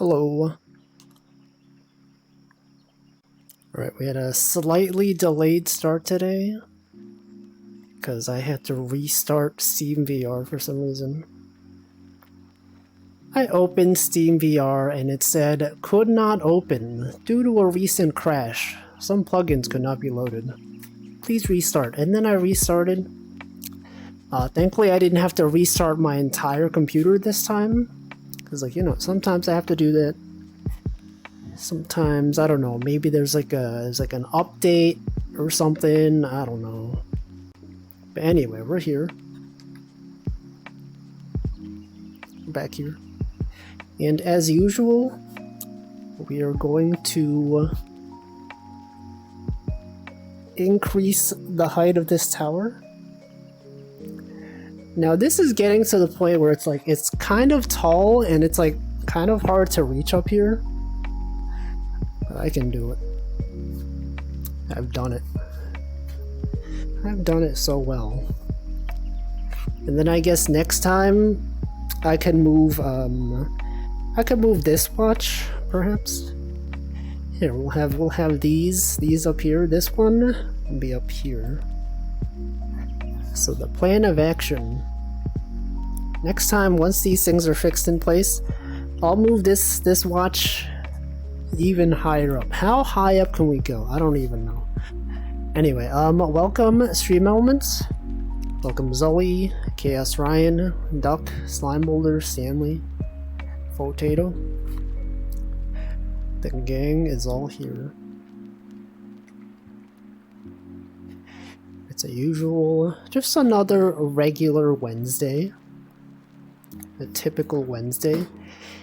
Hello. Alright, we had a slightly delayed start today because I had to restart SteamVR for some reason. I opened SteamVR and it said could not open due to a recent crash. Some plugins could not be loaded. Please restart. And then I restarted. Thankfully I didn't have to restart my entire computer this time. Because, like, you know, sometimes I have to do that. Sometimes, I don't know, maybe there's like an update or something, I don't know. But anyway, we're here. We're back here. And as usual, we are going to increase the height of this tower. Now this is getting to the point where it's like, it's kind of tall and it's like kind of hard to reach up here. I can do it. I've done it. I've done it so well. And then I guess next time I can move this watch, perhaps. Here, we'll have these up here. This one will be up here. So the plan of action. Next time, once these things are fixed in place, I'll move this watch even higher up. How high up can we go? I don't even know. Anyway, welcome Stream Elements. Welcome Zoe, Chaos Ryan, Duck, Slime Boulder, Stanley, Potato. The gang is all here. It's a usual, just another regular Wednesday. A typical Wednesday. You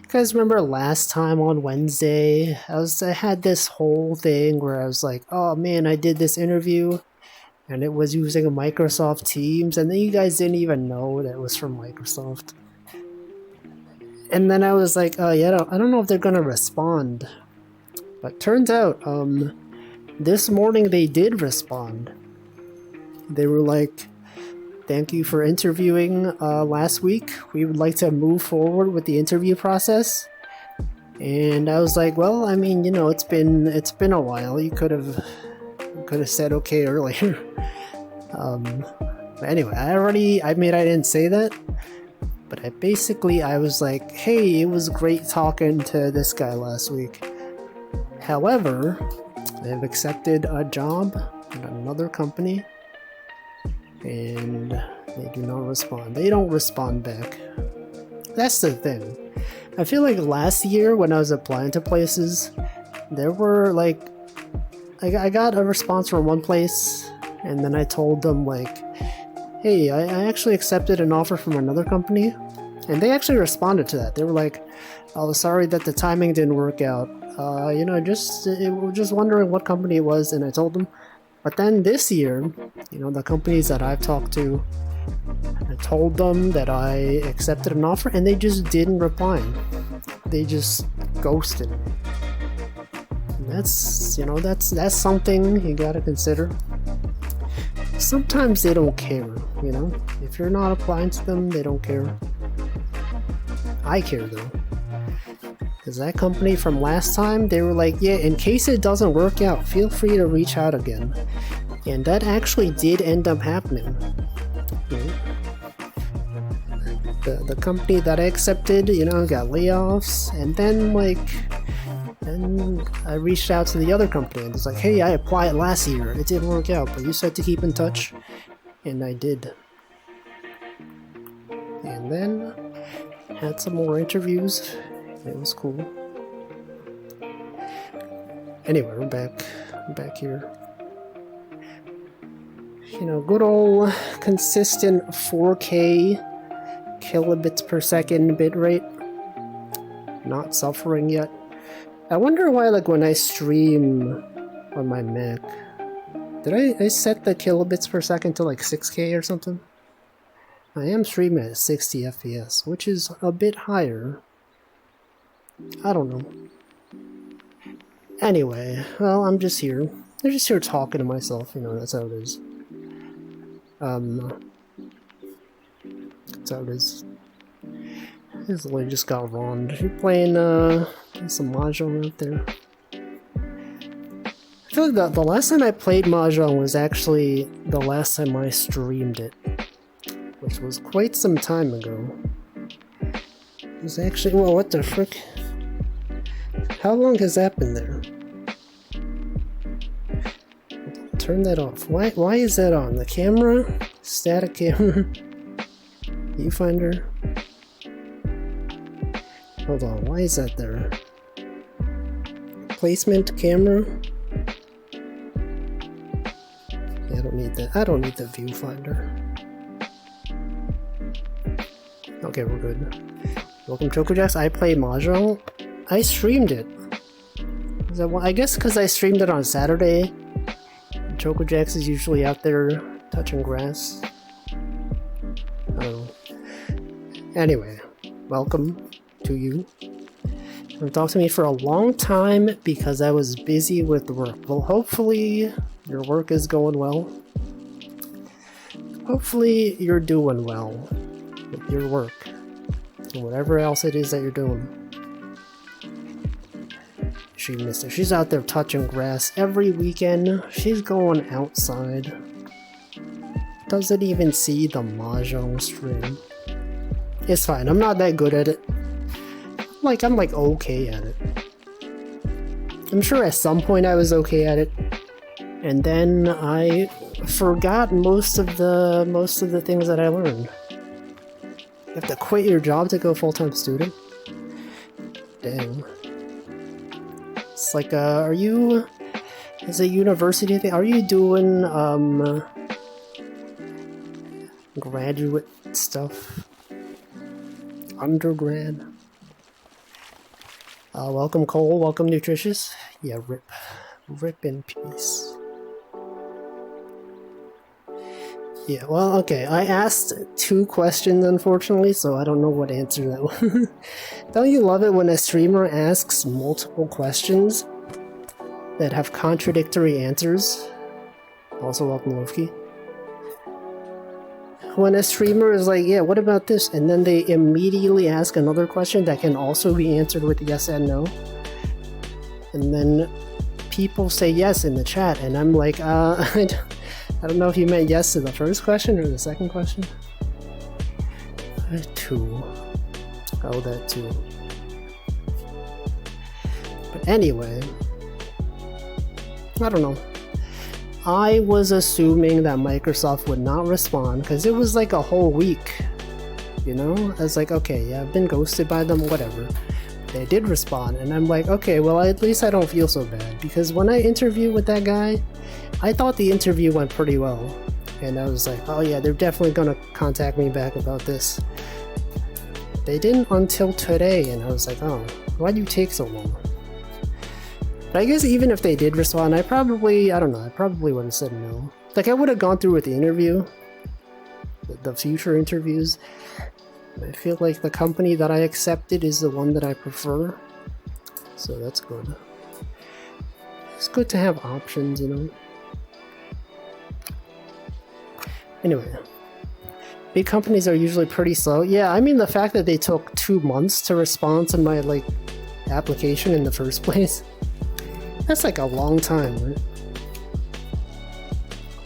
guys remember last time on Wednesday, I had this whole thing where I was like, oh man, I did this interview and it was using a Microsoft Teams, and then you guys didn't even know that it was from Microsoft. And then I was like, oh yeah, I don't know if they're gonna respond. But turns out, this morning they did respond. They were like, thank you for interviewing last week. We would like to move forward with the interview process. And I was like, well, I mean, you know, it's been a while. You could have said okay earlier. But anyway, I didn't say that. But I was like, hey, it was great talking to this guy last week. However, I have accepted a job at another company. And they do not respond. They don't respond back. That's the thing. I feel like last year when I was applying to places, there were like, I got a response from one place, and then I told them like, hey, I actually accepted an offer from another company, and they actually responded to that. They were like, oh, sorry that the timing didn't work out. You know, we're just wondering what company it was, and I told them. But then this year, you know, the companies that I've talked to, I told them that I accepted an offer and they just didn't reply. They just ghosted. And that's, you know, that's something you gotta consider. Sometimes they don't care, you know? If you're not applying to them, they don't care. I care though. Because that company from last time, they were like, yeah, in case it doesn't work out, feel free to reach out again. And that actually did end up happening. You know? The company that I accepted, you know, got layoffs, and then I reached out to the other company and was like, hey, I applied last year, it didn't work out, but you said to keep in touch, and I did. And then had some more interviews. It was cool. Anyway, we're back here. You know, good old consistent 4K kilobits per second bitrate. Not suffering yet. I wonder why, like, when I stream on my Mac, did I set the kilobits per second to like 6K or something? I am streaming at 60 FPS, which is a bit higher. I don't know. Anyway, well, I'm just here. I'm just here talking to myself, you know, that's how it is. That's how it is. This lady just got wronged. You're playing There's some Mahjong out there. I feel like the last time I played Mahjong was actually the last time I streamed it, which was quite some time ago. It was actually, well, what the frick? How long has that been there? Turn that off. Why is that on? The camera? Static camera? Viewfinder? Hold on, why is that there? Placement camera? Yeah, I don't need that. I don't need the viewfinder. Okay, we're good. Welcome, ChocoJax. I play Mahjong. I streamed it. I guess because I streamed it on Saturday. ChocoJax is usually out there touching grass. I don't know. Anyway, welcome to you. You've talked to me for a long time because I was busy with work. Well, hopefully your work is going well. Hopefully you're doing well with your work and whatever else it is that you're doing. She missed it. She's out there touching grass every weekend. She's going outside. Doesn't even see the Mahjong stream. It's fine. I'm not that good at it. I'm like okay at it. I'm sure at some point I was okay at it, and then I forgot most of the things that I learned. You have to quit your job to go full-time student? Dang. It's like, are you, as a university thing, are you doing, graduate stuff? Undergrad? Welcome, Cole. Welcome, Nutritious. Yeah, rip in peace. Yeah, well, okay. I asked 2 questions, unfortunately, so I don't know what answer that was. Don't you love it when a streamer asks multiple questions that have contradictory answers? Also, welcome, Lofky. When a streamer is like, yeah, what about this? And then they immediately ask another question that can also be answered with yes and no. And then people say yes in the chat, and I'm like, I don't know if you meant yes to the first question or the second question. 2. Oh, that too. But anyway, I don't know. I was assuming that Microsoft would not respond because it was like a whole week, you know? I was like, okay, yeah, I've been ghosted by them, whatever. They did respond, and I'm like, okay, well, at least I don't feel so bad, because when I interviewed with that guy, I thought the interview went pretty well, and I was like, oh yeah, they're definitely gonna contact me back about this. They didn't until today, and I was like, oh, why do you take so long? But I guess even if they did respond, I probably would have said no. Like, I would have gone through with the interview, the future interviews. I feel like the company that I accepted is the one that I prefer, so that's good. It's good to have options, you know? Anyway, big companies are usually pretty slow. Yeah, I mean, the fact that they took 2 months to respond to my, like, application in the first place, that's like a long time, right?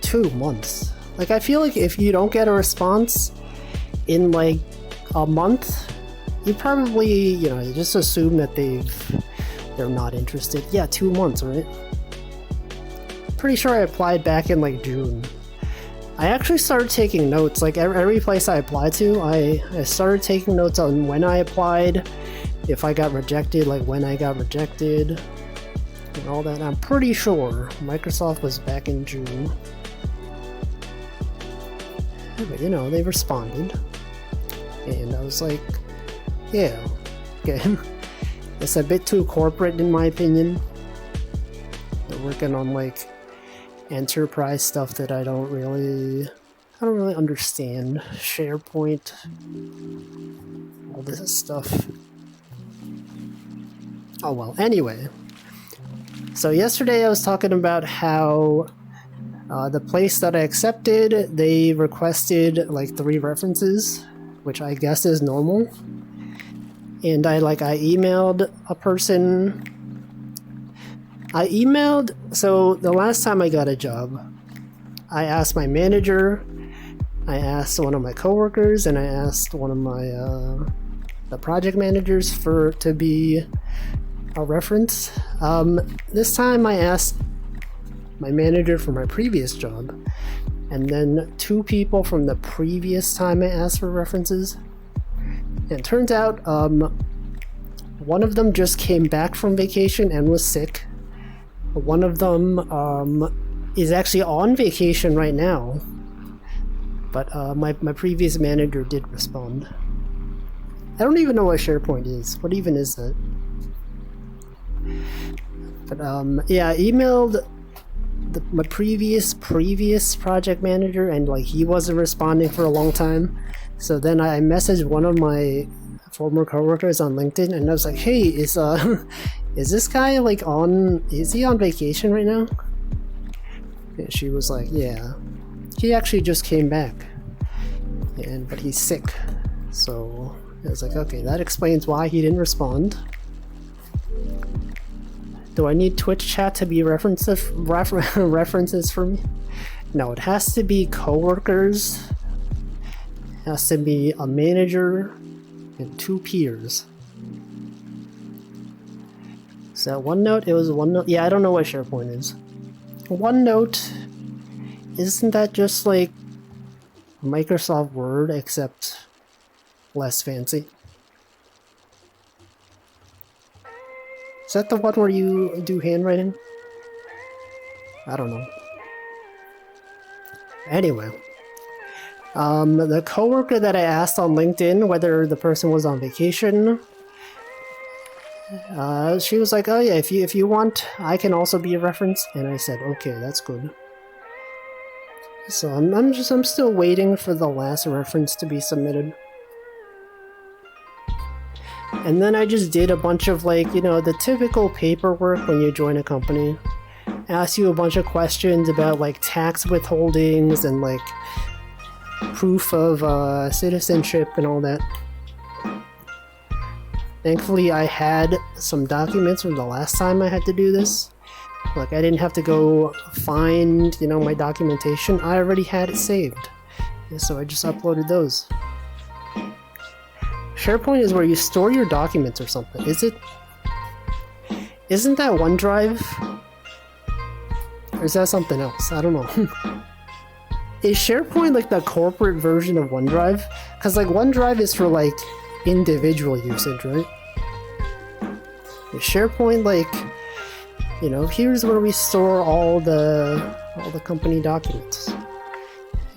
2 months. Like, I feel like if you don't get a response in, like, a month, you probably, you know, you just assume that they're not interested. Yeah, 2 months, right? Pretty sure I applied back in, like, June. I actually started taking notes. Like, every place I applied to, I started taking notes on when I applied, if I got rejected, like when I got rejected, and all that. I'm pretty sure Microsoft was back in June. But, you know, they responded. And I was like, yeah, okay. It's a bit too corporate in my opinion. They're working on, like, enterprise stuff that I don't really understand. SharePoint, all this stuff. Oh well, anyway. So yesterday I was talking about how the place that I accepted, they requested like 3 references, which I guess is normal. and I emailed a person. So the last time I got a job, I asked my manager, I asked one of my coworkers, and I asked one of my the project managers to be a reference. This time I asked my manager for my previous job, and then 2 people from the previous time I asked for references. And it turns out one of them just came back from vacation and was sick. One of them is actually on vacation right now, but my previous manager did respond. I don't even know what SharePoint is. What even is that? But yeah, I emailed my previous project manager, and he wasn't responding for a long time. So then I messaged one of my former coworkers on LinkedIn, and I was like, "Hey, is this guy is he on vacation right now?" And she was like, "Yeah, he actually just came back, but he's sick." So I was like, "Okay, that explains why he didn't respond." Do I need Twitch chat to be references for me? No, it has to be coworkers. It has to be a manager and 2 peers. So OneNote, it was OneNote. Yeah, I don't know what SharePoint is. OneNote, isn't that just like Microsoft Word except less fancy? Is that the one where you do handwriting? I don't know. Anyway, the coworker that I asked on LinkedIn whether the person was on vacation, she was like, "Oh yeah, if you want, I can also be a reference." And I said, "Okay, that's good." So I'm still waiting for the last reference to be submitted. And then I just did a bunch of the typical paperwork when you join a company. Ask you a bunch of questions about tax withholdings and proof of citizenship and all that. Thankfully, I had some documents from the last time I had to do this. I didn't have to go find, my documentation. I already had it saved. So I just uploaded those. SharePoint is where you store your documents or something. Isn't that OneDrive? Or is that something else? I don't know. Is SharePoint the corporate version of OneDrive? Because OneDrive is for individual usage, right? Is SharePoint here's where we store all the company documents.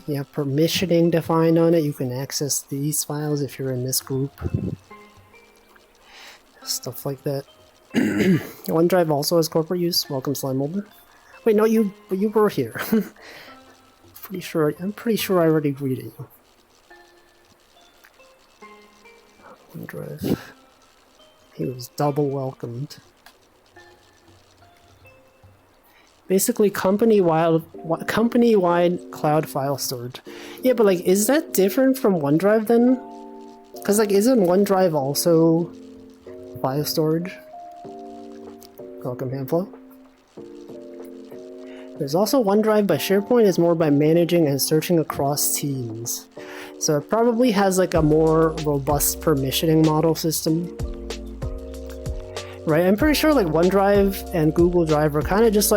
You have permissioning defined on it. You can access these files if you're in this group. Stuff like that. OneDrive also has corporate use. Welcome, Slime Molder. Wait, no, you were here. I'm pretty sure I already greeted you. OneDrive. He was double welcomed. Basically, company-wide cloud file storage. Yeah, but is that different from OneDrive then? Because isn't OneDrive also file storage? Welcome, Handflow. There's also OneDrive, but SharePoint is more by managing and searching across teams. So it probably has a more robust permissioning model system. Right, I'm pretty sure OneDrive and Google Drive are kind of just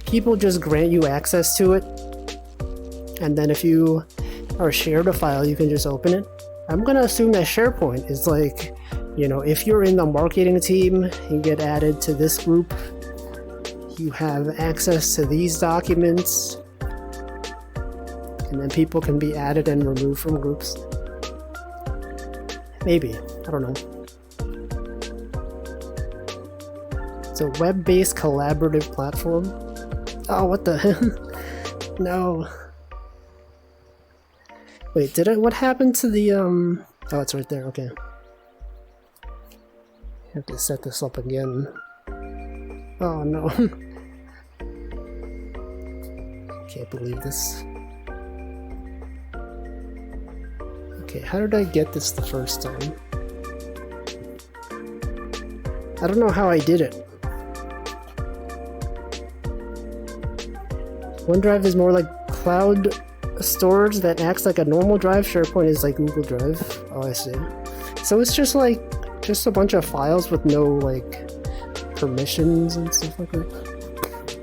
people just grant you access to it, and then if you are shared a file, you can just open it. I'm gonna assume that SharePoint is if you're in the marketing team, you get added to this group, you have access to these documents, and then people can be added and removed from groups. Maybe, I don't know. It's a web-based collaborative platform. Oh, what the hell? No. Wait, what happened to the, Oh, it's right there, okay. I have to set this up again. Oh, no. Can't believe this. Okay, how did I get this the first time? I don't know how I did it. OneDrive is more like cloud storage that acts like a normal drive. SharePoint is like Google Drive. Oh, I see. So it's just like a bunch of files with no like permissions and stuff like that.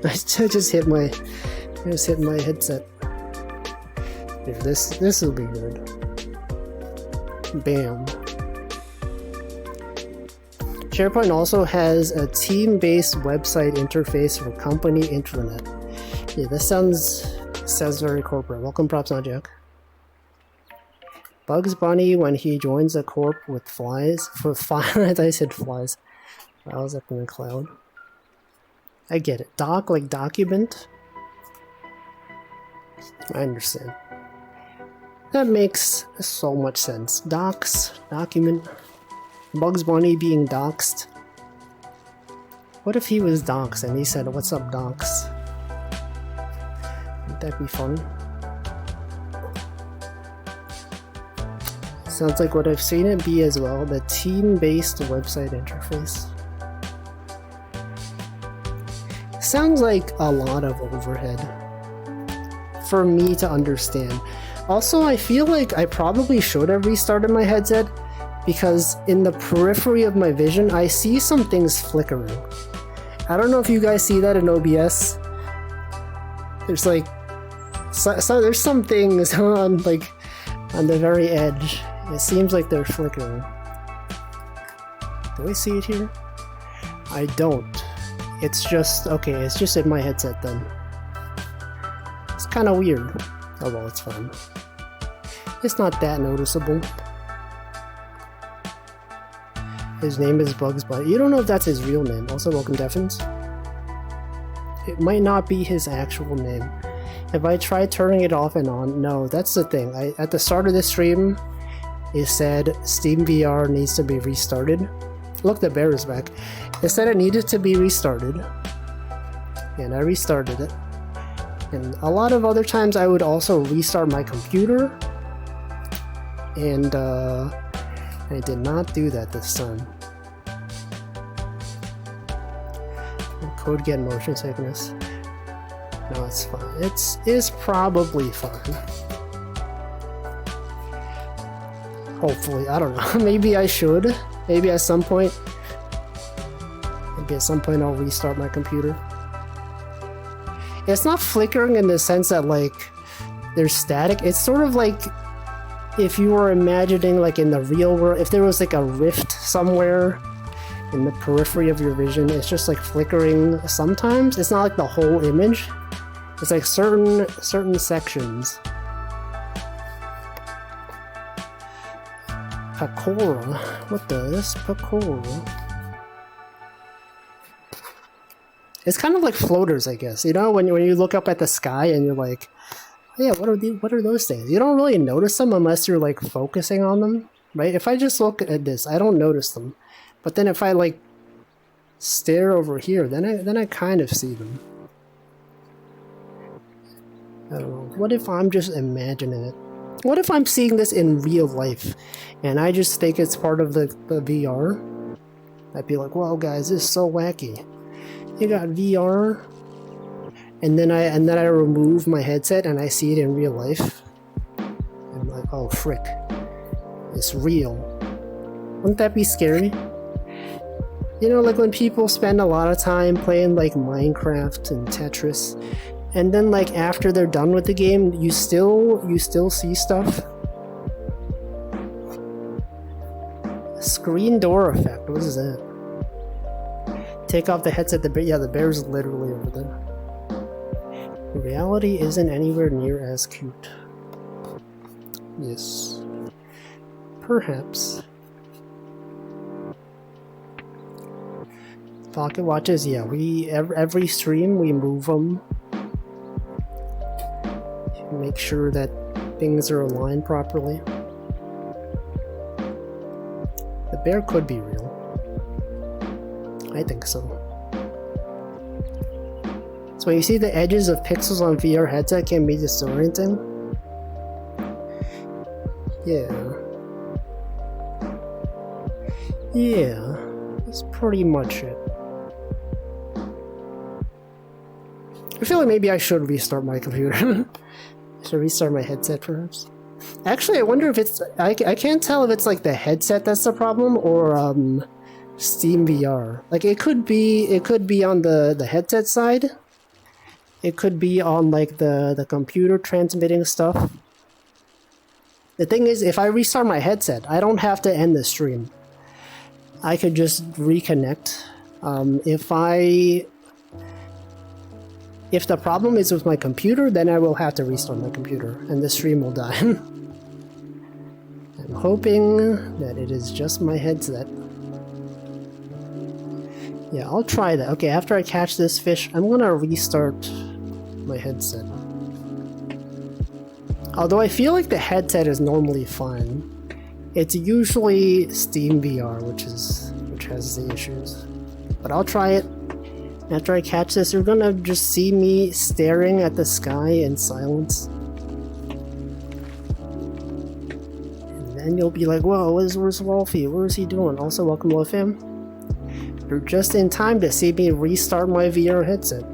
I just hit my headset. Here, this will be good. Bam. SharePoint also has a team-based website interface for company intranet. Yeah, this sounds very corporate. Welcome, Props Not Jack. Bugs Bunny when he joins a corp with flies. For fire, I thought I said flies. I was up in the cloud. I get it. Doc, like document. I understand. That makes so much sense. Docs, document. Bugs Bunny being doxed. What if he was doxed and he said, "What's up, docs?" Would that be fun? Sounds like what I've seen it be as well, the team-based website interface. Sounds like a lot of overhead for me to understand. Also, I feel like I probably should have restarted my headset because in the periphery of my vision, I see some things flickering. I don't know if you guys see that in OBS. There's like, so there's some things on the very edge. It seems like they're flickering. Do I see it here? I don't. It's just, okay, it's just in my headset then. It's kind of weird. Oh well, it's fine. It's not that noticeable. His name is Bugs Bunny. You don't know if that's his real name. Also, welcome, Defins. It might not be his actual name. If I try turning it off and on, no, that's the thing. At the start of this stream, it said SteamVR needs to be restarted. Look, the bear is back. It said it needed to be restarted. And I restarted it. And a lot of other times I would also restart my computer. And I did not do that this time. Code get motion sickness. No, it's fine. It's probably fine. Hopefully, I don't know. Maybe I should. Maybe at some point I'll restart my computer. It's not flickering in the sense that like there's static. It's sort of like if you were imagining like in the real world, if there was like a rift somewhere in the periphery of your vision, it's just like flickering sometimes. It's not like the whole image. It's like certain sections. Pakora? What does Pakora? It's kind of like floaters, I guess. You know, when you look up at the sky and you're like, oh, yeah, what are those things? You don't really notice them unless you're like focusing on them, right? If I just look at this, I don't notice them. But then if I like stare over here, then I kind of see them. I don't know. What if I'm just imagining it? What if I'm seeing this in real life and I just think it's part of the VR? I'd be like, wow, guys, this is so wacky. You got VR, and then I remove my headset and I see it in real life. I'm like, oh frick, it's real. Wouldn't that be scary? You know, like when people spend a lot of time playing like Minecraft and Tetris, and then like after they're done with the game, you still see stuff. Screen door effect. What is that? Take off the headset. The bear's literally over there. Reality isn't anywhere near as cute. Yes. Perhaps. Pocket watches, yeah. Every stream we move them. Make sure that things are aligned properly. The bear could be real. I think so. So when you see the edges of pixels on VR headset can be disorienting. Yeah. That's pretty much it. I feel like maybe I should restart my computer. I should restart my headset, perhaps. Actually, I wonder if it's... I can't tell if it's like the headset that's the problem or Steam VR. Like it could be on the headset side. It could be on like the computer transmitting stuff. The thing is, if I restart my headset, I don't have to end the stream. I could just reconnect. If the problem is with my computer, then I will have to restart my computer and the stream will die. I'm hoping that it is just my headset. Yeah, I'll try that. Okay, after I catch this fish, I'm gonna restart my headset. Although I feel like the headset is normally fine. It's usually Steam VR which has the issues. But I'll try it. After I catch this, you're gonna just see me staring at the sky in silence. And then you'll be like, whoa, where's Wolfie? What is he doing? Also, welcome, Wolfam. You're just in time to see me restart my VR headset.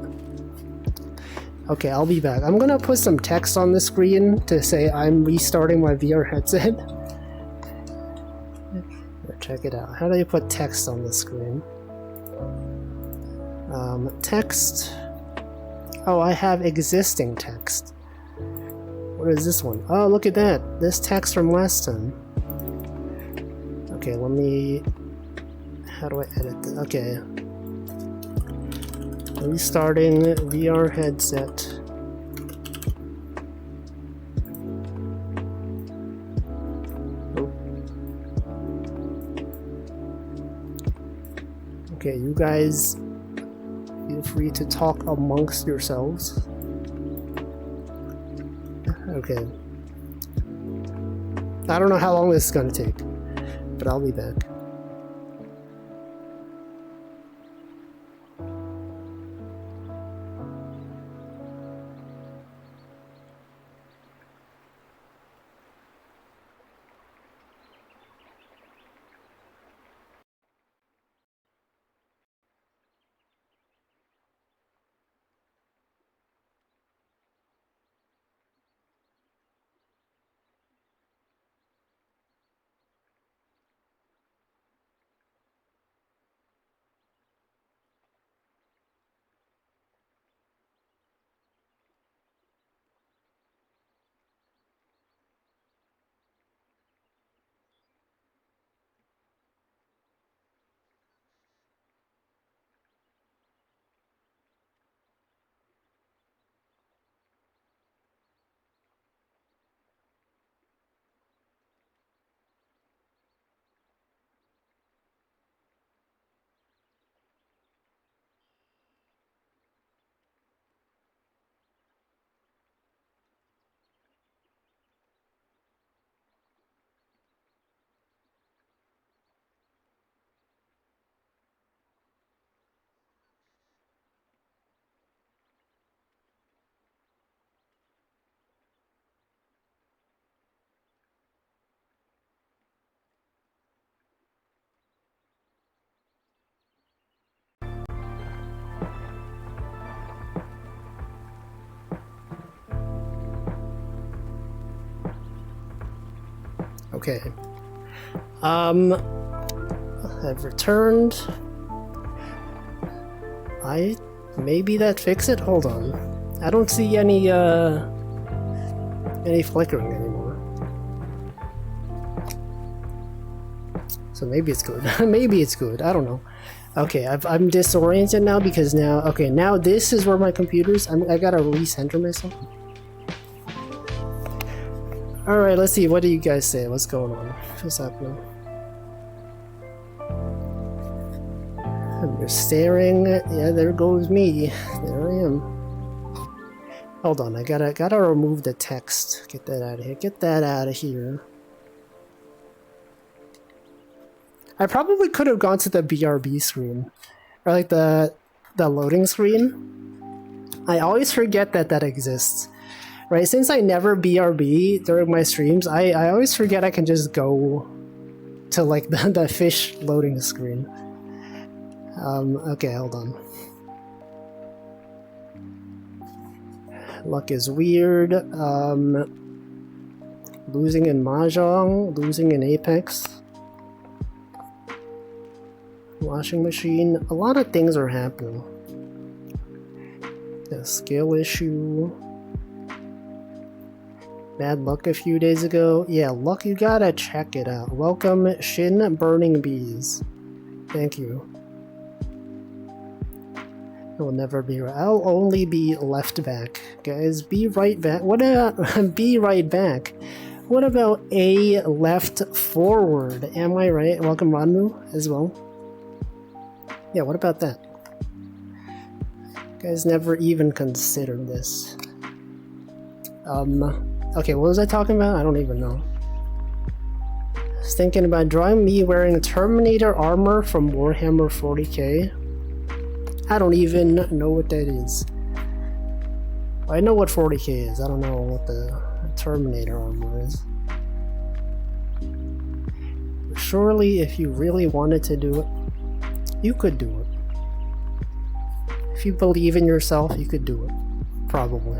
Okay, I'll be back. I'm gonna put some text on the screen to say I'm restarting my VR headset. Check it out. How do you put text on the screen? Text. Oh, I have existing text. What is this one? Oh, look at that. This text from last time. Okay, let me... How do I edit this? Okay. Restarting VR headset. Okay, you guys feel free to talk amongst yourselves. Okay. I don't know how long this is gonna take, but I'll be back. Okay. I've returned. Maybe that fix it? Hold on. I don't see any flickering anymore. So maybe it's good. Maybe it's good. I don't know. Okay, I'm disoriented now because now... Okay, now this is where my computer's... I gotta recenter myself. Alright, let's see. What do you guys say? What's going on? What's happening? I'm just staring. Yeah, there goes me. There I am. Hold on, I gotta remove the text. Get that out of here. Get that out of here. I probably could have gone to the BRB screen. Or like the loading screen. I always forget that exists. Right, since I never BRB during my streams, I always forget I can just go to like the fish loading screen. Okay, hold on. Luck is weird. Losing in Mahjong, losing in Apex. Washing machine. A lot of things are happening. A skill issue. Bad luck a few days ago. Yeah, luck, you gotta check it out. Welcome, Shin Burning Bees. Thank you. I will never be right. I'll only be left back. Guys, be right back. What about be right back? What about a left forward? Am I right? Welcome, Ranmu, as well. Yeah, what about that? Guys never even considered this. Okay, what was I talking about? I don't even know. I was thinking about drawing me wearing Terminator armor from Warhammer 40k. I don't even know what that is. I know what 40k is. I don't know what the Terminator armor is. Surely, if you really wanted to do it, you could do it. If you believe in yourself, you could do it. Probably.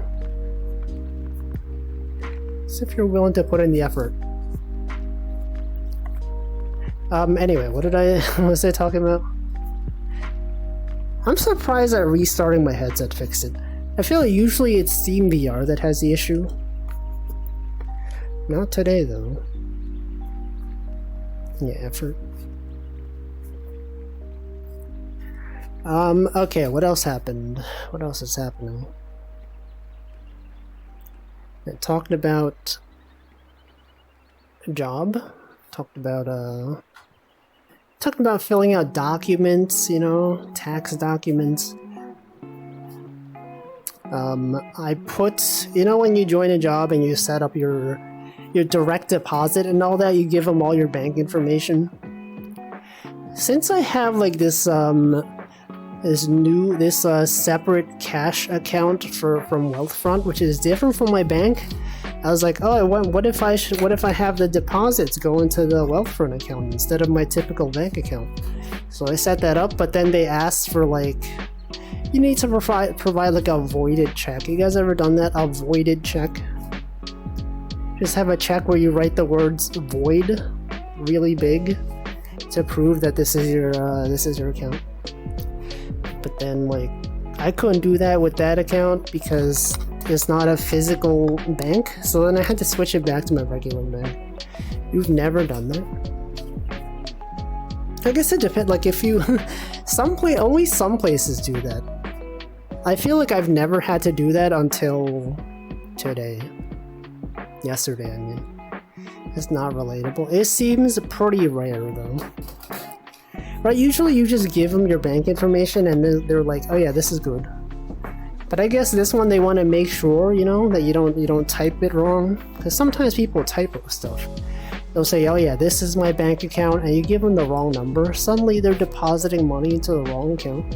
So if you're willing to put in the effort. Anyway, what was I talking about? I'm surprised that restarting my headset fixed it. I feel like usually it's Steam VR that has the issue. Not today, though. Yeah, effort. Okay, what else happened? What else is happening? I talked about a job. Talked about filling out documents, you know, tax documents. I put, you know, when you join a job and you set up your direct deposit and all that, you give them all your bank information. Since I have like this separate cash account from Wealthfront, which is different from my bank, I was like, oh, what if I have the deposits go into the Wealthfront account instead of my typical bank account? So I set that up, but then they asked for like, you need to provide like a voided check. You guys ever done that? A voided check? Just have a check where you write the words void really big to prove that this is your account. But then like I couldn't do that with that account because it's not a physical bank, so then I had to switch it back to my regular bank. You've never done that? I guess it depends. Like if you, only some places do that. I feel like I've never had to do that until today. Yesterday, I mean. It's not relatable. It seems pretty rare though. Right? Usually you just give them your bank information and they're like, oh yeah, this is good. But I guess this one they want to make sure, you know, that you don't type it wrong. Because sometimes people typo stuff. They'll say, oh yeah, this is my bank account, and you give them the wrong number. Suddenly they're depositing money into the wrong account.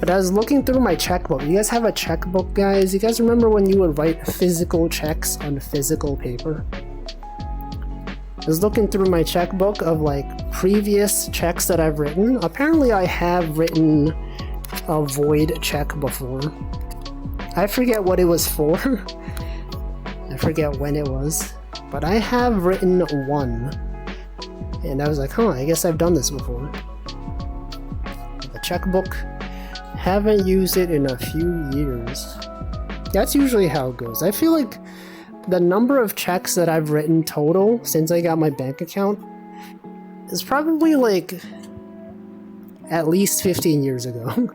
But I was looking through my checkbook. You guys have a checkbook, guys? You guys remember when you would write physical checks on physical paper? I was looking through my checkbook of like previous checks that I've written. Apparently I have written a void check before. I forget what it was for. I forget when it was. But I have written one. And I was like, huh, I guess I've done this before. The checkbook. Haven't used it in a few years. That's usually how it goes. I feel like the number of checks that I've written total since I got my bank account is probably like at least 15 years ago.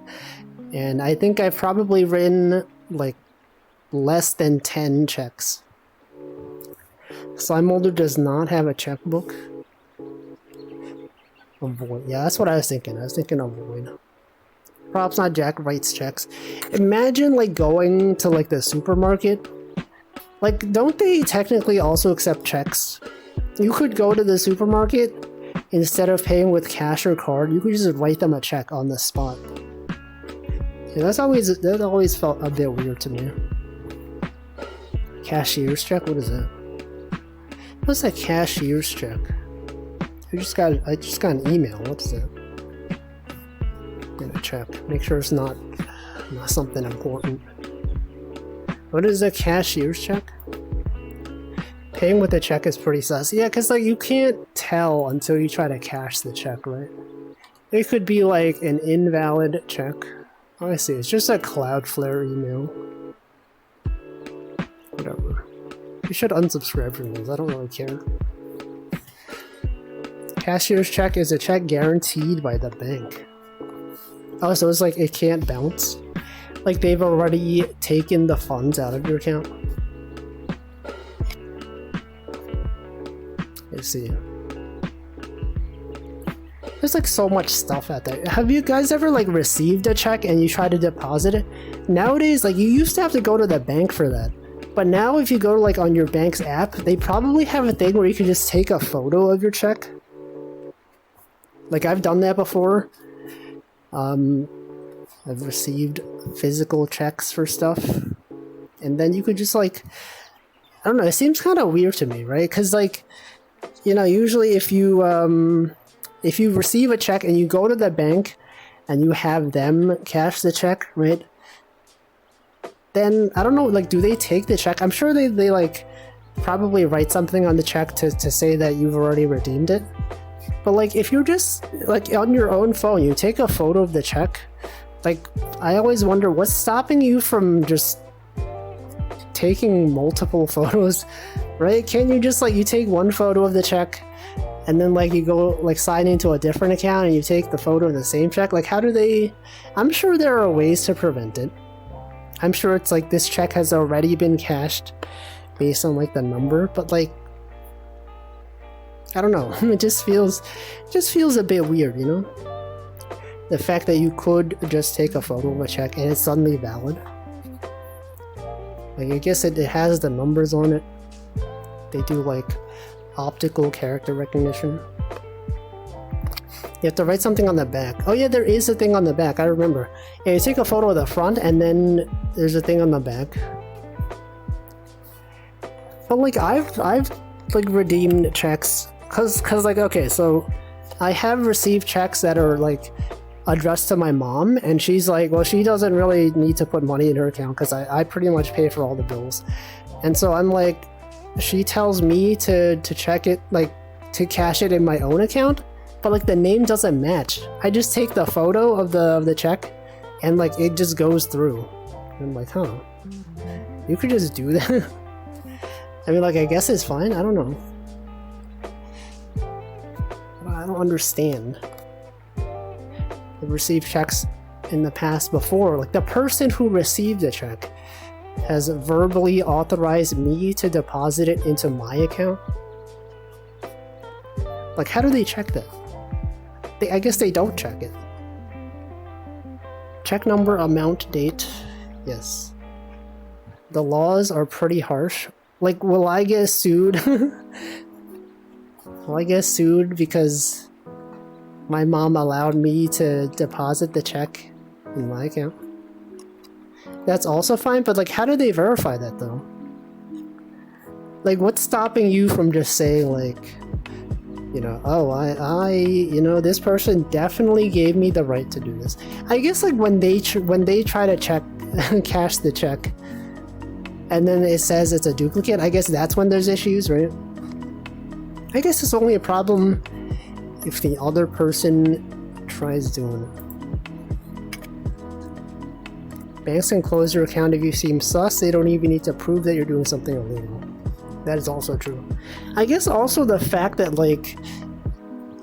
And I think I've probably written like less than 10 checks. Slime Molder does not have a checkbook. Avoid. Yeah, that's what I was thinking. I was thinking avoid. Props not Jack writes checks. Imagine like going to like the supermarket. Like, don't they technically also accept checks? You could go to the supermarket, instead of paying with cash or card, you could just write them a check on the spot. Yeah, that always felt a bit weird to me. Cashier's check? What is that? What's that cashier's check? I just got an email. What's that? in a check. Make sure it's not something important. What is a cashier's check? Paying with a check is pretty sus. Yeah, because like you can't tell until you try to cash the check, right? It could be like an invalid check. Oh, I see. It's just a Cloudflare email. Whatever. You should unsubscribe from these. I don't really care. Cashier's check is a check guaranteed by the bank. Oh, so it's like it can't bounce? Like they've already taken the funds out of your account? I see. There's like so much stuff out there. Have you guys ever like received a check and you try to deposit it? Nowadays, like you used to have to go to the bank for that. But now if you go to like on your bank's app, they probably have a thing where you can just take a photo of your check. Like I've done that before. I've received physical checks for stuff. And then you could just like, I don't know, it seems kind of weird to me, right? Because like, you know, usually if you receive a check and you go to the bank and you have them cash the check, right? Then, I don't know, like, do they take the check? I'm sure they like, probably write something on the check to say that you've already redeemed it. But, like, if you're just, like, on your own phone, you take a photo of the check, like, I always wonder what's stopping you from just taking multiple photos, right? Can't you just, like, you take one photo of the check, and then, like, you go, like, sign into a different account, and you take the photo of the same check? Like, how do they... I'm sure there are ways to prevent it. I'm sure it's like this check has already been cashed based on like the number, but like I don't know, it just feels a bit weird, you know? The fact that you could just take a photo of a check and it's suddenly valid. Like I guess it has the numbers on it. They do like optical character recognition. You have to write something on the back. Oh yeah, there is a thing on the back, I remember. Yeah, you take a photo of the front and then there's a thing on the back. But like I've like redeemed checks cause like okay, so I have received checks that are like addressed to my mom and she's like, well, she doesn't really need to put money in her account because I pretty much pay for all the bills. And so I'm like, she tells me to check it, like to cash it in my own account. But like the name doesn't match. I just take the photo of the check and like it just goes through. I'm like, huh. You could just do that? I mean, like, I guess it's fine. I don't know. I don't understand. I've received checks in the past before. Like the person who received the check has verbally authorized me to deposit it into my account. Like, how do they check that? I guess they don't check it. Check number, amount, date. Yes. The laws are pretty harsh. Like, will I get sued? Will I get sued because my mom allowed me to deposit the check in my account? That's also fine, but like, how do they verify that though? Like, what's stopping you from just saying like, you know, oh, you know, this person definitely gave me the right to do this. I guess like when they try to cash the check, and then it says it's a duplicate, I guess that's when there's issues, right? I guess it's only a problem if the other person tries doing it. Banks can close your account if you seem sus. They don't even need to prove that you're doing something illegal. That is also true. I guess also the fact that like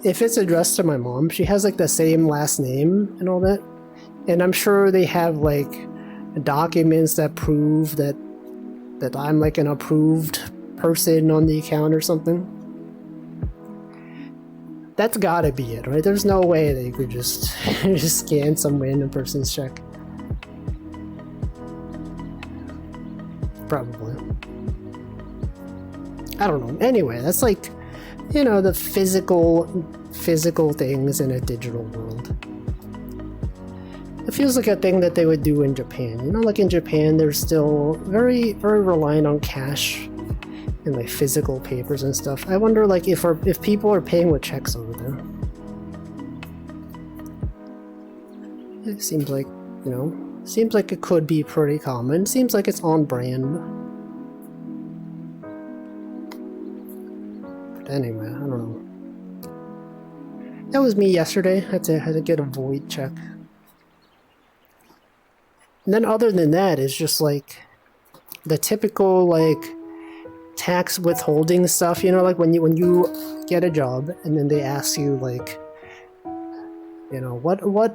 if it's addressed to my mom, she has like the same last name and all that, and I'm sure they have like documents that prove that I'm like an approved person on the account or something. That's gotta be it, right? There's no way they could just just scan some random person's check. Probably. I don't know. Anyway, that's like, you know, the physical things in a digital world. It feels like a thing that they would do in Japan. You know, like in Japan, they're still very, very reliant on cash and like physical papers and stuff. I wonder like if people are paying with checks over there. It seems like, seems like it could be pretty common. Seems like it's on brand. But anyway, I don't know. That was me yesterday. Had to get a void check. And then other than that, it's just like the typical like tax withholding stuff, like when you get a job and then they ask you like,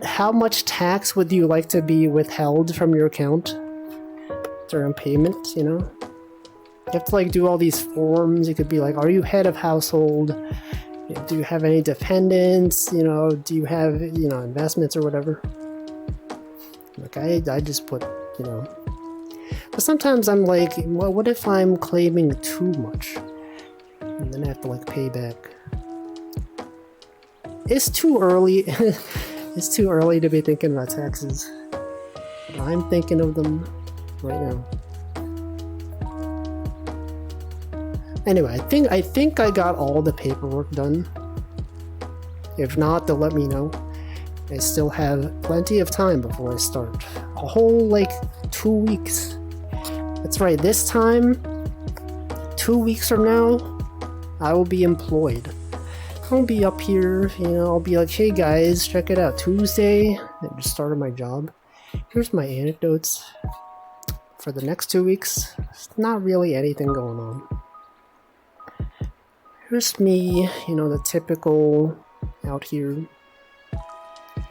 how much tax would you like to be withheld from your account during payment, You have to like do all these forms. It could be like, are you head of household? Do you have any dependents? Do you have, investments or whatever? Like I just put, But sometimes I'm like, well, what if I'm claiming too much? And then I have to like pay back. It's too early. It's too early to be thinking about taxes. I'm thinking of them right now. Anyway, I think I got all the paperwork done. If not, they'll let me know. I still have plenty of time before I start. A whole, 2 weeks. That's right, this time, 2 weeks from now, I will be employed. I'll be up here, I'll be like, hey guys, check it out, Tuesday, I just started my job. Here's my anecdotes. For the next 2 weeks, there's not really anything going on. Here's me, the typical out here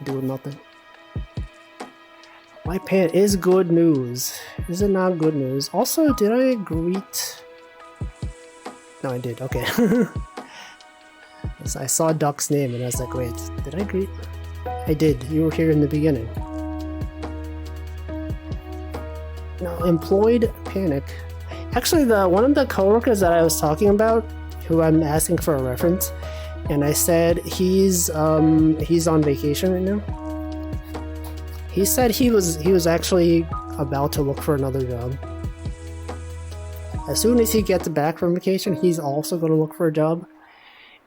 doing nothing. My pant is good news. Is it not good news? Also, did I greet? No, I did. Okay. I saw Duck's name and I was like, wait, did I greet? I did. You were here in the beginning. No, employed panic. Actually, one of the coworkers that I was talking about, who I'm asking for a reference, and I said he's on vacation right now. He said he was actually about to look for another job. As soon as he gets back from vacation, he's also going to look for a job.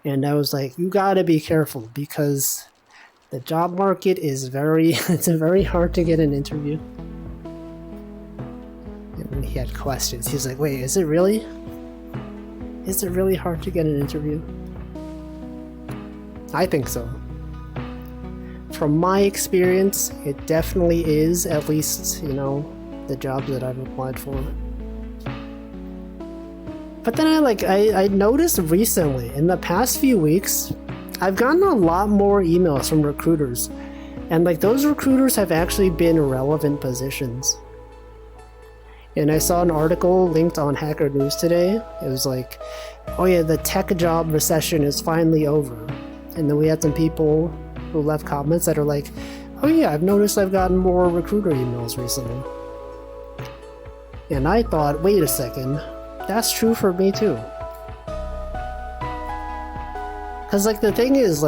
And I was like, you gotta be careful because the job market is it's very hard to get an interview. And when he had questions, he's like, wait, is it really hard to get an interview? I think so. From my experience, it definitely is, at least, the jobs that I've applied for. But then I noticed recently, in the past few weeks, I've gotten a lot more emails from recruiters. And those recruiters have actually been relevant positions. And I saw an article linked on Hacker News today. It was like, oh yeah, the tech job recession is finally over. And then we had some people who left comments that are like, oh yeah, I've noticed I've gotten more recruiter emails recently. And I thought, wait a second, that's true for me too. Cause the thing is,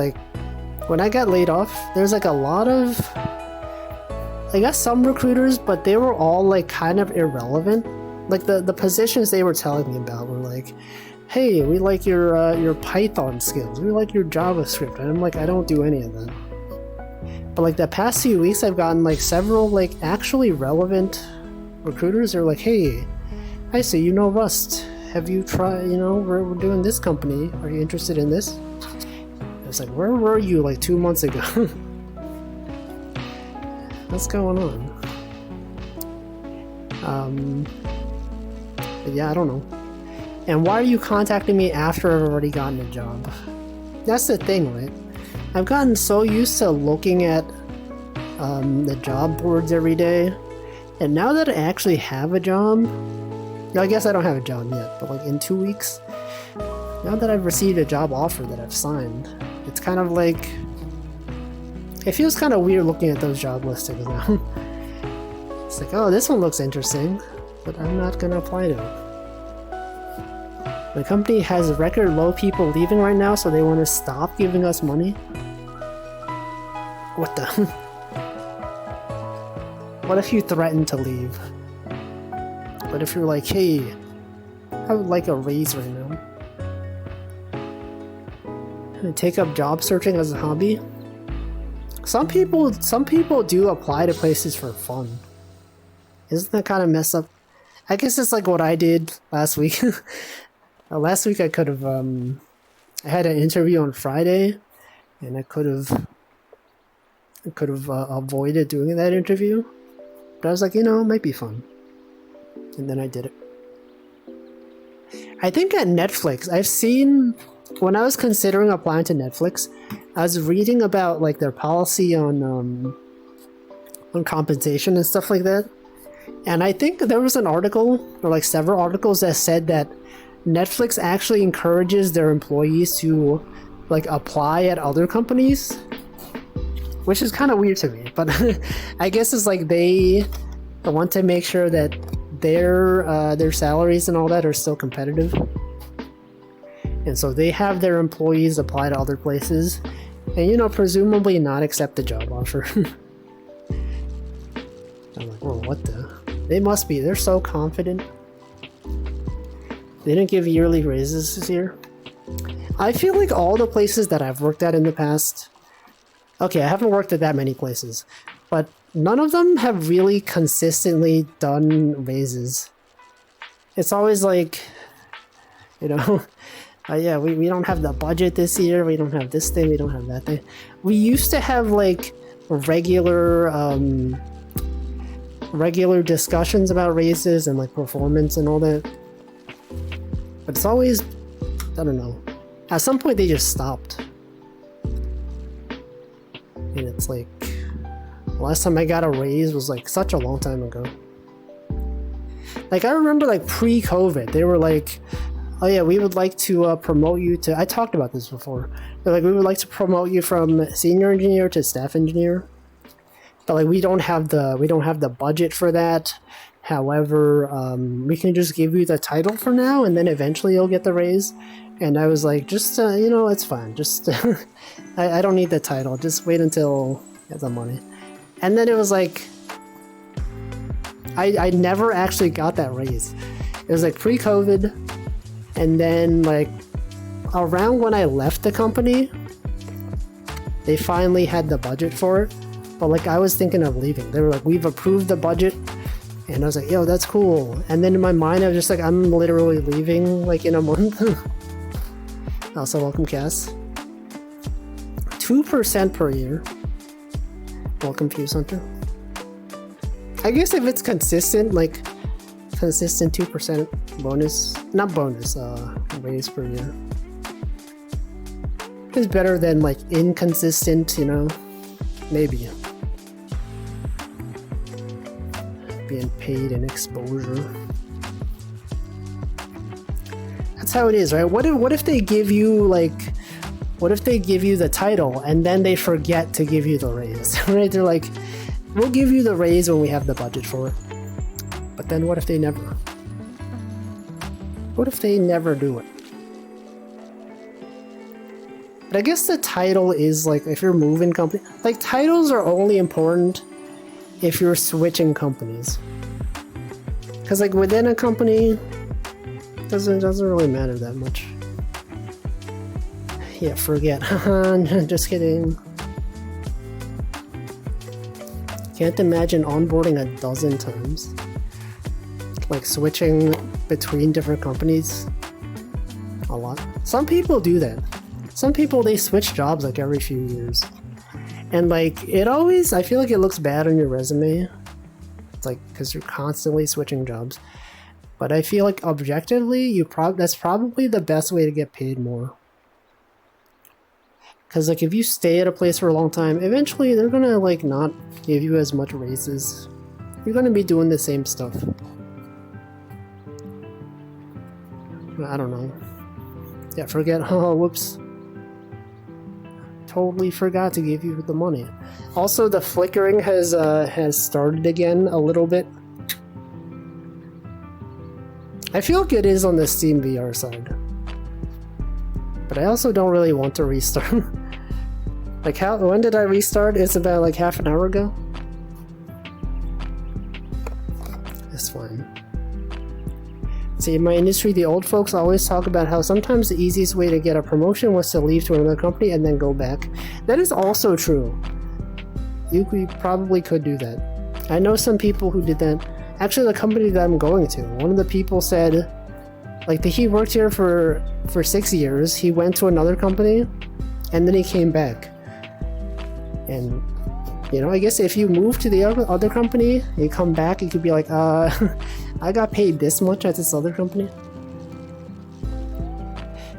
when I got laid off, there's a lot of, I guess some recruiters, but they were all kind of irrelevant. The positions they were telling me about were like, hey, we like your Python skills, we like your JavaScript, and I'm like, I don't do any of that. But the past few weeks, I've gotten several actually relevant recruiters. They're like, hey, I see you know Rust. Have you tried? We're doing this company. Are you interested in this? I was like, where were you 2 months ago? What's going on? But yeah, I don't know. And why are you contacting me after I've already gotten a job? That's the thing, right? I've gotten so used to looking at the job boards every day, and now that I actually have a job, I guess I don't have a job yet, but in 2 weeks, now that I've received a job offer that I've signed, it's kind of it feels kind of weird looking at those job listings now. It's like, oh, this one looks interesting, but I'm not gonna apply to it. The company has record low people leaving right now, so they want to stop giving us money? What the? What if you threaten to leave? What if you're like, hey, I would like a raise right now? And take up job searching as a hobby? Some people do apply to places for fun. Isn't that kind of messed up? I guess it's like what I did last week. Last week I could have I had an interview on Friday, and I could have avoided doing that interview. But I was like, it might be fun. And then I did it. I think at Netflix, I've seen, when I was considering applying to Netflix, I was reading about like their policy on compensation and stuff like that. And I think there was an article, or like several articles, that said that Netflix actually encourages their employees to like apply at other companies, which is kind of weird to me. But I guess it's like they want to make sure that their salaries and all that are still competitive, and so they have their employees apply to other places, and presumably not accept the job offer. I'm like, whoa, what the? They must be. They're so confident. They didn't give yearly raises this year. I feel like all the places that I've worked at in the past, okay, I haven't worked at that many places, but none of them have really consistently done raises. It's always like, yeah, we don't have the budget this year, we don't have this thing, we don't have that thing. We used to have like regular discussions about raises and like performance and all that. But it's always, I don't know. At some point they just stopped. And it's like, last time I got a raise was like such a long time ago. Like I remember like pre-COVID, they were like, oh yeah, we would like to promote you to, I talked about this before. They're like, we would like to promote you from senior engineer to staff engineer. But like we don't have the budget for that. However, we can just give you the title for now, and then eventually you'll get the raise. And I was like, just it's fine. Just I don't need the title. Just wait until I get the money. And then it was like, I never actually got that raise. It was like pre-COVID, and then like around when I left the company, they finally had the budget for it. But like I was thinking of leaving. They were like, we've approved the budget. And I was like, yo, that's cool. And then in my mind, I was just like, I'm literally leaving like in a month. Also, welcome, Cass. 2% per year. Welcome, Fuse Hunter. I guess if it's consistent, like consistent 2% bonus, not bonus, raise per year. It's better than like inconsistent, maybe. Being paid in exposure. That's how it is, right? What if they give you the title and then they forget to give you the raise, right? They're like, we'll give you the raise when we have the budget for it. But then what if they never? What if they never do it? But I guess the title is like, if you're moving company, like titles are only important if you're switching companies. Because like within a company, doesn't really matter that much. Yeah, forget. Just kidding. Can't imagine onboarding 12 times. Like switching between different companies. A lot. Some people do that. Some people, they switch jobs like every few years. And like, I feel like it looks bad on your resume. It's like, because you're constantly switching jobs. But I feel like objectively, that's probably the best way to get paid more. Because like, if you stay at a place for a long time, eventually they're gonna like not give you as much raises. You're gonna be doing the same stuff. I don't know. Yeah, forget. Oh, whoops. Totally forgot to give you the money. Also, the flickering has started again a little bit. I feel like it is on the Steam VR side, but I also don't really want to restart. Like when did I restart? It's about like half an hour ago. It's fine. See, in my industry, the old folks always talk about how sometimes the easiest way to get a promotion was to leave to another company and then go back. That is also true. You probably could do that. I know some people who did that. Actually, the company that I'm going to, one of the people said, like, he worked here for 6 years. He went to another company, and then he came back. And, you know, I guess if you move to the other company, you come back, you could be like, I got paid this much at this other company.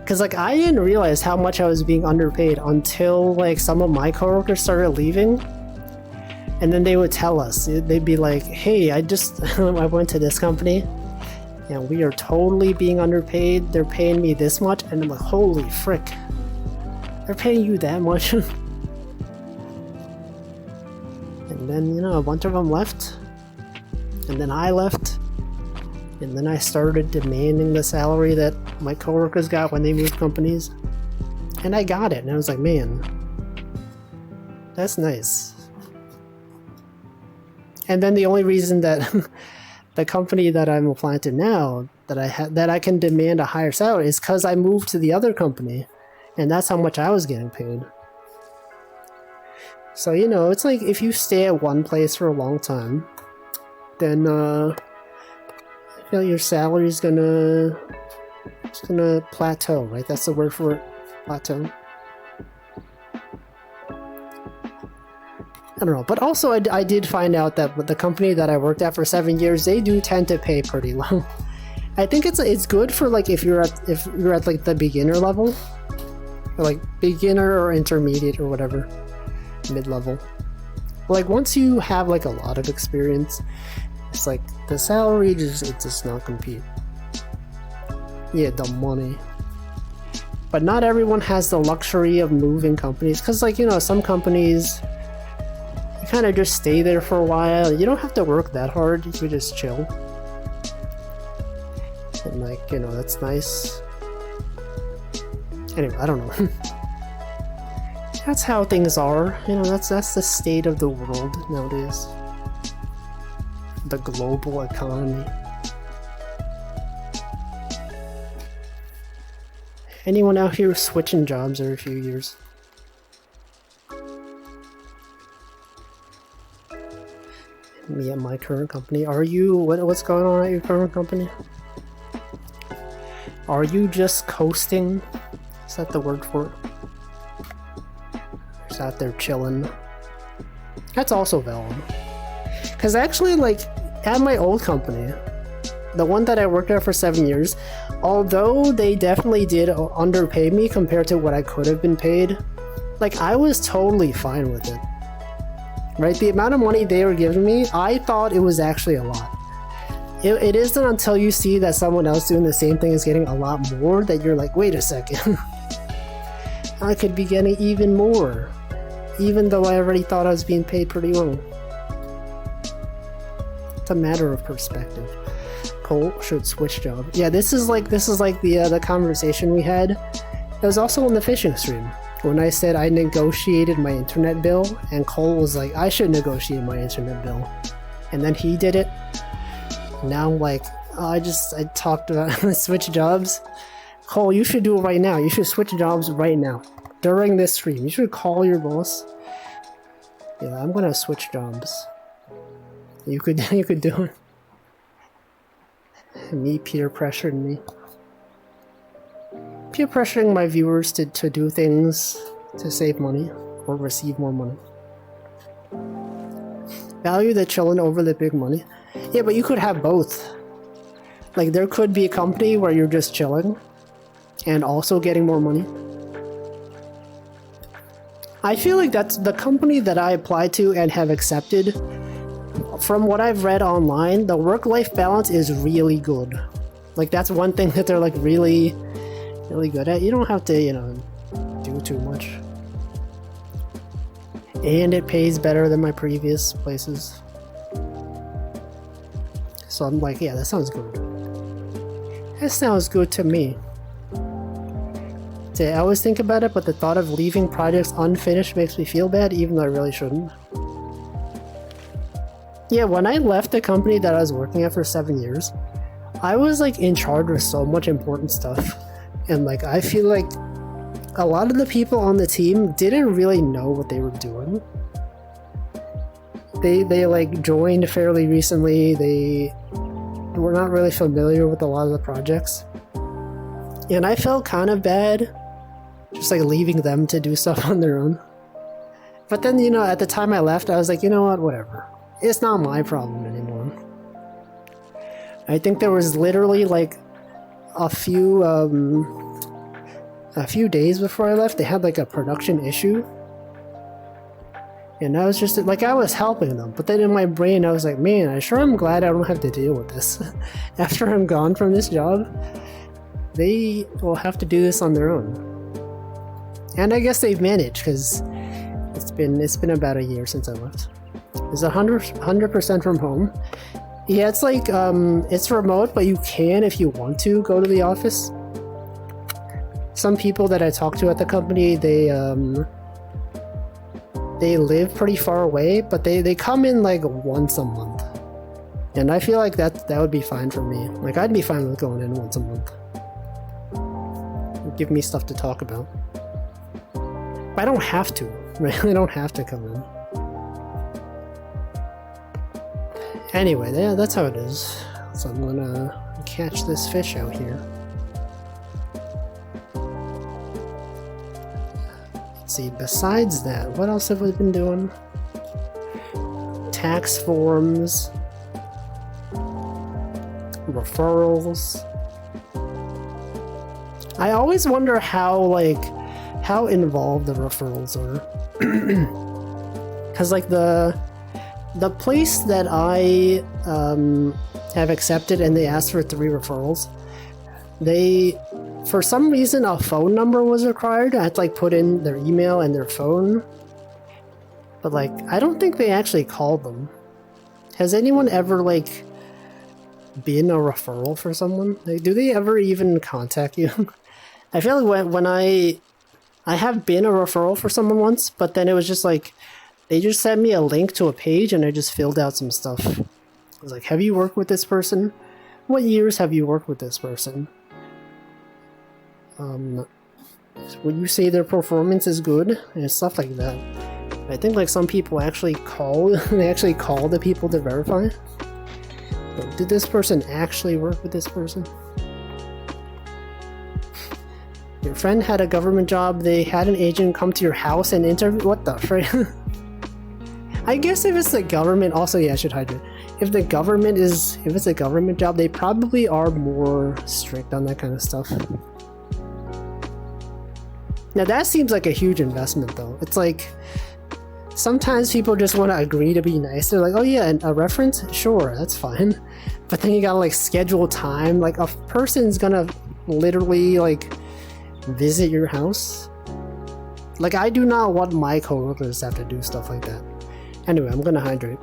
Because, like, I didn't realize how much I was being underpaid until, like, some of my coworkers started leaving. And then they would tell us. They'd be like, hey, I went to this company, and we are totally being underpaid. They're paying me this much. And I'm like, holy frick. They're paying you that much? And then, you know, a bunch of them left. And then I left. And then I started demanding the salary that my coworkers got when they moved companies. And I got it. And I was like, man, that's nice. And then the only reason that the company that I'm applying to now, that I can demand a higher salary, is because I moved to the other company. And that's how much I was getting paid. So, you know, it's like if you stay at one place for a long time, then I feel your salary is gonna plateau, right? That's the word for it, plateau. I don't know, but also I did find out that with the company that I worked at for 7 years, they do tend to pay pretty low. I think it's good for, like, if you're at like the beginner level, or like beginner or intermediate or whatever, mid-level. Like, once you have like a lot of experience, it's like the salary it does not compete. Yeah, the money. But not everyone has the luxury of moving companies, because, like, you know, some companies, you kind of just stay there for a while. You don't have to work that hard. You can just chill. And, like, you know, that's nice. Anyway, I don't know. That's how things are. You know, that's the state of the world nowadays. The global economy. Anyone out here switching jobs every few years? Me at my current company. Are you? What's going on at your current company? Are you just coasting? Is that the word for it? Or is out there chilling? That's also valid. Because actually, like, at my old company, the one that I worked at for 7 years, although they definitely did underpay me compared to what I could have been paid, like, I was totally fine with it. Right? The amount of money they were giving me, I thought it was actually a lot. It isn't until you see that someone else doing the same thing is getting a lot more that you're like, wait a second. I could be getting even more, even though I already thought I was being paid pretty low. It's a matter of perspective. Cole should switch job. Yeah, this is like the conversation we had. It was also on the fishing stream when I said I negotiated my internet bill, and Cole was like, I should negotiate my internet bill, and then he did it. Now, like, I talked about switch jobs. Cole, you should do it right now. You should switch jobs right now during this stream. You should call your boss. Yeah, I'm gonna switch jobs. You could do it. Me peer pressuring me. Peer pressuring my viewers to do things to save money or receive more money. Value the chillin' over the big money. Yeah, but you could have both. Like, there could be a company where you're just chilling and also getting more money. I feel like that's the company that I applied to and have accepted. From what I've read online, the work-life balance is really good. Like, that's one thing that they're, like, really, really good at. You don't have to, you know, do too much. And it pays better than my previous places. So I'm like, yeah, that sounds good. That sounds good to me. I always think about it, but the thought of leaving projects unfinished makes me feel bad, even though I really shouldn't. Yeah, when I left the company that I was working at for 7 years, I was, like, in charge of so much important stuff. And, like, I feel like a lot of the people on the team didn't really know what they were doing. they like joined fairly recently. They were not really familiar with a lot of the projects, and I felt kind of bad just like leaving them to do stuff on their own. But then, you know, at the time I left, I was like, you know what, whatever. It's not my problem anymore. I think there was literally like a few days before I left, they had like a production issue. And I was just like, I was helping them. But then in my brain, I was like, man, I'm glad I don't have to deal with this. After I'm gone from this job, they will have to do this on their own. And I guess they've managed, because it's been about a year since I left. It's 100% from home. Yeah, it's like it's remote, but you can, if you want to, go to the office. Some people that I talk to at the company, they live pretty far away, but they come in like once a month, and I feel like that would be fine for me. Like, I'd be fine with going in once a month. It'd give me stuff to talk about. But I don't have to. Right? I don't have to come in. Anyway, yeah, that's how it is. So I'm gonna catch this fish out here. Let's see, besides that, what else have we been doing? Tax forms, referrals. I always wonder how involved the referrals are. Because like the place that I have accepted, and they asked for 3 referrals, for some reason a phone number was required. I had to like put in their email and their phone, but like I don't think they actually called them. Has anyone ever like been a referral for someone? Like, do they ever even contact you? I feel like when I have been a referral for someone once, but then it was just like they just sent me a link to a page and I just filled out some stuff. I was like, have you worked with this person? What years have you worked with this person? Would you say their performance is good? And stuff like that. I think like some people actually call, they actually call the people to verify. But did this person actually work with this person? Your friend had a government job, they had an agent come to your house and interview. What the frick? I guess if it's the government, also, yeah, I should hydrate. If it's a government job, they probably are more strict on that kind of stuff. Now that seems like a huge investment though. It's like, sometimes people just want to agree to be nice. They're like, oh yeah, and a reference? Sure, that's fine. But then you gotta like schedule time. Like, a person's gonna literally like visit your house. Like, I do not want my coworkers to have to do stuff like that. Anyway, I'm gonna hydrate.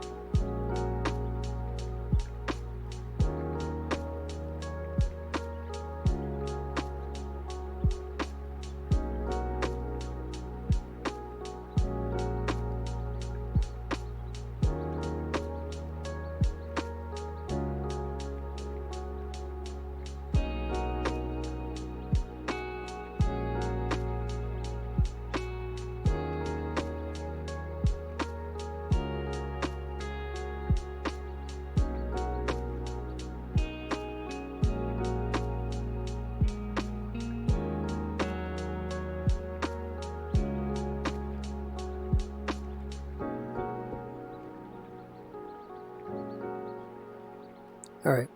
Alright.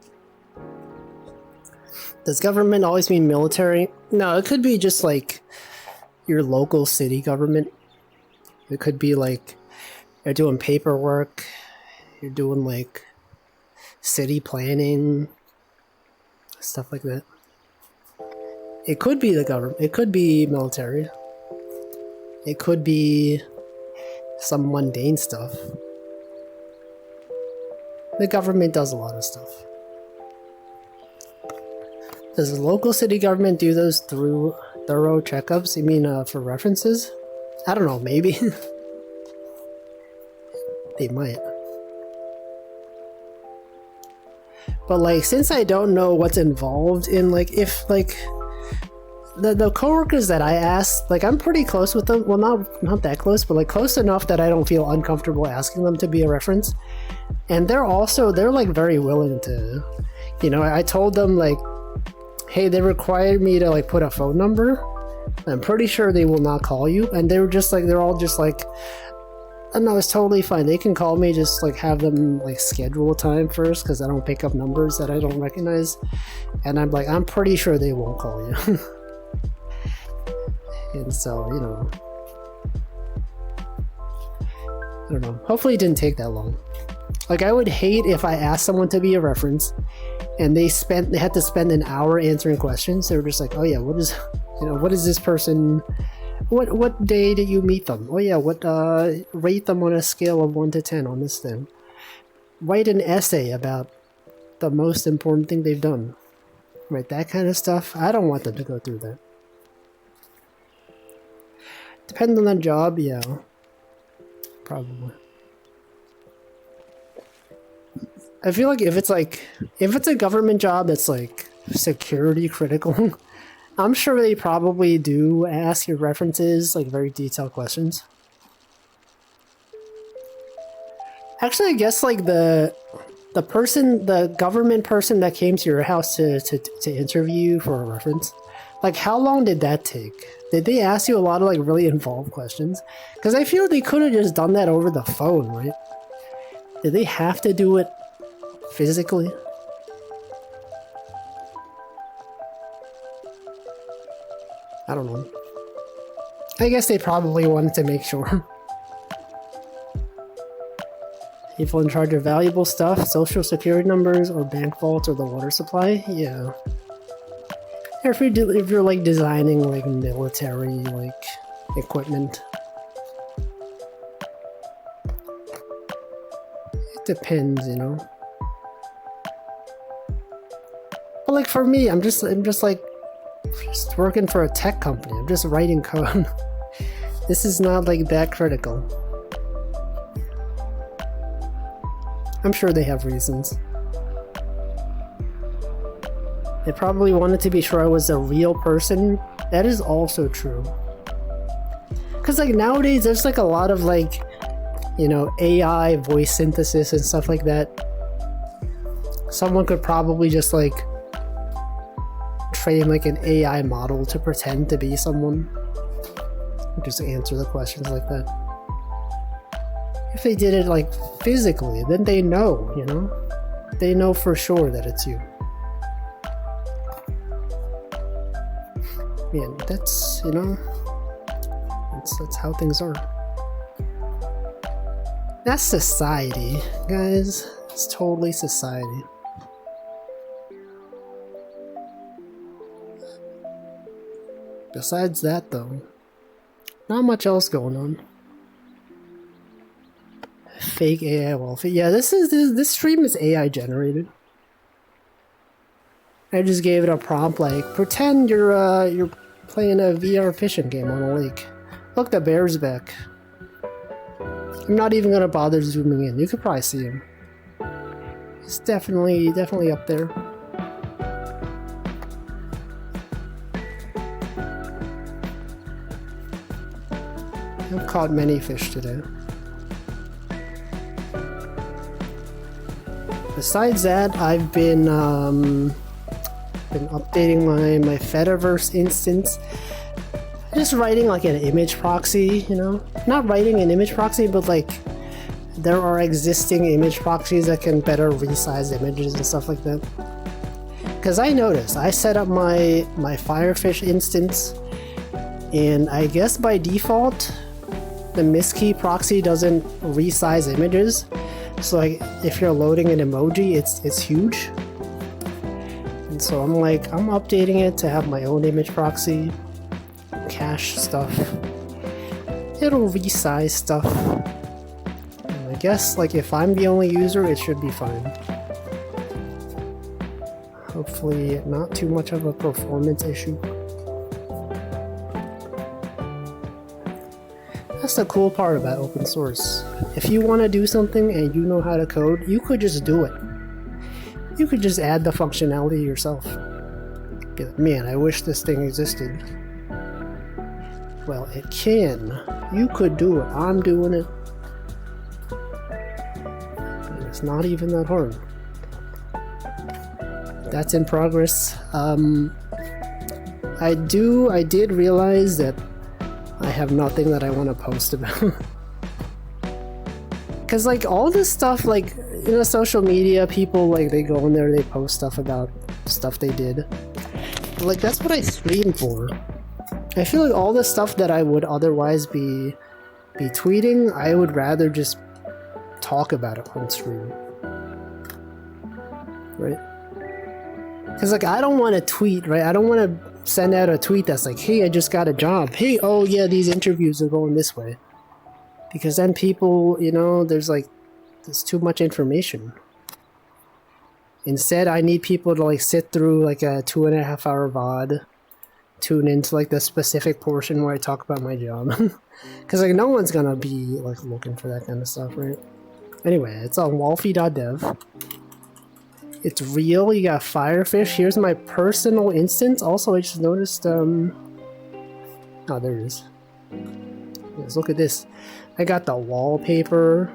Does government always mean military? No, it could be just like your local city government. It could be like you're doing paperwork, you're doing like city planning, stuff like that. It could be the government, it could be military, it could be some mundane stuff. The government does a lot of stuff. Does the local city government do those through thorough checkups? You mean for references? I don't know, maybe. They might. But like, since I don't know what's involved in like, if like the coworkers that I asked, like I'm pretty close with them. Well, not that close, but like close enough that I don't feel uncomfortable asking them to be a reference. And they're like very willing to, you know, I told them like, hey, they required me to like put a phone number. I'm pretty sure they will not call you. And they were just like, they're all just like, oh, no, it's totally fine. They can call me, just like have them like schedule a time first because I don't pick up numbers that I don't recognize. And I'm like, I'm pretty sure they won't call you. And so, you know, I don't know. Hopefully it didn't take that long. Like I would hate if I asked someone to be a reference and they had to spend an hour answering questions. They were just like, oh yeah, what is this person? What day did you meet them? Oh yeah, rate them on a scale of 1 to 10 on this thing. Write an essay about the most important thing they've done. Right, that kind of stuff. I don't want them to go through that. Depending on the job, yeah. Probably. I feel like if it's a government job that's like security critical, I'm sure they probably do ask your references, like very detailed questions. Actually, I guess like the government person that came to your house to interview you for a reference, like how long did that take? Did they ask you a lot of like really involved questions? Because I feel they could have just done that over the phone, right? Did they have to do it physically? I don't know. I guess they probably wanted to make sure. People in charge of valuable stuff, social security numbers, or bank vaults, or the water supply? Yeah. Or if you're like designing like military like equipment. It depends, you know. But like for me, I'm just working for a tech company. I'm just writing code. This is not like that critical. I'm sure they have reasons. They probably wanted to be sure I was a real person. That is also true. Because like nowadays there's like a lot of like, you know, AI voice synthesis and stuff like that. Someone could probably just like train like an AI model to pretend to be someone. Just answer the questions like that. If they did it like physically, then they know, you know? They know for sure that it's you. Man, that's, you know, that's how things are. That's society, guys. It's totally society. Besides that, though, not much else going on. Fake AI welfare. Yeah, this stream is AI generated. I just gave it a prompt like, pretend you're playing a VR fishing game on a lake. Look, the bear's back. I'm not even gonna bother zooming in. You could probably see him. It's definitely up there. I've caught many fish today. Besides that, I've been updating my Fediverse instance. Just writing like an image proxy, you know? Not writing an image proxy, but like there are existing image proxies that can better resize images and stuff like that. Because I noticed, I set up my Firefish instance, and I guess by default, the Misskey proxy doesn't resize images. So like if you're loading an emoji, it's huge. And so I'm updating it to have my own image proxy, cache stuff. It'll resize stuff. And I guess like if I'm the only user, it should be fine. Hopefully not too much of a performance issue. That's the cool part about open source. If you want to do something and you know how to code, you could just do it. You could just add the functionality yourself. Be like, man, I wish this thing existed. Well, it can. You could do it. I'm doing it. And it's not even that hard. That's in progress. I did realize that I have nothing that I want to post about. Cause like all this stuff, like, you know, social media, people like they go in there, they post stuff about stuff they did. Like that's what I stream for. I feel like all the stuff that I would otherwise be tweeting, I would rather just talk about it on stream. Right? Cause like I don't want to tweet, right? I don't want to send out a tweet that's like, hey, I just got a job. Hey, oh yeah, these interviews are going this way. Because then people, you know, there's too much information. Instead, I need people to like sit through like a 2.5 hour VOD, tune into like the specific portion where I talk about my job. Because like no one's gonna be like looking for that kind of stuff, right? Anyway, it's on wolfie.dev. It's real. You got Firefish. Here's my personal instance. Also, I just noticed, oh, there it is. Let's look at this. I got the wallpaper.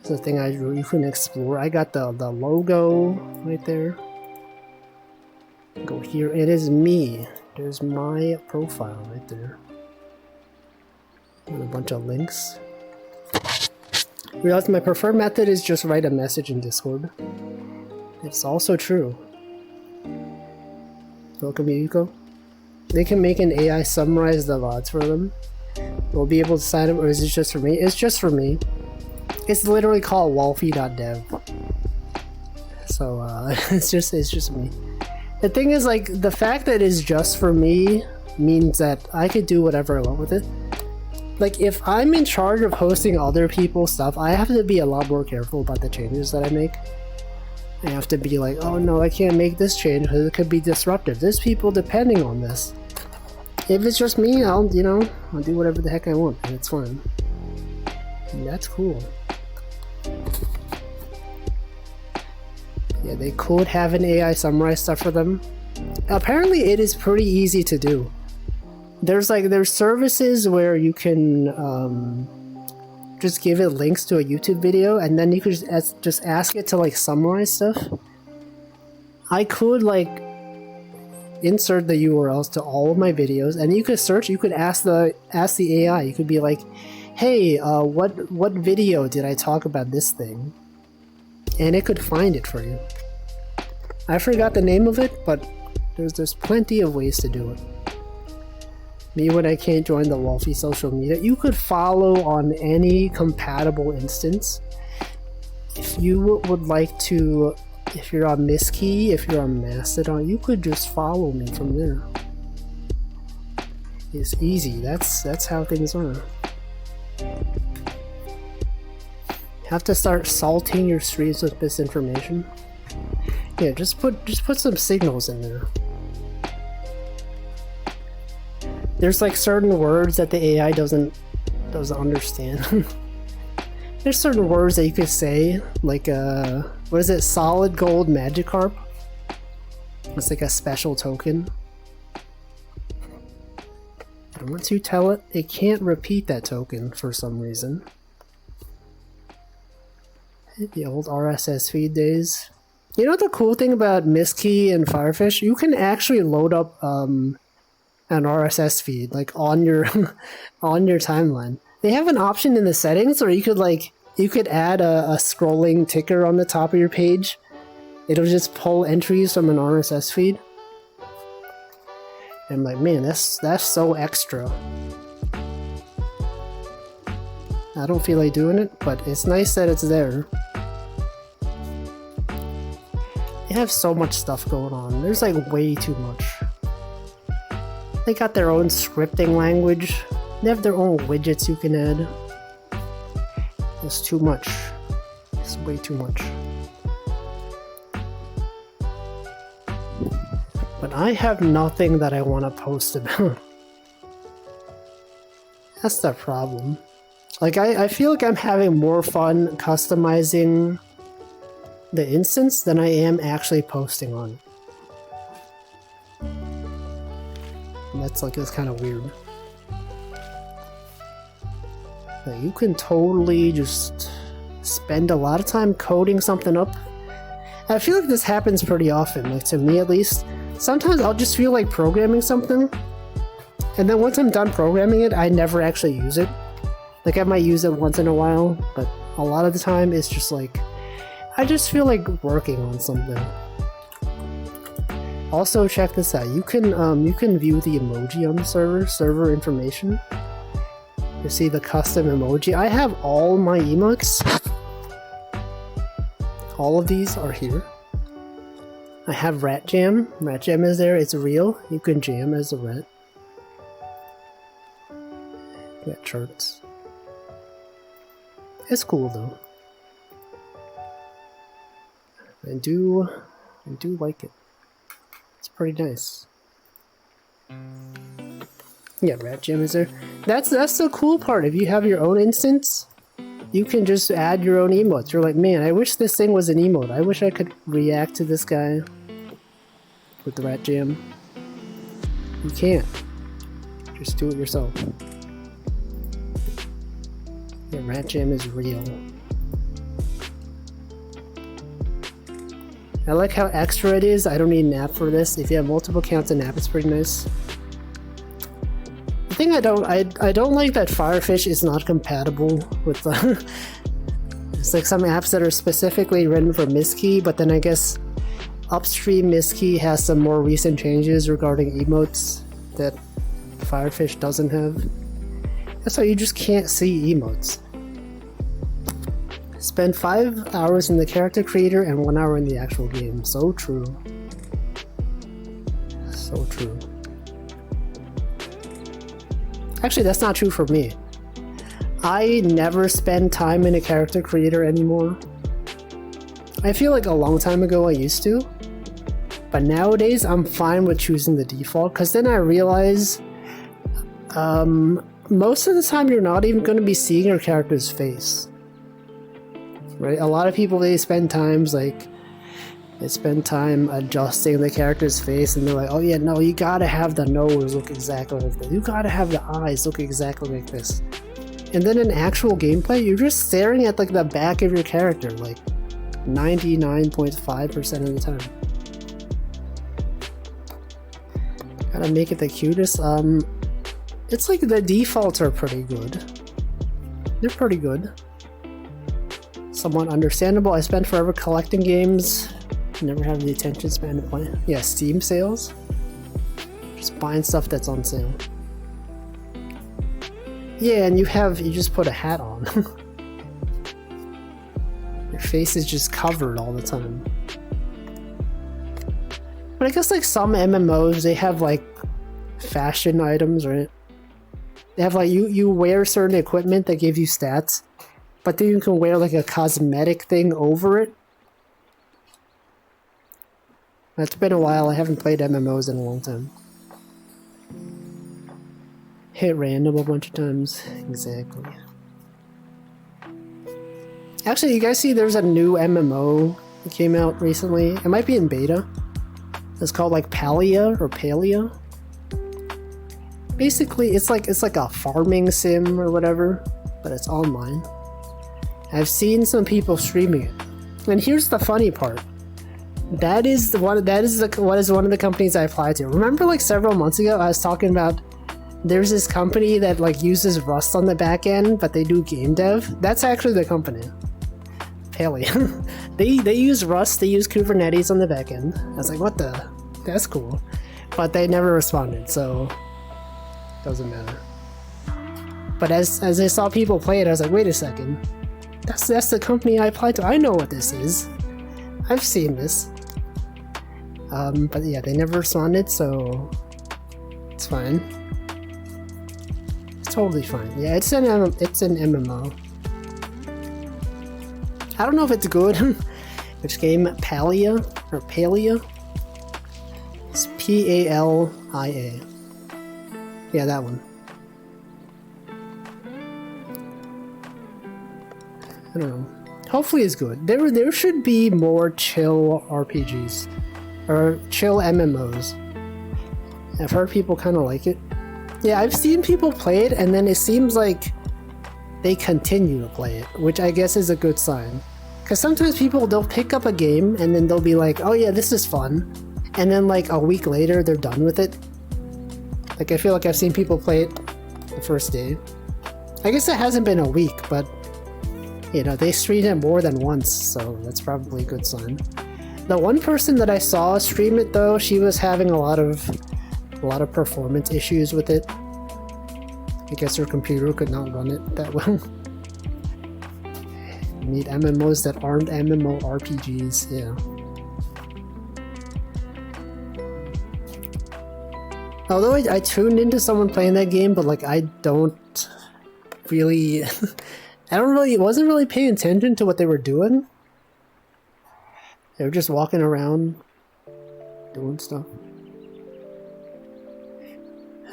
It's a thing you can explore. I got the logo right there. Go here. It is me. There's my profile right there. And a bunch of links. Realize my preferred method is just write a message in Discord. It's also true. Welcome, Yuko. They can make an AI summarize the VODs for them. We'll be able to sign up, or is it just for me? It's just for me. It's literally called wolfie.dev. So it's just me. The thing is, like, the fact that it's just for me means that I could do whatever I want with it. Like, if I'm in charge of hosting other people's stuff, I have to be a lot more careful about the changes that I make. I have to be like, oh no, I can't make this change because it could be disruptive. There's people depending on this. If it's just me, I'll do whatever the heck I want, and it's fine. And that's cool. Yeah, they could have an AI summarize stuff for them. Apparently, it is pretty easy to do. There's services where you can just give it links to a YouTube video, and then you could just ask it to like summarize stuff. I could like insert the URLs to all of my videos, and you could search. You could ask the AI. You could be like, "Hey, what video did I talk about this thing?" And it could find it for you. I forgot the name of it, but there's plenty of ways to do it. Me when I can't join the Wolfie social media, you could follow on any compatible instance. If you would like to, if you're on Misskey, if you're on Mastodon, you could just follow me from there. It's easy. That's how things are. Have to start salting your streams with misinformation. Yeah, just put some signals in there. There's like certain words that the AI doesn't understand. There's certain words that you could say, like what is it? Solid gold Magikarp. It's like a special token. And once you tell it, it can't repeat that token for some reason. The old RSS feed days. You know the cool thing about Misskey and Firefish? You can actually load up an RSS feed like on your on your timeline. They have an option in the settings where you could add a scrolling ticker on the top of your page. It'll just pull entries from an RSS feed. And I'm like, man, that's so extra. I don't feel like doing it, but it's nice that it's there. They have so much stuff going on. There's like way too much. They got their own scripting language. They have their own widgets you can add. It's too much. It's way too much. But I have nothing that I want to post about. That's the problem. Like, I feel like I'm having more fun customizing the instance than I am actually posting on it. And that's kind of weird. Like, you can totally just spend a lot of time coding something up. I feel like this happens pretty often, like to me at least. Sometimes I'll just feel like programming something, and then once I'm done programming it, I never actually use it. Like, I might use it once in a while, but a lot of the time it's just like, I just feel like working on something. Also, check this out. You can view the emoji on the server information. You see the custom emoji. I have all my emotes. All of these are here. I have Rat Jam. Rat Jam is there. It's real. You can jam as a rat. Got charts. It's cool though. I do like it. It's pretty nice. Yeah, Rat Jam is there. That's the cool part. If you have your own instance, you can just add your own emotes. You're like, man, I wish this thing was an emote. I wish I could react to this guy with the Rat Jam. You can't. Just do it yourself. Yeah, Rat Jam is real. I like how extra it is. I don't need an app for this. If you have multiple accounts in app, it's pretty nice. The thing I don't like that Firefish is not compatible with the it's like some apps that are specifically written for Miskey, but then I guess upstream Miskey has some more recent changes regarding emotes that Firefish doesn't have. That's why you just can't see emotes. Spend 5 hours in the character creator and 1 hour in the actual game. So true. So true. Actually, that's not true for me. I never spend time in a character creator anymore. I feel like a long time ago I used to. But nowadays I'm fine with choosing the default, because then I realize most of the time you're not even going to be seeing your character's face. Right? A lot of people, they spend time adjusting the character's face, and they're like, oh yeah, no, you gotta have the nose look exactly like this. You gotta have the eyes look exactly like this. And then in actual gameplay, you're just staring at like the back of your character, like 99.5% of the time. Gotta make it the cutest. It's like the defaults are pretty good. They're pretty good. Somewhat understandable. I spent forever collecting games. Never have the attention span to play. Yeah, Steam sales. Just buying stuff that's on sale. Yeah, and you just put a hat on. Your face is just covered all the time. But I guess like some MMOs, they have like fashion items, right? They have like you wear certain equipment that gives you stats, but then you can wear like a cosmetic thing over it. It's been a while. I haven't played MMOs in a long time. Hit random a bunch of times. Exactly. Actually, you guys see there's a new MMO that came out recently. It might be in beta. It's called like Palia or Palia. Basically, it's like a farming sim or whatever, but it's online. I've seen some people streaming it. And here's the funny part. That is one of the companies I applied to. Remember like several months ago I was talking about there's this company that like uses Rust on the back end, but they do game dev? That's actually the company. Palia. they use Rust, they use Kubernetes on the back end. I was like, what the? That's cool. But they never responded, so doesn't matter. But as I saw people play it, I was like, wait a second. That's the company I applied to. I know what this is. I've seen this. But yeah, they never responded, so it's fine. It's totally fine. Yeah, it's an MMO. I don't know if it's good. Which game? Palia or Palia? It's Palia. Yeah, that one. I don't know. Hopefully it's good. There should be more chill RPGs. Or chill MMOs. I've heard people kind of like it. Yeah, I've seen people play it, and then it seems like they continue to play it, which I guess is a good sign. Because sometimes people, they'll pick up a game, and then they'll be like, oh yeah, this is fun. And then like a week later, they're done with it. Like, I feel like I've seen people play it the first day. I guess it hasn't been a week, but you know, they streamed it more than once, so that's probably a good sign. The one person that I saw stream it though, she was having a lot of performance issues with it. I guess her computer could not run it that well. You need MMOs that aren't MMORPGs, yeah. Although I tuned into someone playing that game, but like I don't really wasn't really paying attention to what they were doing. They were just walking around doing stuff.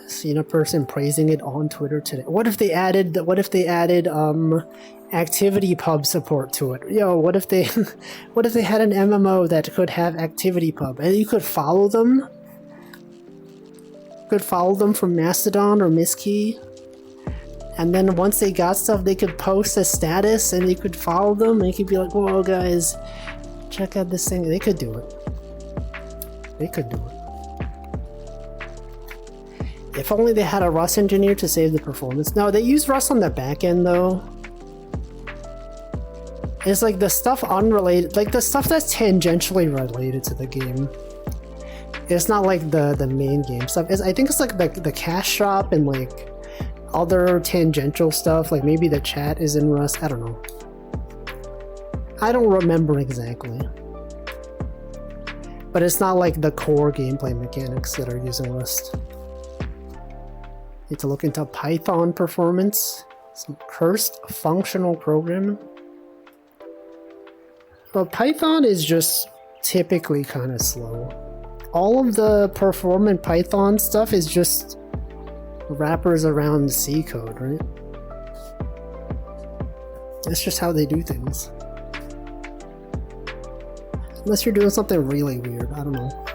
Seen a person praising it on Twitter today. What if they added activity pub support to it? Yo, what if they had an MMO that could have activity pub and you could follow them? Could follow them from Mastodon or Misskey. And then once they got stuff, they could post a status and you could follow them and you could be like, whoa guys, check out this thing. They could do it. They could do it. If only they had a Rust engineer to save the performance. No, they use Rust on the back end though. It's like the stuff unrelated, like the stuff that's tangentially related to the game. It's not like the main game stuff. I think it's like the cash shop and like other tangential stuff, like maybe the chat is in Rust. I don't know. I don't remember exactly. But it's not like the core gameplay mechanics that are using Rust. Need to look into Python performance. Some cursed functional programming. Well, Python is just typically kind of slow. All of the performant Python stuff is just wrappers around C code, right? That's just how they do things. Unless you're doing something really weird, I don't know.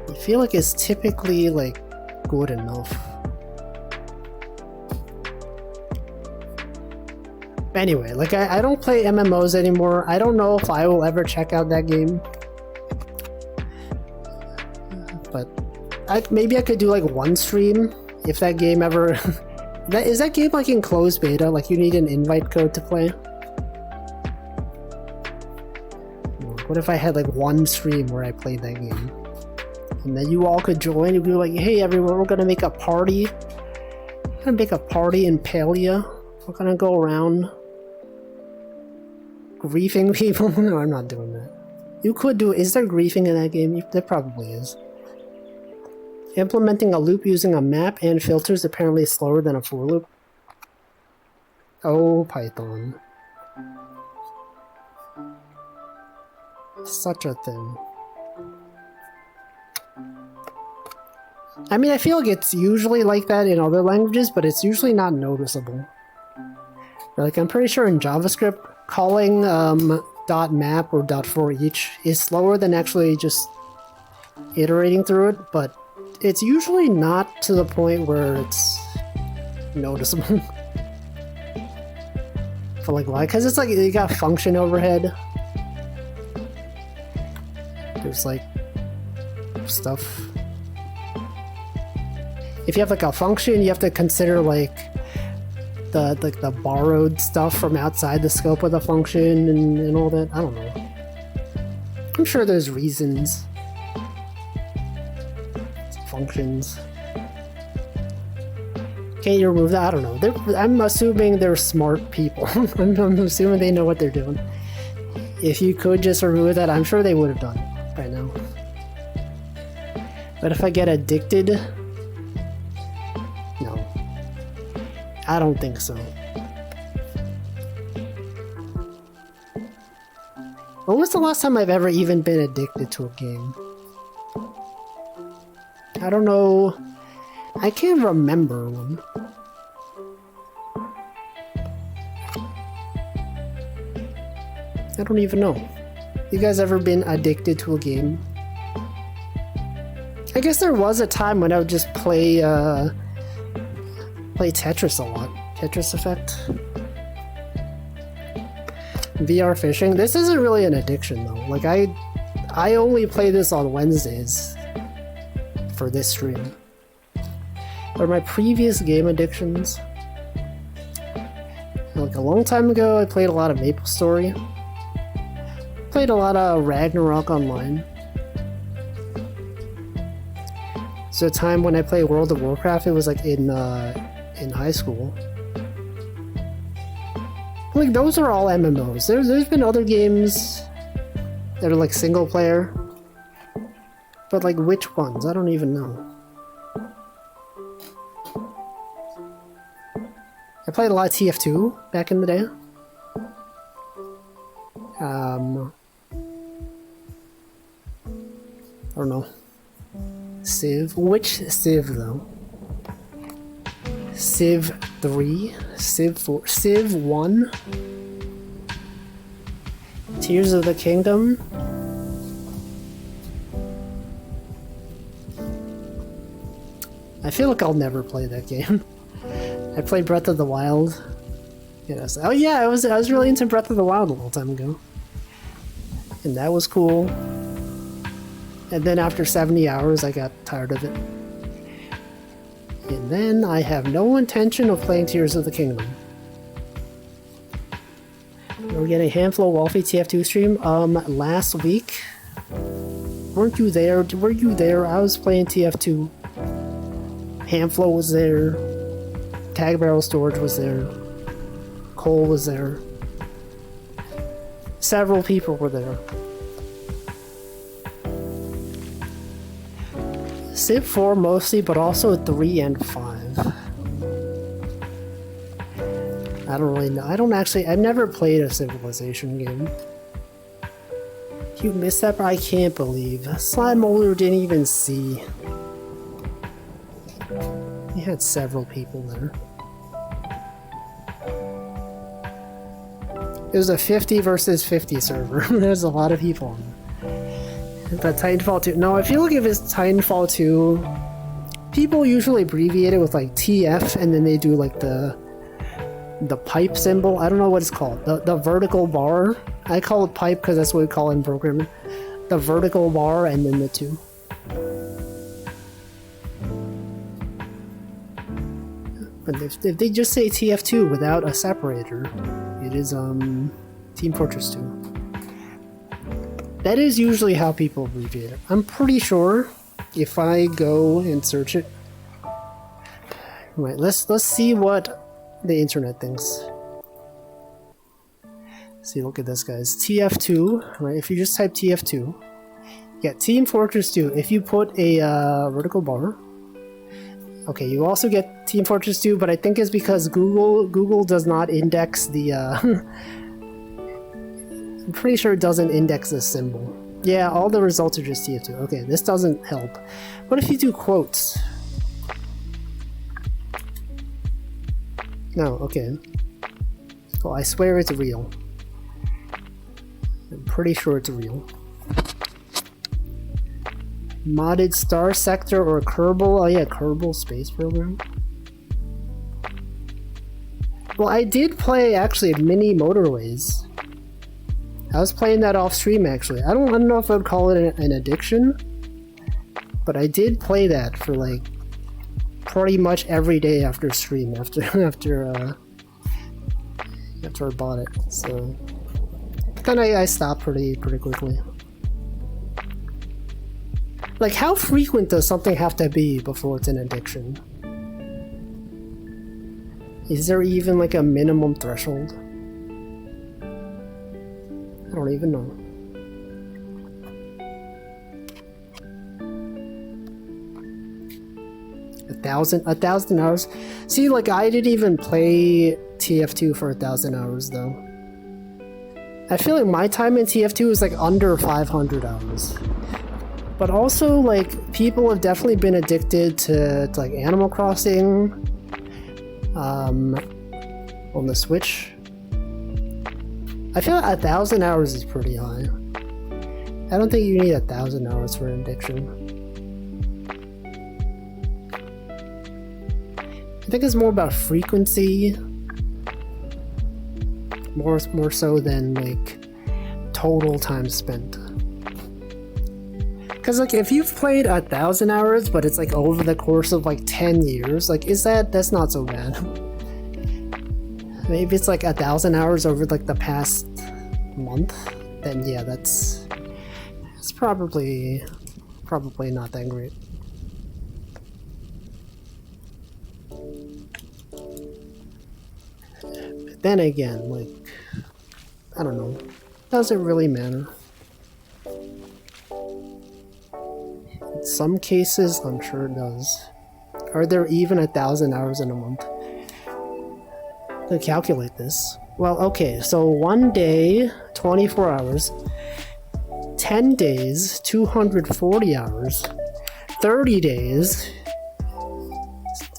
I feel like it's typically like good enough. Anyway, like I don't play MMOs anymore. I don't know if I will ever check out that game. But maybe I could do like one stream if that game ever... Is that game like in closed beta? Like you need an invite code to play? What if I had like one stream where I played that game? And then you all could join and be like, hey everyone, we're gonna make a party. We're gonna make a party in Palia. We're gonna go around griefing people. No, I'm not doing that. You could do it. Is there griefing in that game? There probably is. Implementing a loop using a map and filters apparently slower than a for loop. Oh, Python. Such a thing. I mean, I feel like it's usually like that in other languages, but it's usually not noticeable. Like, I'm pretty sure in JavaScript, calling .map or .for each is slower than actually just iterating through it, but it's usually not to the point where it's noticeable. For like why? Because it's like you got function overhead. There's like stuff. If you have like a function, you have to consider like the borrowed stuff from outside the scope of the function and all that. I don't know. I'm sure there's reasons. Functions. Can't you remove that? I don't know. I'm assuming they're smart people. I'm assuming they know what they're doing. If you could just remove that, I'm sure they would have done it by now. But if I get addicted... No. I don't think so. When was the last time I've ever even been addicted to a game? I don't know. I can't remember one. I don't even know. You guys ever been addicted to a game? I guess there was a time when I would just play Tetris a lot. Tetris Effect. VR fishing. This isn't really an addiction though. Like I only play this on Wednesdays for this stream. But my previous game addictions, like a long time ago, I played a lot of MapleStory. Played a lot of Ragnarok Online. So a time when I played World of Warcraft, it was like in high school. Like those are all MMOs. There's been other games that are like single player, but like which ones? I don't even know. I played a lot of TF2 back in the day. I don't know. Civ? Which Civ though? Civ 3? Civ 4? Civ 1? Tears of the Kingdom? I feel like I'll never play that game. I played Breath of the Wild. Yes. Oh yeah, I was really into Breath of the Wild a long time ago. And that was cool. And then after 70 hours, I got tired of it. And then I have no intention of playing Tears of the Kingdom. We're getting Handful of Wolfie TF2 stream. Last week. Weren't you there? Were you there? I was playing TF2. Handful was there. Tag Barrel Storage was there. Cole was there. Several people were there. Civ 4 mostly, but also 3 and 5. I don't really know. I've never played a Civilization game. You missed that, but I can't believe. Slime Molder didn't even see. He had several people there. It was a 50 versus 50 server. There's a lot of people on there. But Titanfall 2... No, I feel like if it's Titanfall 2, people usually abbreviate it with like TF, and then they do like the pipe symbol. I don't know what it's called. The vertical bar. I call it pipe because that's what we call it in programming. The vertical bar and then the 2. But if they just say TF2 without a separator, it is Team Fortress 2. That is usually how people abbreviate it. I'm pretty sure if I go and search it. Right, let's see what the internet thinks. See, look at this, guys. TF2, right? If you just type TF2, yeah, Team Fortress 2. If you put a vertical bar, okay, you also get Team Fortress 2, but I think it's because Google does not index the. I'm pretty sure it doesn't index this symbol. Yeah, all the results are just TF2. Okay, this doesn't help. What if you do quotes? No, okay. Oh, I swear it's real. I'm pretty sure it's real. Modded Star Sector or Kerbal? Oh yeah, Kerbal Space Program. Well, I did play actually Mini Motorways. I was playing that off stream actually. I don't know if I'd call it an addiction, but I did play that for like pretty much every day after stream after I bought it. So then I stopped pretty quickly. Like, how frequent does something have to be before it's an addiction? Is there even like a minimum threshold? I don't even know. 1,000 hours? See, like, I didn't even play TF2 for 1,000 hours, though. I feel like my time in TF2 is, like, under 500 hours. But also, like, people have definitely been addicted to like, Animal Crossing, on the Switch. I feel like 1,000 hours is pretty high. I don't think you need 1,000 hours for an addiction. I think it's more about frequency, more so than like total time spent. Because like if you've played 1,000 hours, but it's like over the course of like 10 years, like that's not so bad. Maybe it's like 1,000 hours over like the past month, then yeah, it's probably not that great. But then again, like, I don't know, does it really matter? In some cases, I'm sure it does. Are there even 1,000 hours in a month? To calculate this. Well, okay, so 1 day, 24 hours, 10 days, 240 hours, 30 days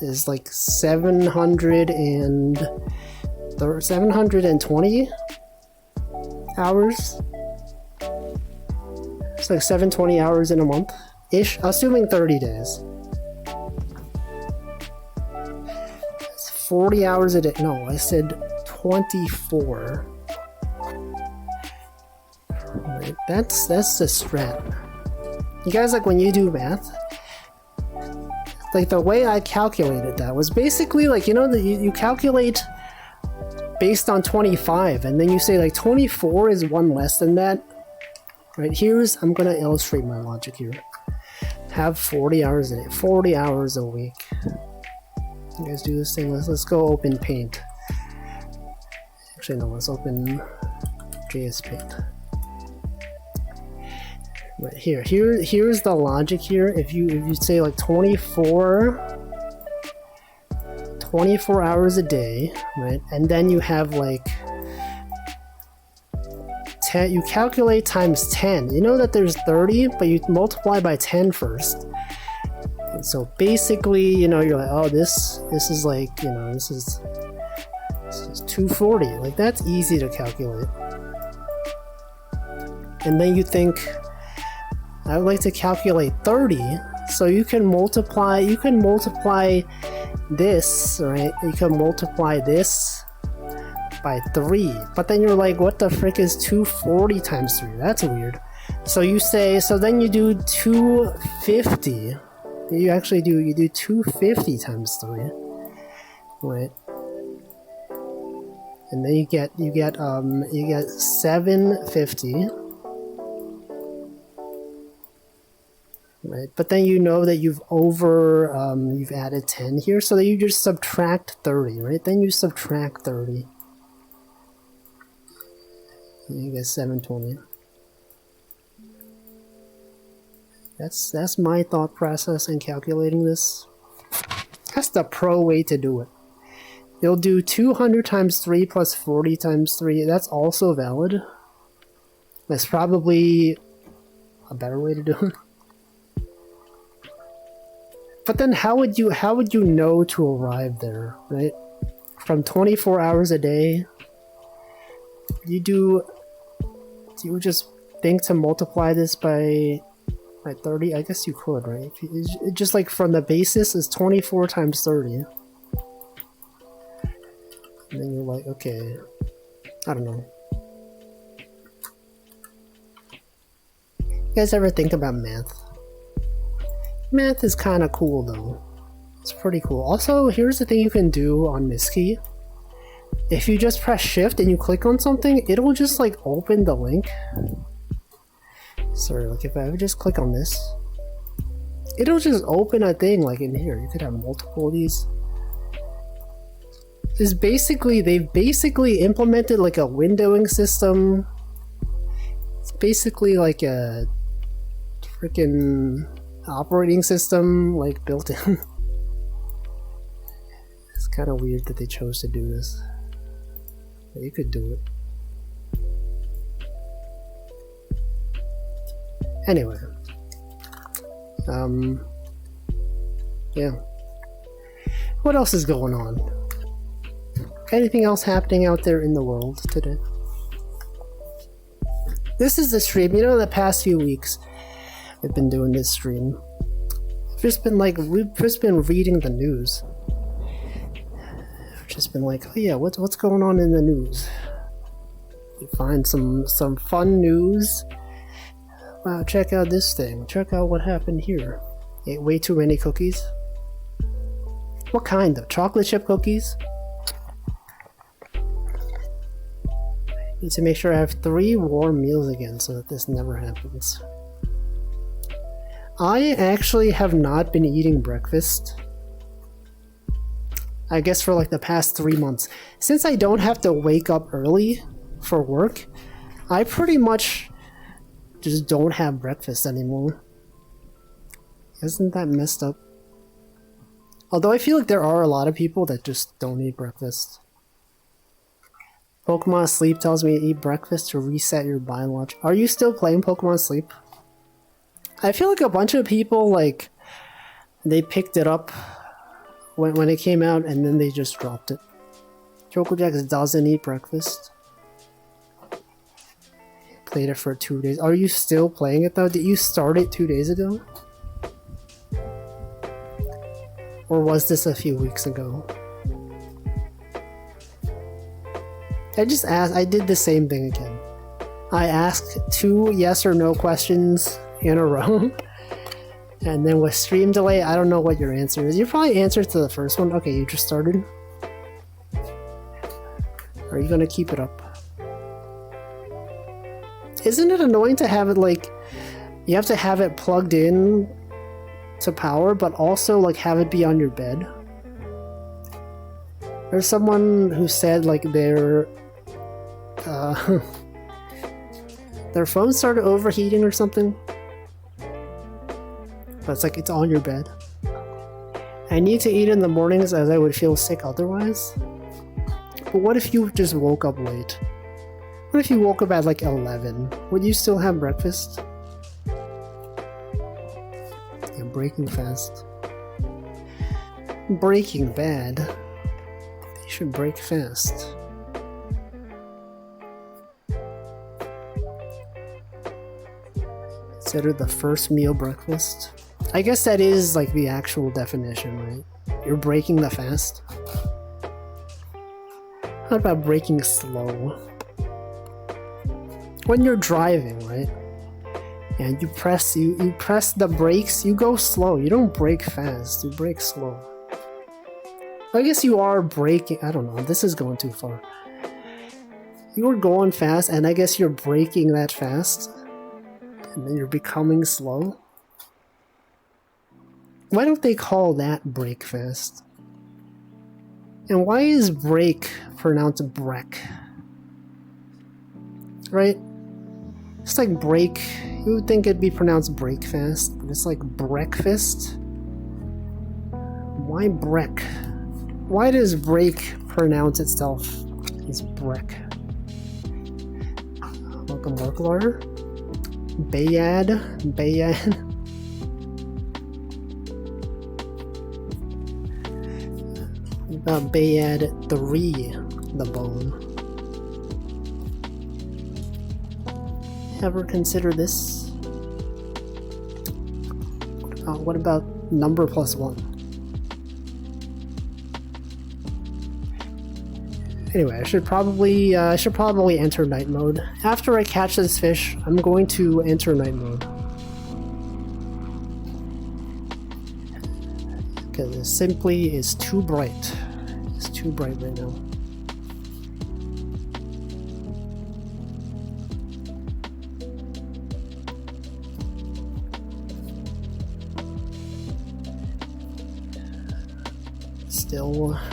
is like 720 hours. It's like 720 hours in a month-ish, assuming 30 days. 40 hours a day. No, I said 24. Right, that's the strat. You guys, like when you do math, like the way I calculated that was basically like, you know, that you calculate based on 25, and then you say like 24 is one less than that. Right, I'm gonna illustrate my logic here. Have 40 hours a day, 40 hours a week. You guys do this thing. Let's go open Paint. Actually, no. Let's open JS Paint. Right here. Here's the logic here. If you say like 24 hours a day, right, and then you have like 10. You calculate times 10. You know that there's 30, but you multiply by 10 first. So basically, you know, you're like, oh, this is like, you know, this is 240. Like, that's easy to calculate. And then you think, I would like to calculate 30. So you can multiply this, right? You can multiply this by 3. But then you're like, what the frick is 240 times 3? That's weird. So you say, so then you do 250. You do 250 times 3, right? And then you get 750, right? But then you know that you've added 10 here, so that you just subtract 30, right? Then you subtract 30. And you get 720. That's my thought process in calculating this. That's the pro way to do it. You'll do 200 times 3 plus 40 times 3. That's also valid. That's probably a better way to do it. But then how would you know to arrive there, right? From 24 hours a day, you would just think to multiply this by 30? I guess you could, right? It just like from the basis is 24 times 30. And then you're like, okay, I don't know. You guys ever think about math? Math is kind of cool though. It's pretty cool. Also, here's the thing you can do on Miski. If you just press shift and you click on something, it'll just like open the link. Sorry, like if I would just click on this, it'll just open a thing like in here. You could have multiple of these. They've basically implemented like a windowing system. It's basically like a freaking operating system like built in. It's kind of weird that they chose to do this. But you could do it. Anyway, yeah. What else is going on? Anything else happening out there in the world today? This is the stream. You know, the past few weeks I've been doing this stream. We've just been reading the news. Just been like, oh yeah, what's going on in the news? You find some fun news. Wow, check out this thing. Check out what happened here. Ate way too many cookies. What kind of chocolate chip cookies? Need to make sure I have 3 warm meals again so that this never happens. I actually have not been eating breakfast. I guess for like the past 3 months. Since I don't have to wake up early for work, I pretty much just don't have breakfast anymore. Isn't that messed up? Although I feel like there are a lot of people that just don't eat breakfast. Pokemon Sleep tells me to eat breakfast to reset your biology. Are you still playing Pokemon Sleep? I feel like a bunch of people, like, they picked it up when it came out and then they just dropped it. ChocoJax doesn't eat breakfast. Played it for 2 days. Are you still playing it though? Did you start it 2 days ago? Or was this a few weeks ago? I just asked, I did the same thing again. I asked 2 yes or no questions in a row. And then with stream delay, I don't know what your answer is. You probably answered to the first one. Okay, you just started. Are you gonna keep it up? Isn't it annoying to have it like, you have to have it plugged in to power, but also like have it be on your bed? There's someone who said like their phone started overheating or something. But it's like it's on your bed. I need to eat in the mornings as I would feel sick otherwise. But what if you just woke up late? What if you woke up at like 11? Would you still have breakfast? Yeah, Breaking Fast. Breaking Bad. They should break fast. Consider the first meal breakfast. I guess that is like the actual definition, right? You're breaking the fast. How about breaking slow? When you're driving, right? And you press the brakes, you go slow. You don't brake fast, you brake slow. I guess you are braking. I don't know, this is going too far. You were going fast, and I guess you're braking that fast. And then you're becoming slow. Why don't they call that brake fast? And why is brake pronounced breck? Right? It's like break. You would think it'd be pronounced break fast, but it's like breakfast. Why breck? Why does break pronounce itself as breck? Welcome, work lawyer. Bayad. About Bayad 3, the bone. Ever consider this? What about number plus 1? Anyway, I should probably enter night mode. After I catch this fish, I'm going to enter night mode. Because it simply is too bright. It's too bright right now.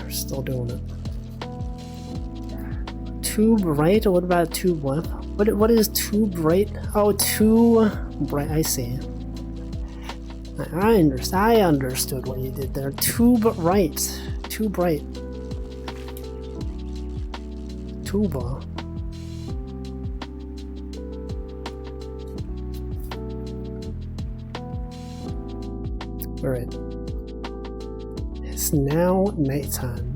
Still doing it. Too bright? What about too what? What is too bright? Oh, too bright. I see. I understood what you did there. Too bright. Too bright. Tuba. Alright. It's now nighttime.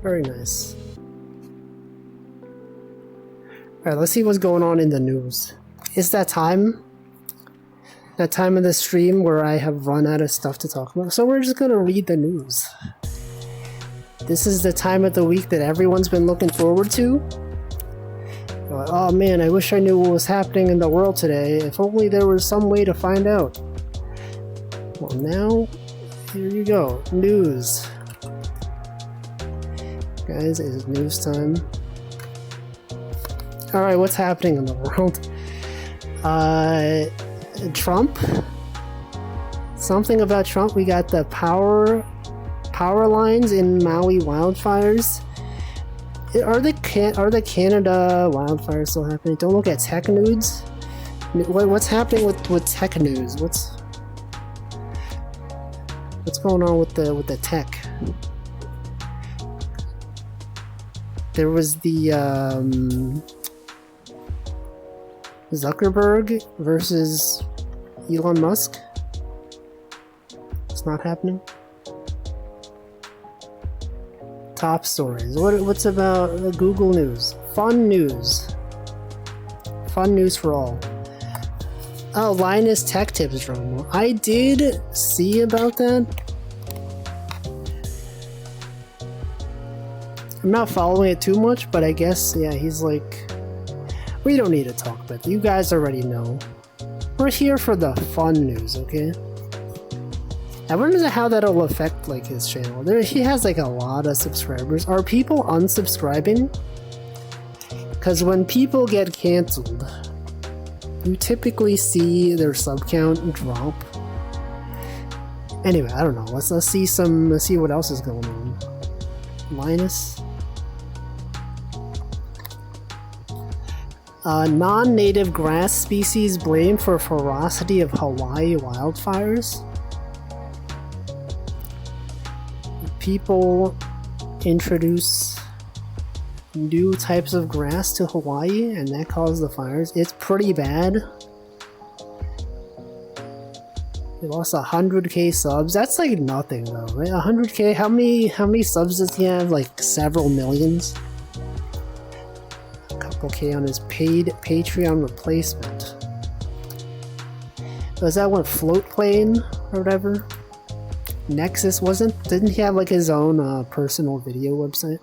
Very nice. Alright, let's see what's going on in the news. It's that time. that time of the stream where I have run out of stuff to talk about. So we're just gonna read the news. This is the time of the week that everyone's been looking forward to. Oh man, I wish I knew what was happening in the world today. If only there was some way to find out. Well, now, here you go. News. Guys, it's news time. Alright, what's happening in the world? Trump? Something about Trump. We got the power lines in Maui wildfires. Are the Canada wildfires still happening? Don't look at tech news. What's happening with tech news? What's going on with the tech? There was the Zuckerberg versus Elon Musk. It's not happening. Top stories. What's about Google News? Fun news. Fun news for all. Oh, Linus Tech Tips drama. I did see about that. I'm not following it too much, but I guess, yeah, he's like... We don't need to talk about it. You guys already know. We're here for the fun news, okay? I wonder how that'll affect like his channel. He has like a lot of subscribers. Are people unsubscribing? Because when people get canceled, you typically see their sub count drop. Anyway, I don't know. Let's see what else is going on. Linus. Non-native grass species blamed for ferocity of Hawaii wildfires. People introduce new types of grass to Hawaii and that caused the fires. It's pretty bad. They lost 100k subs. That's like nothing though, right? 100k? How many subs does he have? Like several millions? A couple k on his paid Patreon replacement. Was that one Float Plane or whatever? Nexus didn't he have like his own personal video website?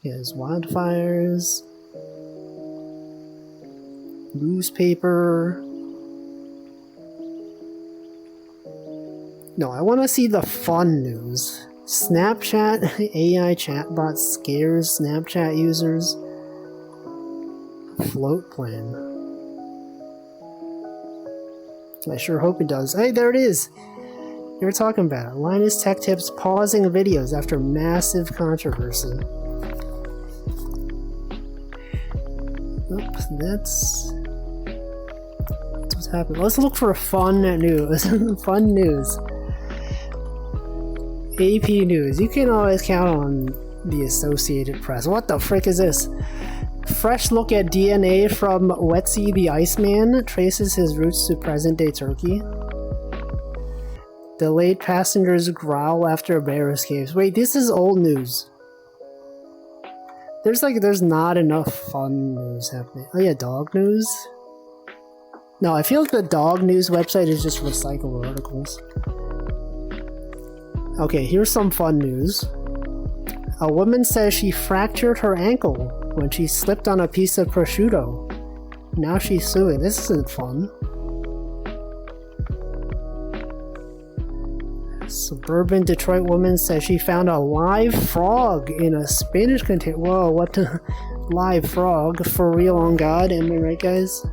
He has wildfires, newspaper. No, I want to see the fun news. Snapchat AI chatbot scares Snapchat users. Float Plane. I sure hope it does. Hey, there it is! You were talking about it. Linus Tech Tips pausing videos after massive controversy. Oops, that's what's happening. Let's look for fun news. Fun news. AP News. You can always count on the Associated Press. What the frick is this? Fresh look at DNA from Wetzy the Iceman traces his roots to present-day Turkey. Delayed passengers growl after a bear escapes. Wait, this is old news. There's not enough fun news happening. Oh yeah, dog news? No, I feel like the dog news website is just recycled articles. Okay, here's some fun news. A woman says she fractured her ankle when she slipped on a piece of prosciutto. Now she's suing. This isn't fun. Suburban Detroit woman says she found a live frog in a spinach container. Whoa, what the? Live frog? For real, on God? Am I right, guys?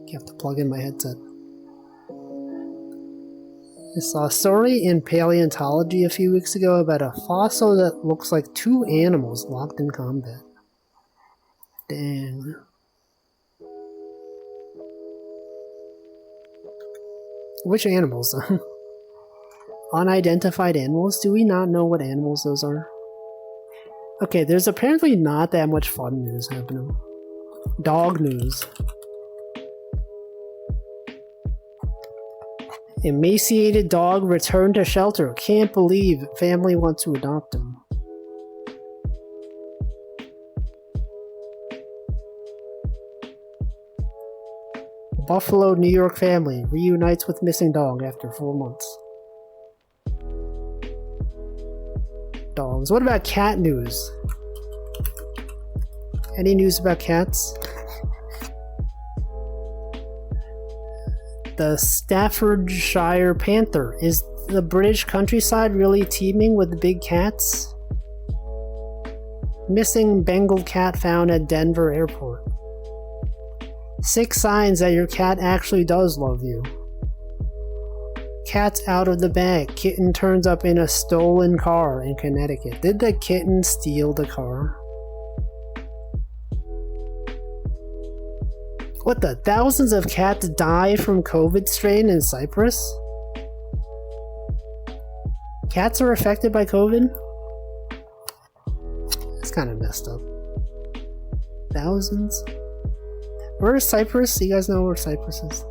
You have to plug in my headset. I saw a story in Paleontology a few weeks ago about a fossil that looks like two animals locked in combat. Dang. Which animals? Unidentified animals? Do we not know what animals those are? Okay, there's apparently not that much fun news happening. Dog news. Emaciated dog returned to shelter. Can't believe family wants to adopt him. Buffalo, New York family reunites with missing dog after 4 months. Dogs. What about cat news? Any news about cats? The Staffordshire panther. Is the British countryside really teeming with big cats? Missing Bengal cat found at Denver airport. 6 signs that your cat actually does love you. Cat's out of the bag. Kitten turns up in a stolen car in Connecticut. Did the kitten steal the car? What the? Thousands of cats die from COVID strain in Cyprus? Cats are affected by COVID? That's kind of messed up. Thousands? Where is Cyprus? You guys know where Cyprus is?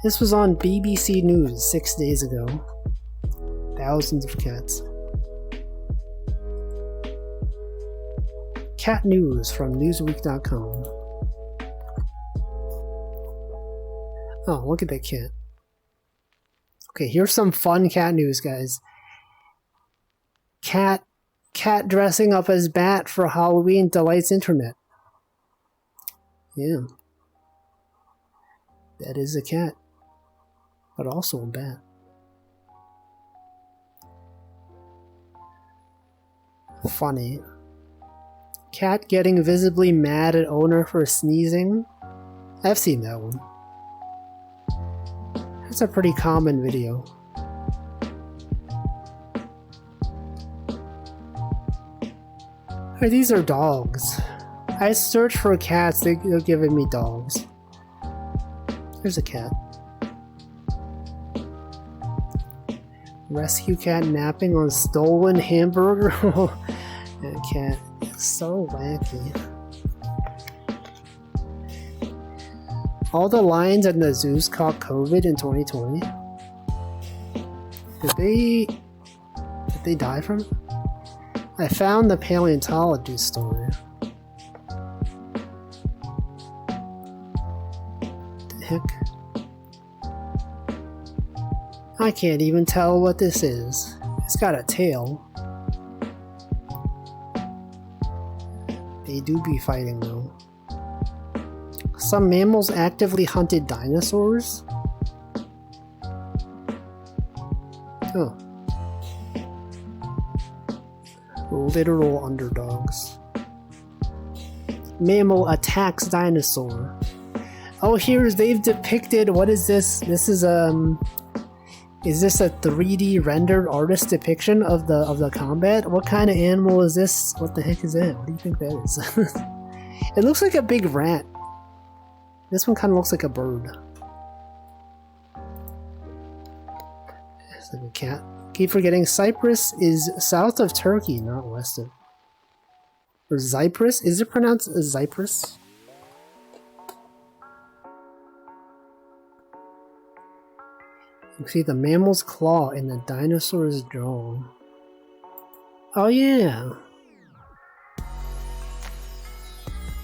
This was on BBC News 6 days ago. Thousands of cats. Cat news from Newsweek.com. Oh, look at that cat. Okay, here's some fun cat news, guys. Cat dressing up as bat for Halloween delights internet. Yeah. That is a cat. But also a bat. Funny. Cat getting visibly mad at owner for sneezing. I've seen that one. That's a pretty common video. These are dogs. I search for cats, they're giving me dogs. There's a cat. Rescue cat napping on stolen hamburger. That cat is so wacky. All the lions at the zoos caught COVID in 2020. Did they die from it? I found the paleontologist story. The heck? I can't even tell what this is. It's got a tail. They do be fighting though. Some mammals actively hunted dinosaurs? Oh. Literal underdogs. Mammal attacks dinosaur. Oh, they've depicted, what is this? This is this a 3D rendered artist depiction of the combat? What kind of animal is this? What the heck is that? What do you think that is? It looks like a big rat. This one kind of looks like a bird. It's like a cat. Keep forgetting Cyprus is south of Turkey, not west of. Or Cyprus? Is it pronounced Cyprus? You can see the mammal's claw in the dinosaur's jaw. Oh yeah.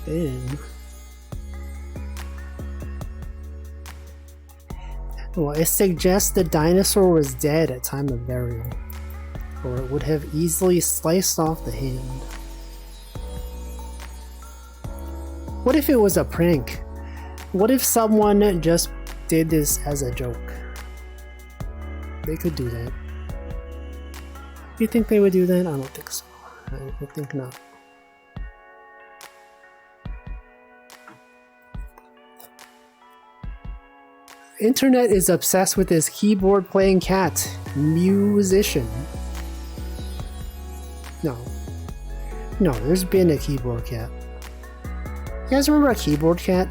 Ew. Well, it suggests the dinosaur was dead at time of burial, or it would have easily sliced off the hand. What if it was a prank? What if someone just did this as a joke? They could do that. Do you think they would do that? I don't think so. I think not. Internet is obsessed with this keyboard playing cat. Musician. No, there's been a keyboard cat. You guys remember a keyboard cat?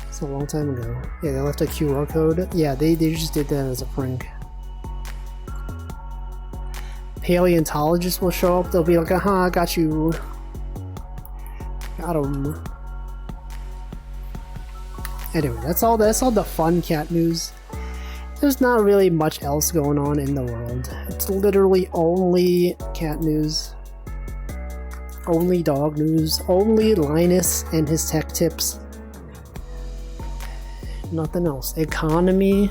It's a long time ago. Yeah, they left a QR code. Yeah, they just did that as a prank. Paleontologists will show up. They'll be like, aha, got you. Got 'em. Anyway, that's all the fun cat news. There's not really much else going on in the world. It's literally only cat news. only dog news, only Linus and his tech tips. Nothing else. Economy.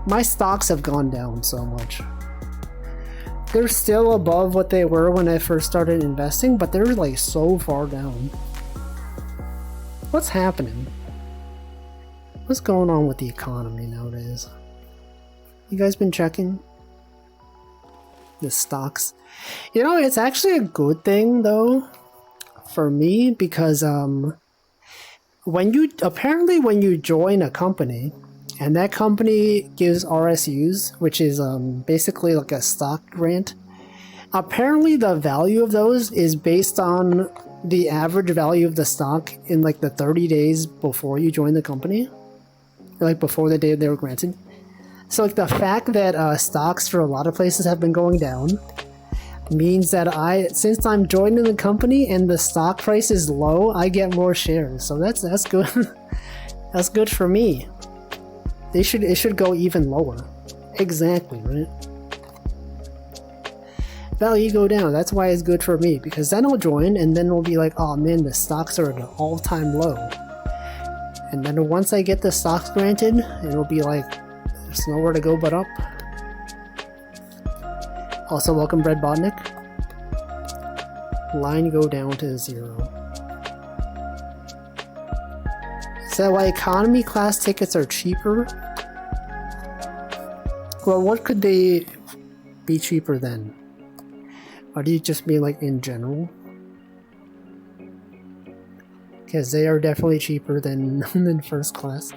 My stocks have gone down so much. They're still above what they were when I first started investing, but they're like so far down. What's happening? What's going on with the economy nowadays? You guys been checking the stocks? You know, it's actually a good thing though for me, because when you join a company and that company gives RSUs, which is basically like a stock grant, apparently the value of those is based on the average value of the stock in like the 30 days before you join the company, like before the day they were granted. So like the fact that stocks for a lot of places have been going down means that since I'm joining the company and the stock price is low, I get more shares. So that's good. That's good for me. It should go even lower. Exactly, right? Value go down. That's why it's good for me, because then I'll join and then we'll be like, oh man, the stocks are at an all-time low. And then once I get the stocks granted, it'll be like, there's nowhere to go but up. Also, welcome Brad Bodnick. Line go down to 0. Is that why economy class tickets are cheaper? Well, what could they be cheaper than? Or do you just mean like in general? Because they are definitely cheaper than first class.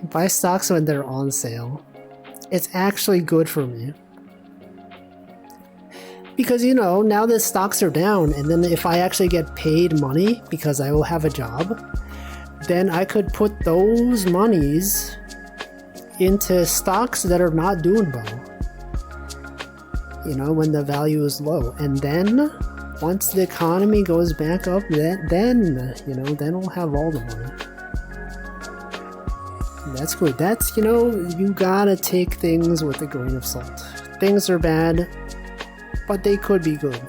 Buy stocks when they're on sale. It's actually good for me. Because, you know, now that stocks are down, and then if I actually get paid money because I will have a job, then I could put those monies into stocks that are not doing well. You know, when the value is low. And then, once the economy goes back up, then I'll have all the money. That's good. That's, you know, you gotta take things with a grain of salt. Things are bad, but they could be good.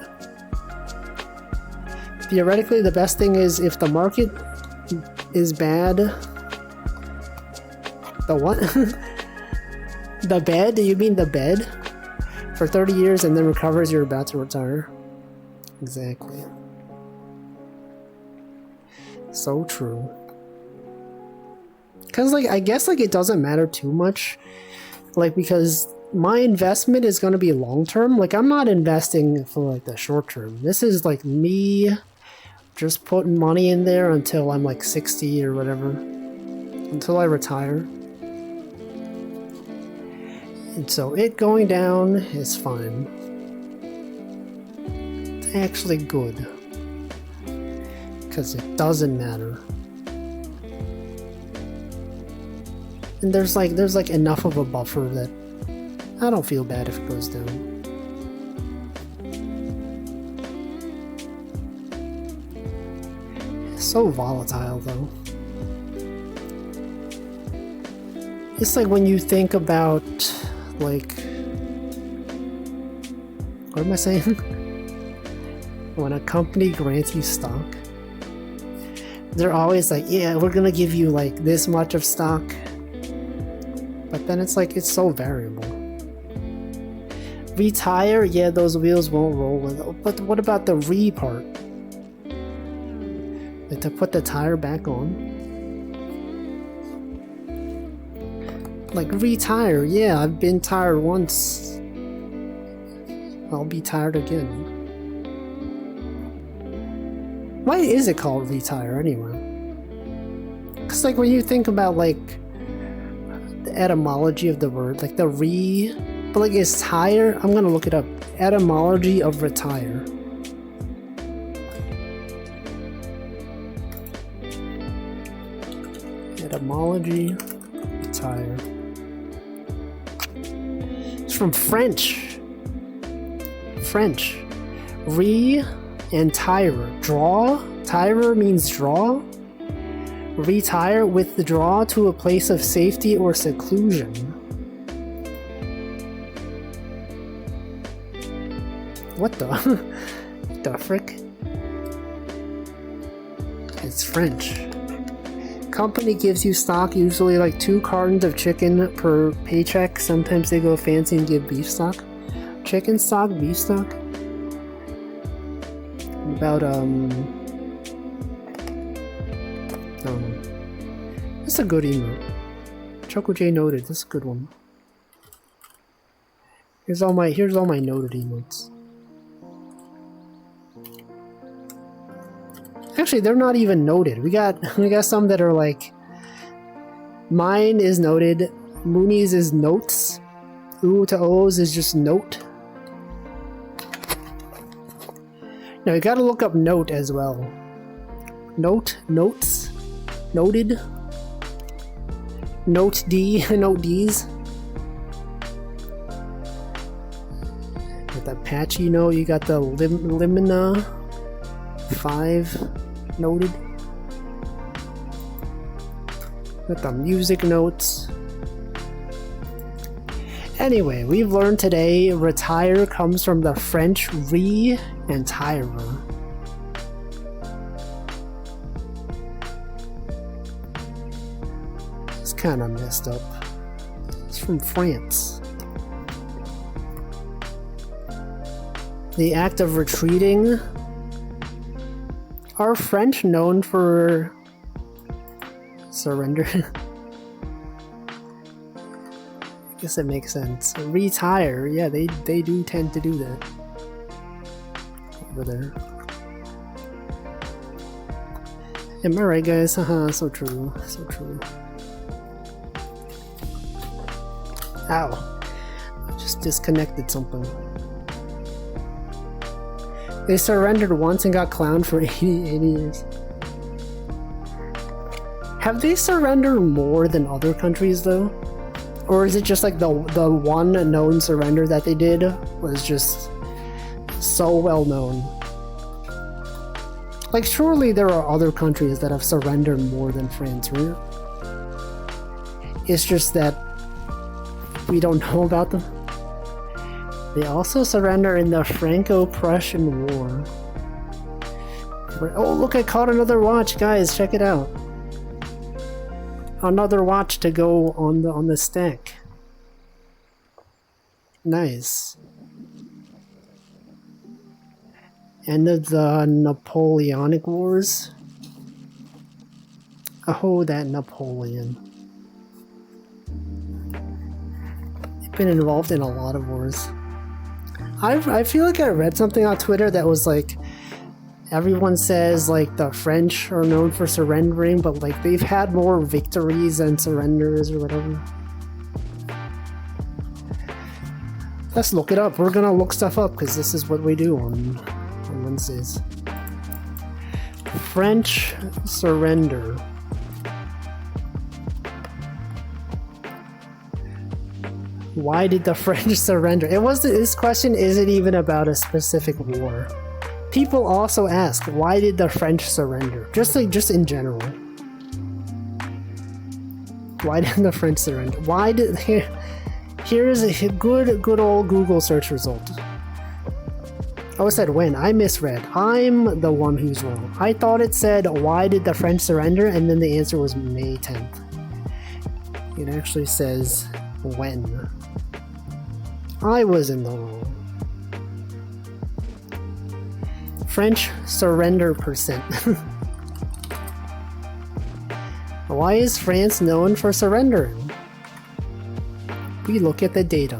Theoretically, the best thing is if the market is bad. The what? The bed? You mean the bed? For 30 years and then recovers, you're about to retire. Exactly. So true. Because, like, I guess, like, it doesn't matter too much. Like, because my investment is going to be long-term. Like, I'm not investing for, like, the short-term. This is, like, me just putting money in there until I'm, like, 60 or whatever. Until I retire. And so it going down is fine. It's actually good. Because it doesn't matter. And there's like enough of a buffer that I don't feel bad if it goes down. It's so volatile though. It's like when you think about, like, what am I saying? When a company grants you stock, they're always like, yeah, we're gonna give you like this much of stock. But then it's like, it's so variable. Retire, yeah, those wheels won't roll with it. But what about the re part? Like to put the tire back on? Like retire, yeah, I've been tired once. I'll be tired again. Why is it called retire anyway? Because like when you think about like the etymology of the word, like the re, but like is tire, I'm gonna look it up. Etymology of retire. Etymology, retire. It's from French. French. Re and tire. Draw. Tire means draw. Retire, withdraw to a place of safety or seclusion. What the? The frick? It's French. Company gives you stock, usually like 2 cartons of chicken per paycheck. Sometimes they go fancy and give beef stock. Chicken stock, beef stock? About, That's a good emote. Choco J noted, that's a good one. Here's all my noted emotes. Actually, they're not even noted. We got some that are like, mine is noted, Mooney's is notes, Ooh to O's is just note. Now you gotta look up note as well. Note, notes, noted, note D, note D's. With that patchy note, you got the Limina 5 noted. Got the music notes. Anyway, we've learned today retire comes from the French re and tire. It's kind of messed up. It's from France. The act of retreating. Are French known for surrender? I guess it makes sense. Retire, yeah, they do tend to do that. Over there. Am I right, guys? Haha, so true. So true. Ow. I just disconnected something. They surrendered once and got clowned for 80 years. Have they surrendered more than other countries, though? Or is it just like the one known surrender that they did was just so well known? Like, surely there are other countries that have surrendered more than France, right? It's just that we don't know about them. They also surrender in the Franco-Prussian War. Oh, look, I caught another watch, guys, check it out. Another watch to go on the stack. Nice. End of the Napoleonic Wars. Oh, that Napoleon. He's been involved in a lot of wars. I feel like I read something on Twitter that was like, everyone says like the French are known for surrendering, but like they've had more victories than surrenders or whatever. Let's look it up. We're gonna look stuff up because this is what we do on Wednesdays. French surrender. Why did the French surrender? This question isn't even about a specific war. People also ask, why did the French surrender? Just in general. Why did the French surrender? Here's a good old Google search result. Oh, it said when. I misread. I'm the one who's wrong. I thought it said, why did the French surrender? And then the answer was May 10th. It actually says when. I was in the wrong. French surrender percent. Why is France known for surrendering? We look at the data.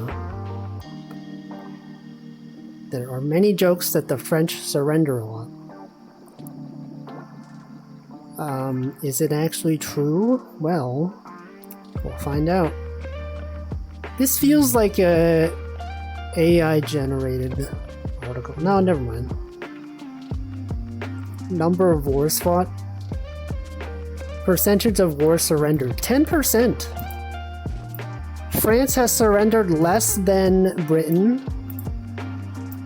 There are many jokes that the French surrender a lot. Is it actually true? Well, we'll find out. This feels like a AI generated article. No, never mind. Number of wars fought. Percentage of wars surrendered. 10%. France has surrendered less than Britain,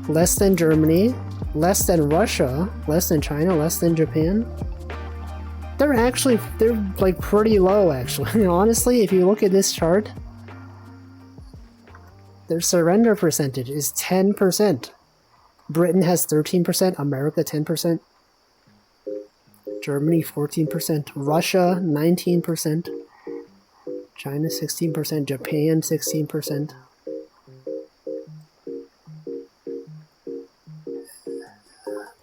less than Germany, less than Russia, less than China, less than Japan. They're like pretty low actually. Honestly, if you look at this chart, their surrender percentage is 10%. Britain has 13%, America 10%, Germany 14%, Russia 19%, China 16%, Japan 16%.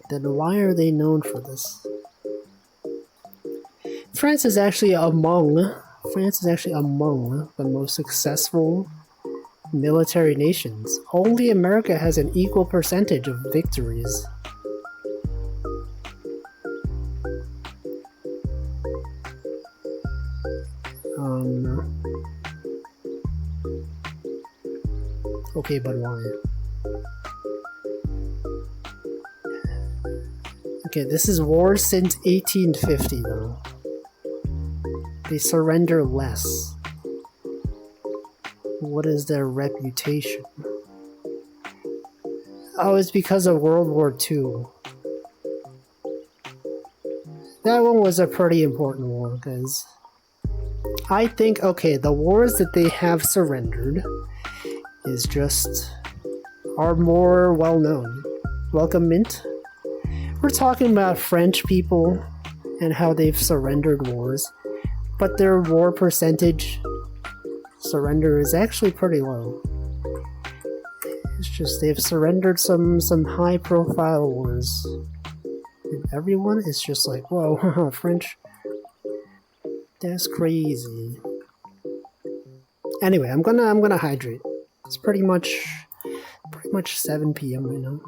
Then why are they known for this? France is actually among the most successful military nations. Only America has an equal percentage of victories. Okay, but why? Okay, this is war since 1850 though. They surrender less. What is their reputation? Oh, it's because of World War II. That one was a pretty important war, because I think, okay, the wars that they have surrendered are more well known. Welcome, Mint. We're talking about French people and how they've surrendered wars, but their war percentage surrender is actually pretty low. It's just they've surrendered some high profile wars. And everyone is just like, whoa, French. That's crazy. Anyway, I'm gonna hydrate. It's pretty much 7 p.m. right now.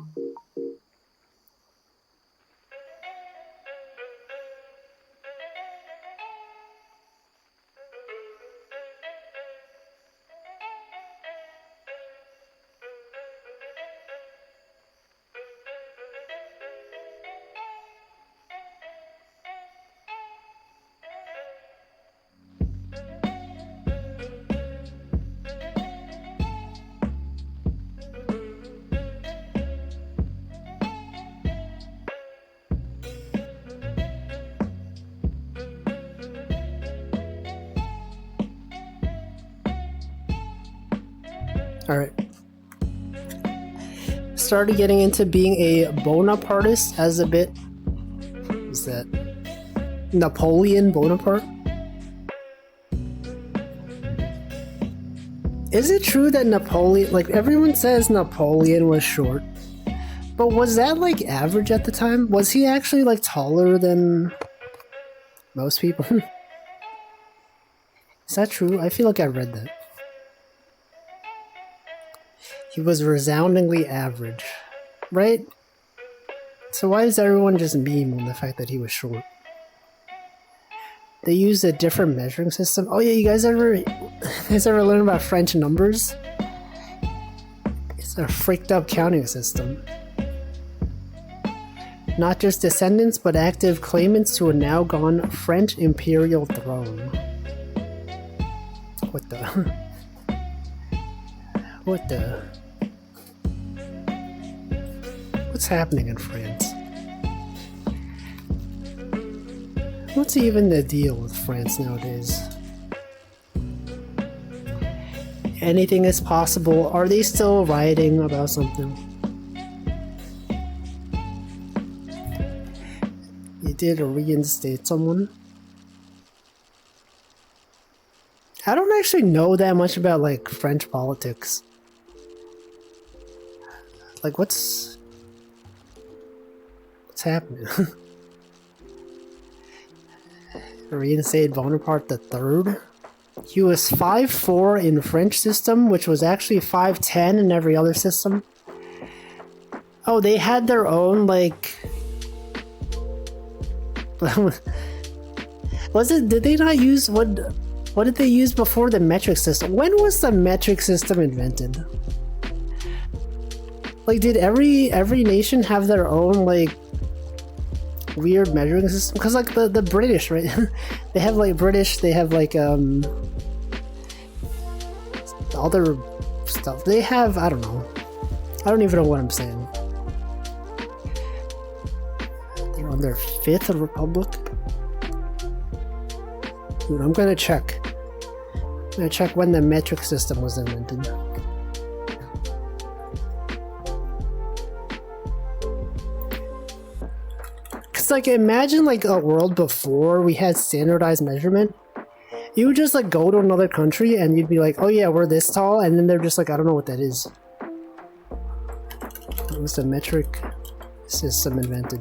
Alright. Started getting into being a Bonapartist as a bit. Is that Napoleon Bonaparte? Is it true that Napoleon, like everyone says Napoleon was short, but was that like average at the time? Was he actually like taller than most people? Is that true? I feel like I read that. He was resoundingly average, right? So why does everyone just meme on the fact that he was short? They used a different measuring system. Oh yeah, you guys ever learn about French numbers? It's a freaked up counting system. Not just descendants, but active claimants to a now gone French imperial throne. What the? What the? What's happening in France? What's even the deal with France nowadays? Anything is possible. Are they still rioting about something? You did reinstate someone? I don't actually know that much about like French politics. Like what's happening? Reinstate Bonaparte III? He was 5'4" in French system, which was actually 5'10" in every other system. Oh, they had their own, like... Did they not use... What did they use before the metric system? When was the metric system invented? Like, did every nation have their own, like, weird measuring system? Because like the British, right? They have like British, they have like other stuff. They have, I don't know. I don't even know what I'm saying. They're on their 5th republic. Dude, I'm gonna check. I'm gonna check when the metric system was invented. It's like, imagine like a world before we had standardized measurement. You would just like go to another country and you'd be like, oh yeah, we're this tall, and then they're just like, I don't know what that is. It was the metric system invented.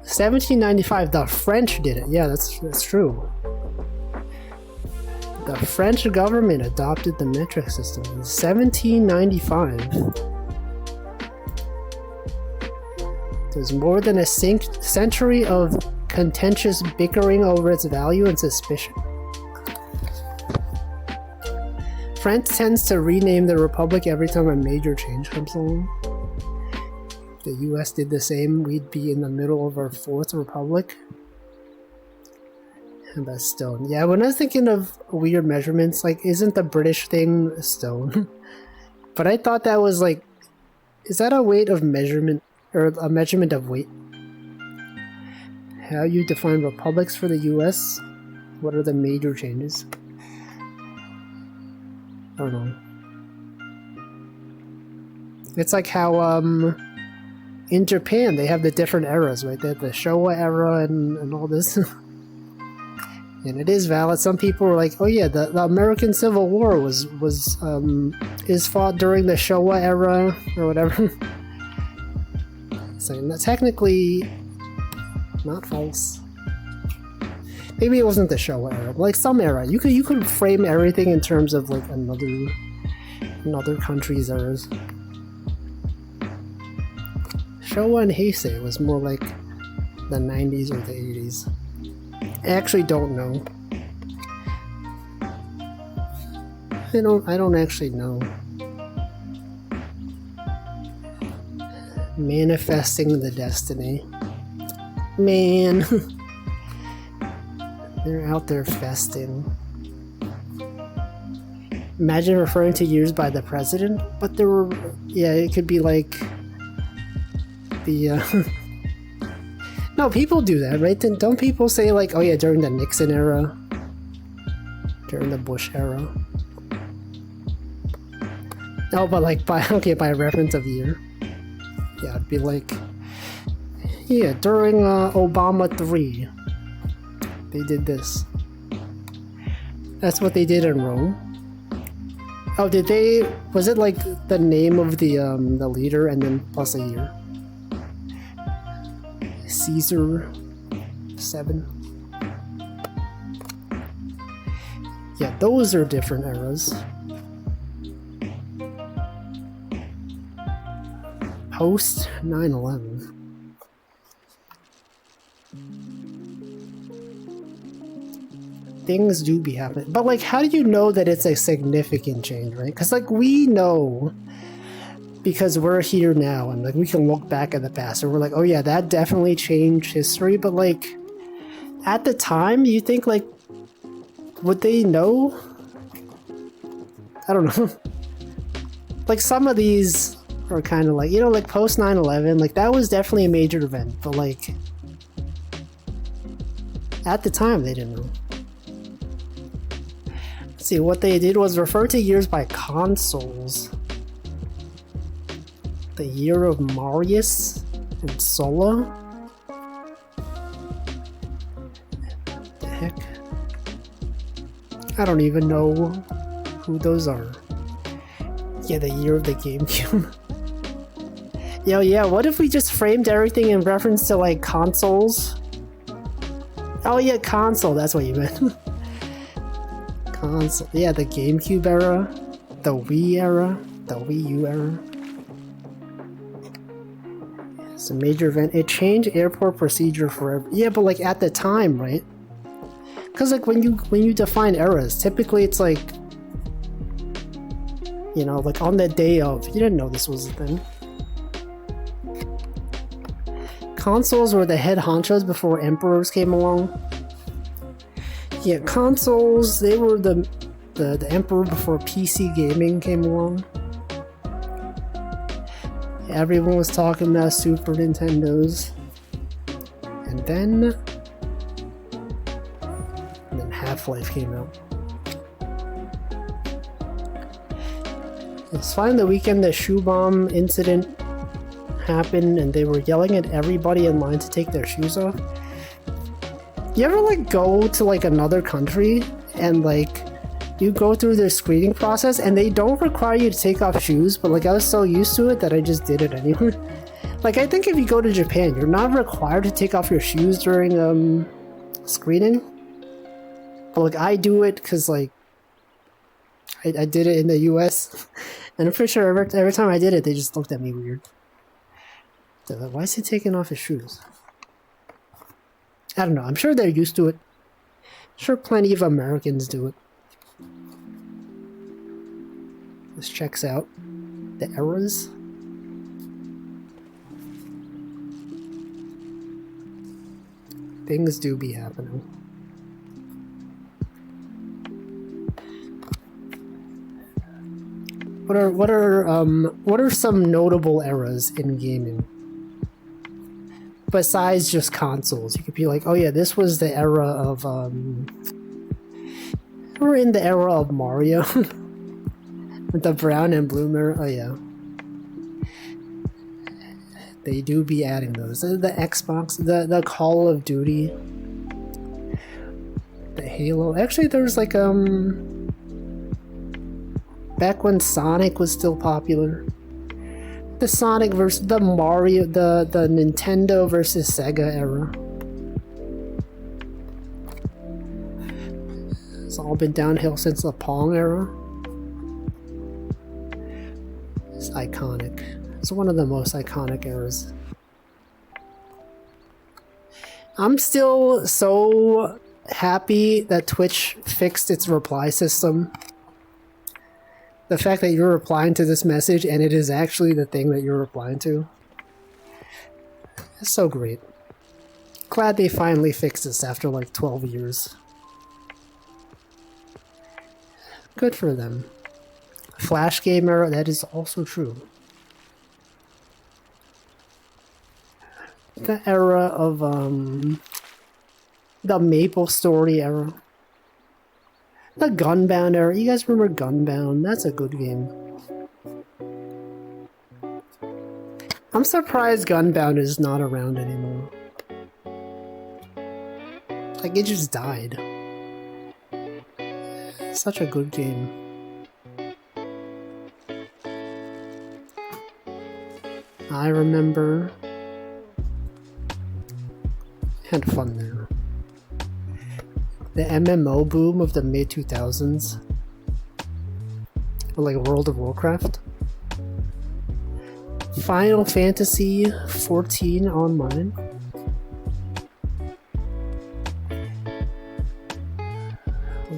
1795, the French did it. Yeah, that's true. The French government adopted the metric system in 1795. There's more than a century of contentious bickering over its value and suspicion. France tends to rename the republic every time a major change comes along. If the US did the same, we'd be in the middle of our fourth republic. And that's stone. Yeah, when I was thinking of weird measurements, like, isn't the British thing stone? But I thought that was like, is that a weight of measurement, or a measurement of weight? How you define republics for the US? What are the major changes? I don't know. It's like how in Japan they have the different eras, right? They have the Showa era and all this. And it is valid. Some people were like, oh yeah, the American Civil War is fought during the Showa era or whatever. So that's technically not false. Maybe it wasn't the Showa era, but like some era. You could frame everything in terms of like another country's eras. Showa and Heisei was more like the 90s or the 80s. I actually don't know. I don't actually know. Manifesting the destiny. Man. They're out there festing. Imagine referring to years by the president, but there were, yeah, it could be like the no, people do that, right? Then don't people say like, oh yeah, during the Nixon era, during the Bush era? No, but like by reference of year. Yeah, it'd be like, yeah, during Obama 3, they did this. That's what they did in Rome. Oh, did they? Was it like the name of the leader and then plus a year? Caesar 7. Yeah, those are different eras. Post 9/11. Things do be happening, but like, how do you know that it's a significant change, right? Because like we know, because we're here now and like we can look back at the past and we're like, oh yeah, that definitely changed history. But like at the time, you think like, would they know? I don't know. Like some of these are kind of like, you know, like post 9/11, like that was definitely a major event, but like at the time they didn't know. Let's see, what they did was refer to years by consuls. The year of Marius and Sulla? What the heck? I don't even know who those are. Yeah, the year of the GameCube. Yo, yeah, what if we just framed everything in reference to like consoles? Oh yeah, console, that's what you meant. Console. Yeah, the GameCube era, the Wii era, the Wii U era. It's a major event. It changed airport procedure forever. Yeah, but like at the time, right? Because like when you define eras, typically it's like, you know, like on the day of. You didn't know this was a thing. Consoles were the head honchos before emperors came along. Yeah, consoles, they were the emperor before PC gaming came along. Everyone was talking about Super Nintendos. And then Half-Life came out. It's fine the weekend the shoe bomb incident happened and they were yelling at everybody in line to take their shoes off. You ever like go to like another country and like you go through their screening process and they don't require you to take off shoes, but like I was so used to it that I just did it anyway. Like I think if you go to Japan, you're not required to take off your shoes during screening. But like I do it because like I did it in the US and I'm pretty sure every time I did it they just looked at me weird. So like, why is he taking off his shoes? I don't know, I'm sure they're used to it. I'm sure plenty of Americans do it. This checks out the errors. Things do be happening. What are some notable eras in gaming? Besides just consoles, you could be like, oh yeah, this was the era of we're in the era of Mario. With the brown and blue mirror. Oh yeah. They do be adding those. The Xbox, the Call of Duty, the Halo. Actually there's like back when Sonic was still popular. The Sonic versus the Mario, the Nintendo versus Sega era. It's all been downhill since the Pong era. It's iconic. It's one of the most iconic eras. I'm still so happy that Twitch fixed its reply system. The fact that you're replying to this message and it is actually the thing that you're replying to. It's so great. Glad they finally fixed this after like 12 years. Good for them. Flash game era, that is also true. The era of the Maple Story era. The Gunbound era. You guys remember Gunbound? That's a good game. I'm surprised Gunbound is not around anymore. Like, it just died. Such a good game. I remember. Had fun there. The MMO boom of the mid-2000s. Like World of Warcraft. Final Fantasy 14 online.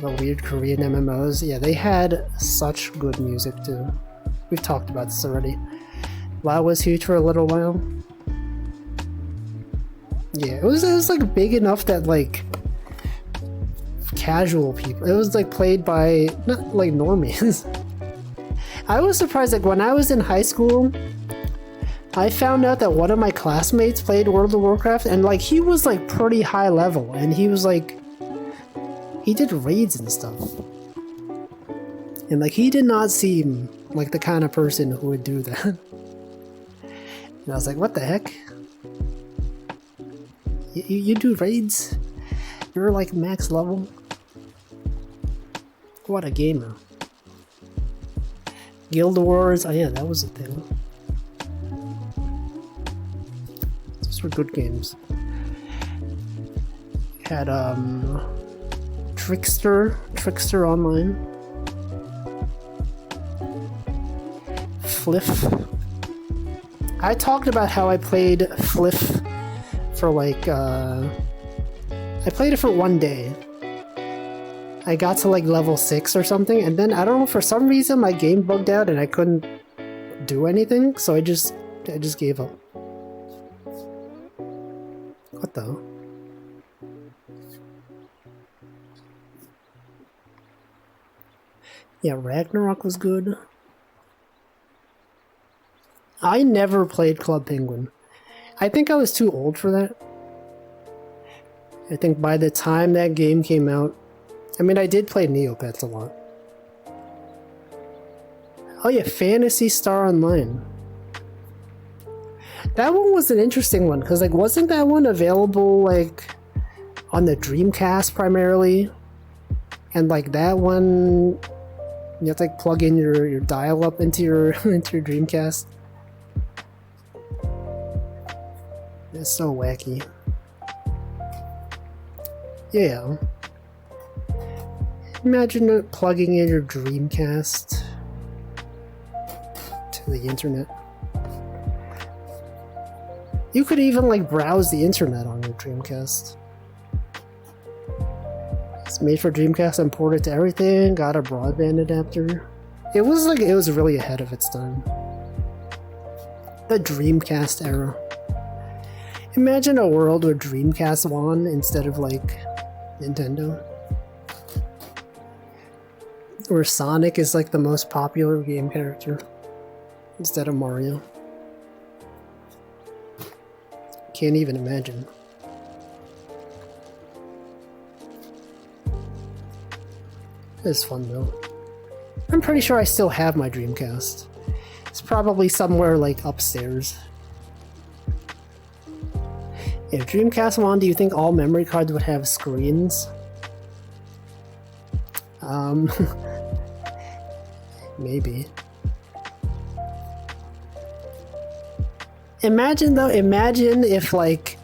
The weird Korean MMOs. Yeah, they had such good music too. We've talked about this already. WoW was huge for a little while. Yeah, it was like big enough that like casual people. It was like played by not like normies. I was surprised, like when I was in high school, I found out that one of my classmates played World of Warcraft and like he was like pretty high level and he was like he did raids and stuff. And like he did not seem like the kind of person who would do that. And I was like, what the heck? You do raids? You're like max level? What a gamer. Guild Wars, oh yeah, that was a thing. Those were good games. Had Trickster Online. Fliff. I talked about how I played Fliff for like I played it for one day. I got to like level 6 or something, and then I don't know, for some reason my game bugged out and I couldn't do anything, so I just gave up. What the? Yeah, Ragnarok was good. I never played Club Penguin. I think I was too old for that. I think by the time that game came out, I mean, I did play Neopets a lot. Oh yeah, Phantasy Star Online. That one was an interesting one, because, like, wasn't that one available, like, on the Dreamcast primarily? And, like, that one, you have to, like, plug in your dial-up into your into your Dreamcast. It's so wacky. Yeah. Imagine plugging in your Dreamcast to the internet. You could even, like, browse the internet on your Dreamcast. It's made for Dreamcast and ported to everything, got a broadband adapter. It was really ahead of its time. The Dreamcast era. Imagine a world where Dreamcast won instead of, like, Nintendo. Where Sonic is, like, the most popular game character instead of Mario. Can't even imagine. It's fun though. I'm pretty sure I still have my Dreamcast. It's probably somewhere, like, upstairs. If Dreamcast won, do you think all memory cards would have screens? Maybe. Imagine if, like,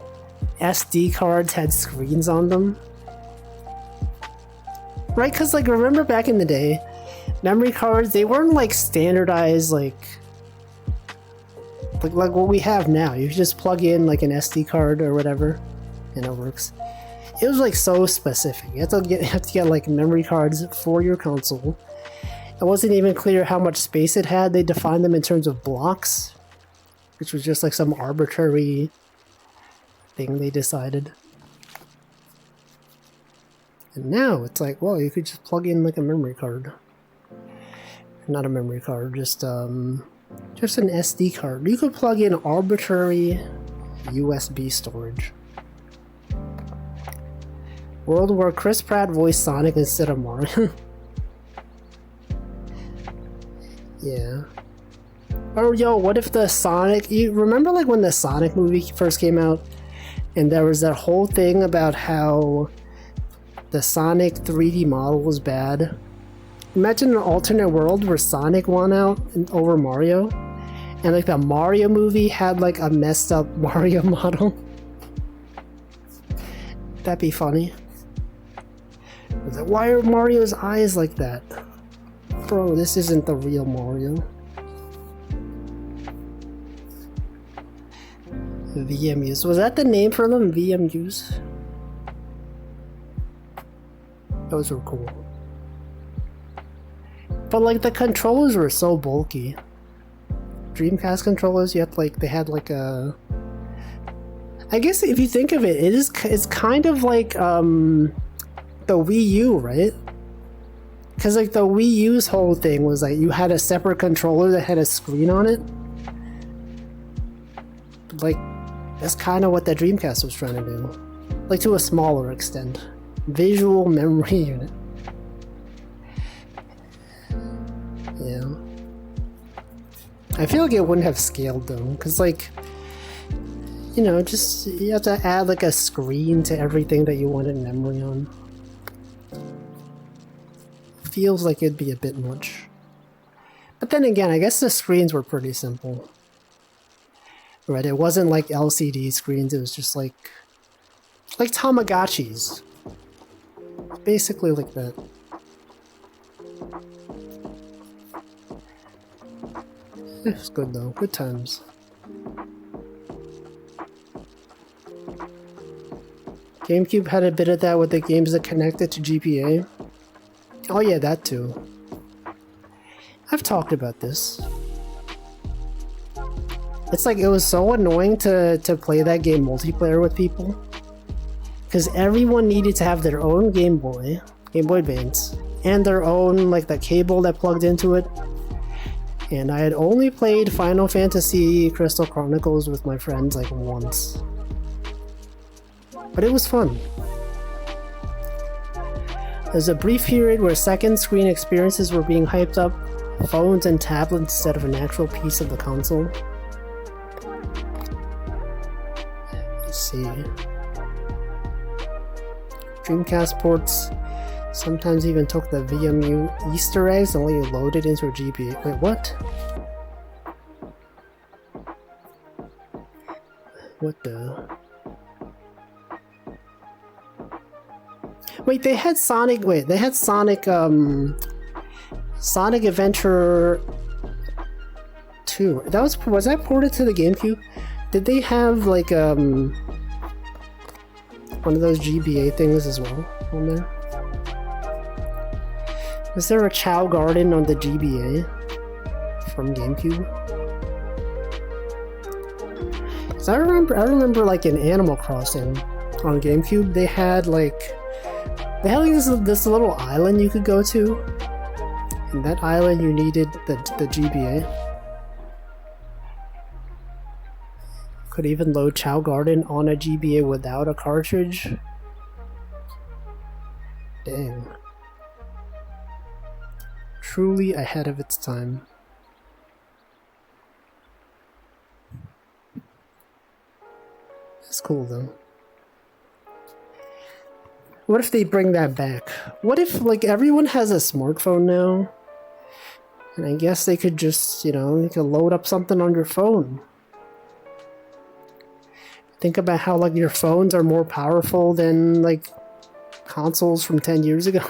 SD cards had screens on them. Right? Because, like, remember back in the day, memory cards, they weren't, like, standardized, like what we have now. You just plug in, like, an SD card or whatever, and it works. It was, like, so specific. You have to get like, memory cards for your console. It wasn't even clear how much space it had. They defined them in terms of blocks, which was just, like, some arbitrary thing they decided. And now it's like, well, you could just plug in, like, a memory card. Not a memory card, just an SD card. You could plug in arbitrary USB storage. World where Chris Pratt voiced Sonic instead of Mario. Yeah. Or, yo, what if the Sonic... You remember, like, when the Sonic movie first came out? And there was that whole thing about how the Sonic 3D model was bad. Imagine an alternate world where Sonic won out over Mario. And, like, the Mario movie had, like, a messed up Mario model. That'd be funny. Like, why are Mario's eyes like that? Bro, this isn't the real Mario. VMUs. Was that the name for them? VMUs? Those were cool. But, like, the controllers were so bulky. Dreamcast controllers, you had, like, they had, like, a... I guess if you think of it, it's kind of like, the Wii U, right? Because, like, the Wii U's whole thing was, like, you had a separate controller that had a screen on it. But, like, that's kind of what the Dreamcast was trying to do. Like, to a smaller extent. Visual memory unit. Yeah. I feel like it wouldn't have scaled, though, because, like, you know, just, you have to add, like, a screen to everything that you wanted memory on. Feels like it'd be a bit much. But then again, I guess the screens were pretty simple. Right, it wasn't like LCD screens, it was just like Tamagotchis. Basically like that. It's good though, good times. GameCube had a bit of that with the games that connected to GPA. Oh yeah, that too. I've talked about this. It's like, it was so annoying to play that game multiplayer with people. Because everyone needed to have their own Game Boy Advance, and their own, like, the cable that plugged into it. And I had only played Final Fantasy Crystal Chronicles with my friends, like, once. But it was fun. There's a brief period where second screen experiences were being hyped up, phones and tablets instead of an actual piece of the console. Let's see. Dreamcast ports sometimes even took the VMU Easter eggs and let you load it into a GBA. Wait, what? What the? Wait, they had Sonic. Wait, they had Sonic. Sonic Adventure 2. That was that ported to the GameCube? Did they have like one of those GBA things as well on there? Was there a Chow Garden on the GBA from GameCube? Cause I remember like in Animal Crossing on GameCube, they had like this little island you could go to, and that island you needed the GBA. Could even load Chow Garden on a GBA without a cartridge. Dang. Truly ahead of its time. That's cool though. What if they bring that back? What if like everyone has a smartphone now? And I guess they could just, you could load up something on your phone. Think about how like your phones are more powerful than like consoles from 10 years ago.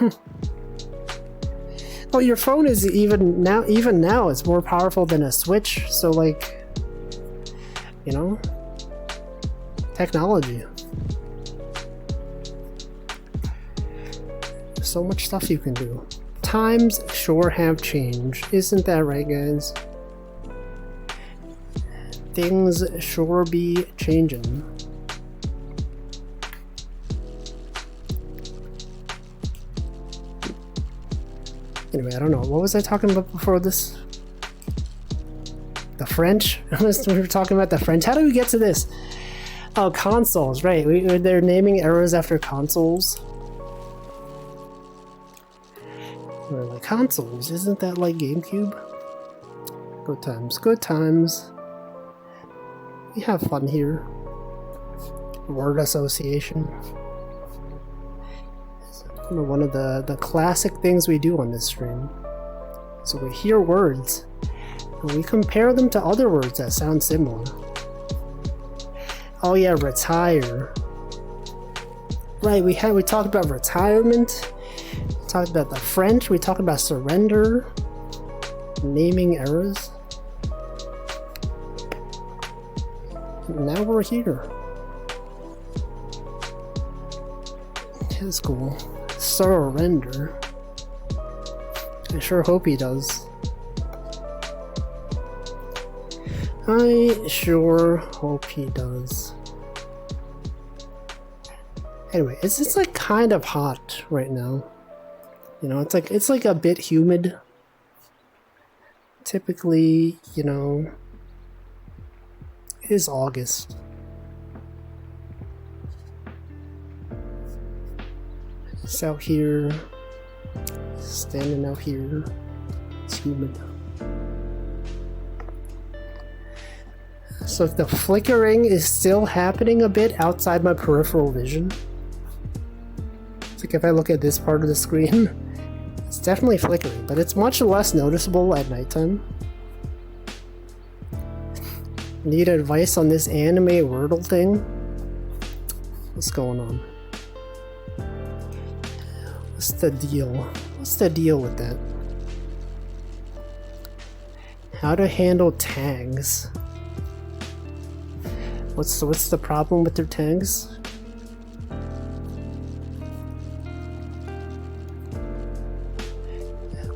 Well, your phone is even now it's more powerful than a Switch, so like, technology. So much stuff you can do. Times sure have changed, isn't that right, guys? Things sure be changing. Anyway, I don't know. What was I talking about before this? The French? We were talking about the French. How do we get to this? Oh, consoles, right. They're naming eras after consoles. We're like, consoles? Isn't that like GameCube? Good times. Good times. We have fun here. Word association. One of the classic things we do on this stream. So we hear words and we compare them to other words that sound similar. Oh yeah, retire. Right, we talked about retirement, we talked about the French, we talked about surrender, naming eras. Now we're here. That's cool. Surrender. I sure hope he does. I sure hope he does. Anyway, it's like kind of hot right now. It's like a bit humid. Typically, it is August. It's out here, standing out here. It's humid. So if the flickering is still happening a bit outside my peripheral vision, it's like if I look at this part of the screen, it's definitely flickering, but it's much less noticeable at nighttime. Need advice on this anime Wordle thing? What's going on? What's the deal? What's the deal with that? How to handle tags? What's the problem with their tags?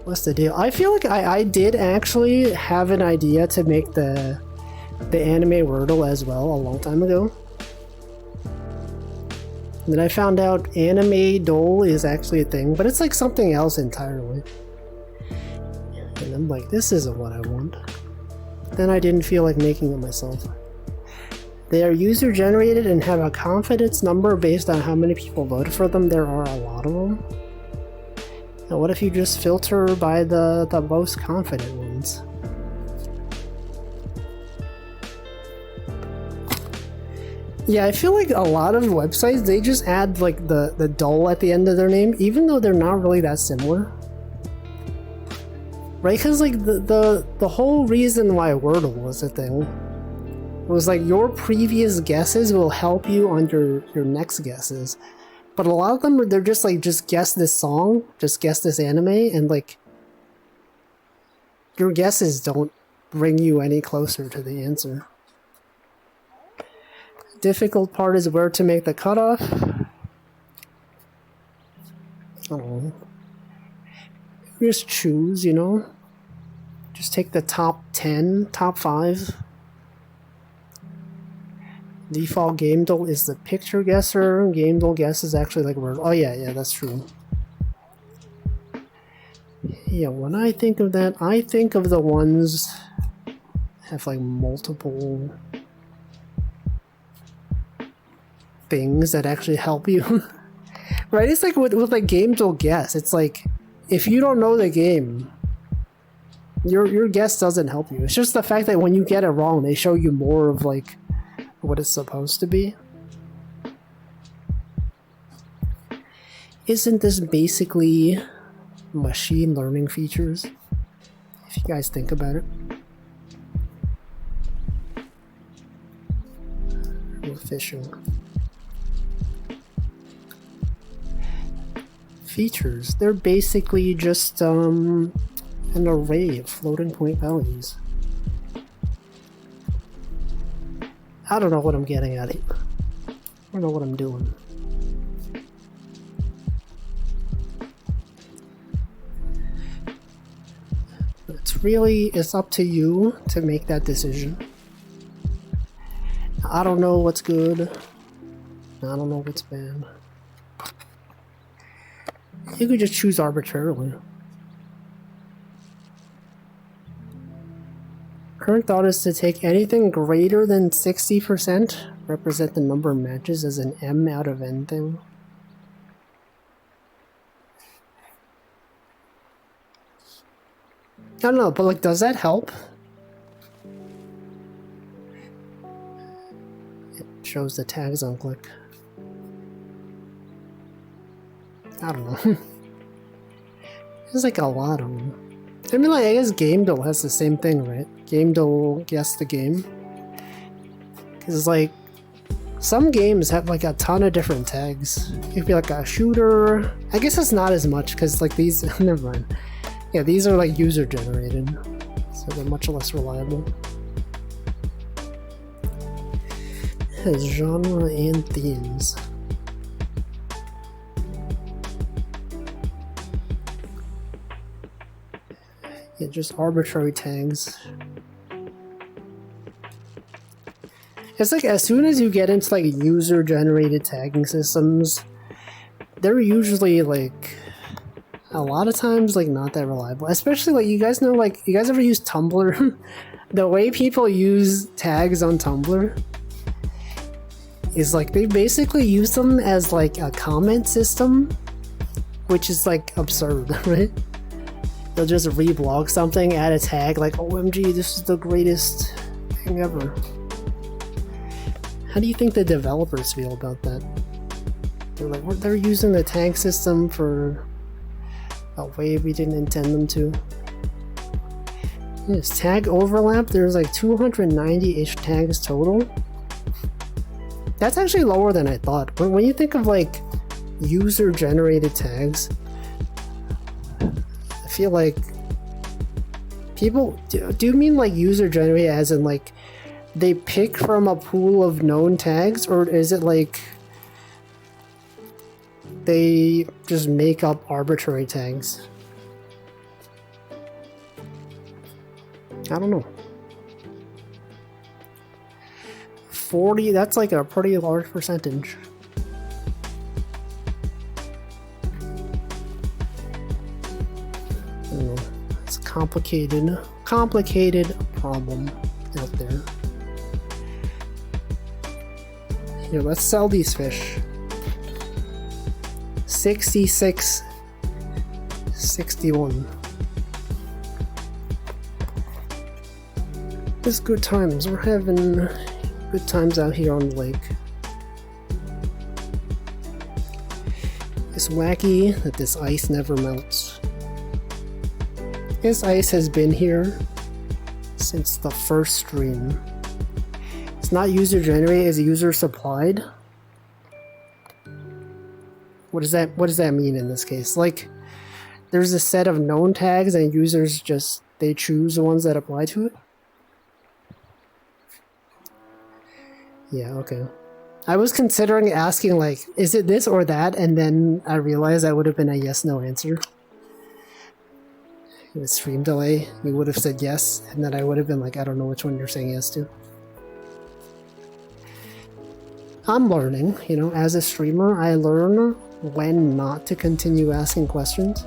What's the deal? I feel like I did actually have an idea to make the anime Wordle as well a long time ago. And then I found out anime dole is actually a thing, but it's like something else entirely. And I'm like, this isn't what I want. Then I didn't feel like making it myself. They are user generated and have a confidence number based on how many people voted for them. There are a lot of them. Now what if you just filter by the most confident ones? Yeah, I feel like a lot of websites, they just add like the dull at the end of their name, even though they're not really that similar. Right? Because like the whole reason why Wordle was a thing was like your previous guesses will help you on your next guesses. But a lot of them, they're just like, just guess this song, just guess this anime, and like your guesses don't bring you any closer to the answer. Difficult part is where to make the cutoff. Oh. Just choose, you know? Just take the top 10, top 5. Default GameDull is the picture guesser. GameDull guess is actually like word. Oh yeah, that's true. Yeah, when I think of that, I think of the ones that have like multiple things that actually help you. Right? It's like with like GameDull guess. It's like if you don't know the game, your guess doesn't help you. It's just the fact that when you get it wrong, they show you more of like what it's supposed to be. Isn't this basically machine learning features? If you guys think about it. We're fishing. Features, they're basically just an array of floating point values. I don't know what I'm getting at here. I don't know what I'm doing. It's up to you to make that decision. I don't know what's good. I don't know what's bad. You could just choose arbitrarily. Current thought is to take anything greater than 60%, represent the number of matches as an M out of N thing. I don't know, but like, does that help? It shows the tags on click. I don't know. There's like a lot of them. I mean, like, I guess GameDull has the same thing, right? GameDull guess the game. Because, like, some games have, like, a ton of different tags. It could be, like, a shooter. I guess it's not as much, because, like, these... Never mind. Yeah, these are, like, user-generated. So they're much less reliable. It has genre and themes. Yeah, just arbitrary tags. It's like as soon as you get into like user-generated tagging systems, they're usually like a lot of times like not that reliable. Especially like you guys know, like you guys ever use Tumblr? The way people use tags on Tumblr is like they basically use them as like a comment system, which is like absurd, right? They'll just reblog something, add a tag like, OMG, this is the greatest thing ever. How do you think the developers feel about that? They're like, they're using the tag system for a way we didn't intend them to. Yes, tag overlap, there's like 290-ish tags total. That's actually lower than I thought. But when you think of like user-generated tags, I feel like people do you mean like user generated as in like they pick from a pool of known tags, or is it like they just make up arbitrary tags? I don't know. 40, that's like a pretty large percentage. It's a complicated problem out there. Here, let's sell these fish. 66, 61. It's good times. We're having good times out here on the lake. It's wacky that this ice never melts. This ice has been here since the first stream. It's not user generated, it's user supplied. What does that mean in this case? Like, there's a set of known tags and users just, they choose the ones that apply to it? Yeah, okay. I was considering asking, like, is it this or that? And then I realized that would have been a yes-no answer. With stream delay, you would have said yes, and then I would have been like, I don't know which one you're saying yes to. I'm learning, you know, as a streamer, I learn when not to continue asking questions.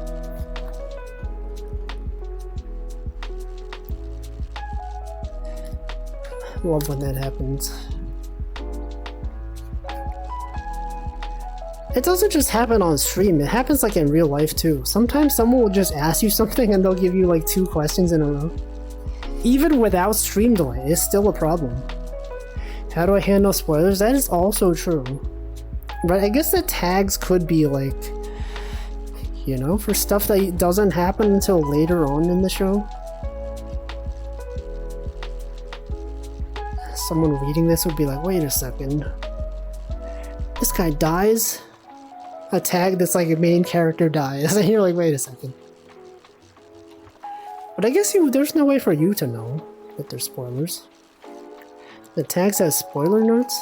Love when that happens. It doesn't just happen on stream, it happens like in real life too. Sometimes someone will just ask you something and they'll give you like 2 questions in a row. Even without stream delay, it's still a problem. How do I handle spoilers? That is also true. But I guess the tags could be like, you know, for stuff that doesn't happen until later on in the show. Someone reading this would be like, wait a second. This guy dies? A tag that's like a main character dies. And you're like, wait a second. But I guess there's no way for you to know that there's spoilers. The tags have spoiler notes?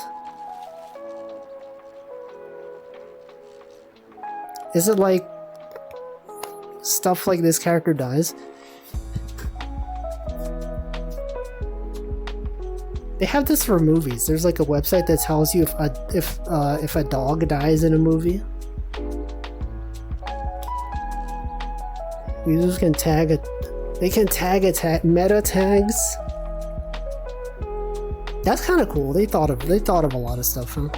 Is it like stuff like this character dies? They have this for movies. There's like a website that tells you if a dog dies in a movie. Users can tag it. They can tag meta tags. That's kind of cool. They thought of a lot of stuff, huh?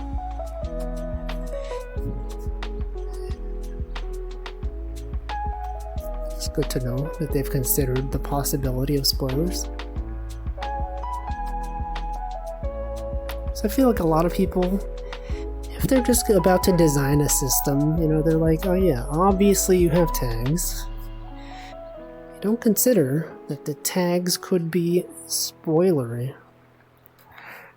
It's good to know that they've considered the possibility of spoilers. So I feel like a lot of people, if they're just about to design a system, you know, they're like, oh yeah, obviously you have tags. You don't consider that the tags could be spoilery.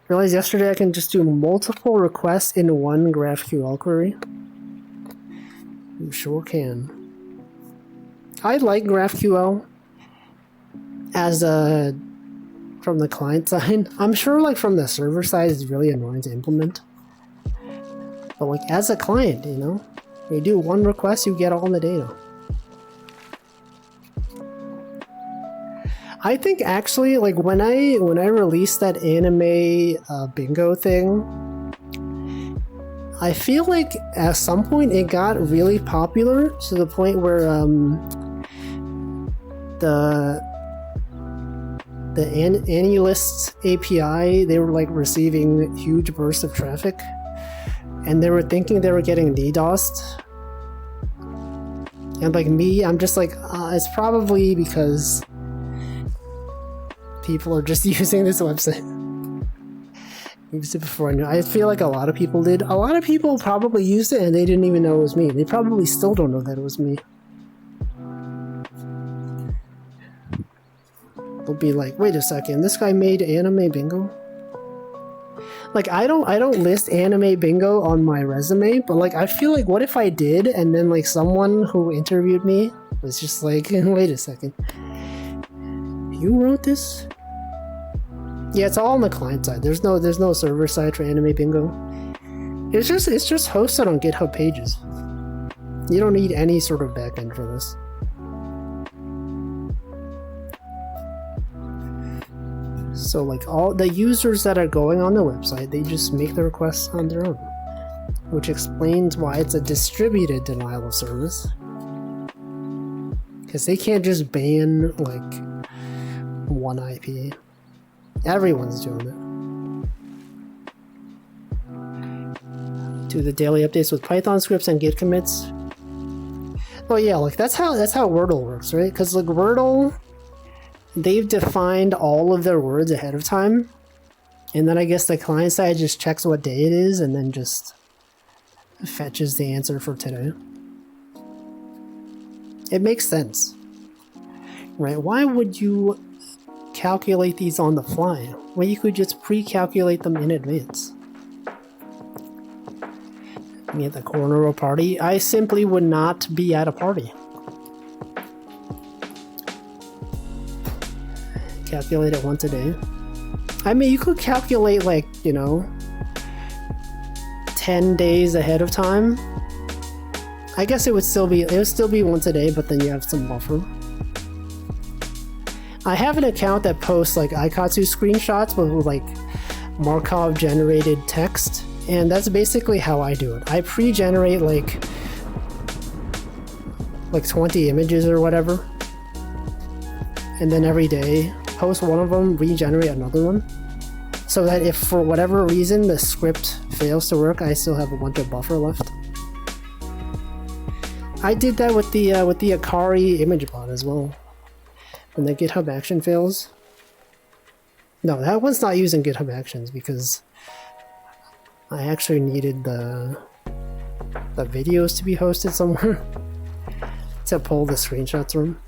Realized yesterday I can just do multiple requests in one GraphQL query. You sure can. I like GraphQL as a from the client side. I'm sure like from the server side it's really annoying to implement. But like as a client, you know, you do one request, you get all the data. I think actually like when I released that anime bingo thing, I feel like at some point it got really popular to the point where the AnyLists API, they were like receiving huge bursts of traffic, and they were thinking they were getting DDoSed. And like me, I'm just like, it's probably because people are just using this website. Used it before I knew. I feel like a lot of people did. A lot of people probably used it and they didn't even know it was me. They probably still don't know that it was me. They'll be like, wait a second, this guy made anime bingo? Like I don't list anime bingo on my resume, but like I feel like what if I did and then like someone who interviewed me was just like, wait a second. You wrote this? Yeah, it's all on the client side. There's no server side for anime bingo. It's just hosted on GitHub pages. You don't need any sort of backend for this. So like all the users that are going on the website, they just make the requests on their own, which explains why it's a distributed denial of service. Because they can't just ban like one IP. Everyone's doing it. Do the daily updates with Python scripts and Git commits. Oh yeah, like that's how Wordle works, right? Because like Wordle, they've defined all of their words ahead of time, and then I guess the client side just checks what day it is and then just fetches the answer for today. It makes sense, right? Why would you calculate these on the fly? Well, you could just pre-calculate them in advance. Me at the corner of a party, I simply would not be at a party. Calculate it once a day. I mean, you could calculate, like, you know, 10 days ahead of time. I guess it would still be once a day, but then you have some buffer. I have an account that posts like Aikatsu screenshots with like Markov generated text, and that's basically how I do it. I pre-generate like 20 images or whatever, and then every day post one of them, regenerate another one, so that if for whatever reason the script fails to work, I still have a bunch of buffer left. I did that with the Akari image bot as well. When the GitHub action fails. No, that one's not using GitHub Actions because I actually needed the videos to be hosted somewhere to pull the screenshots from.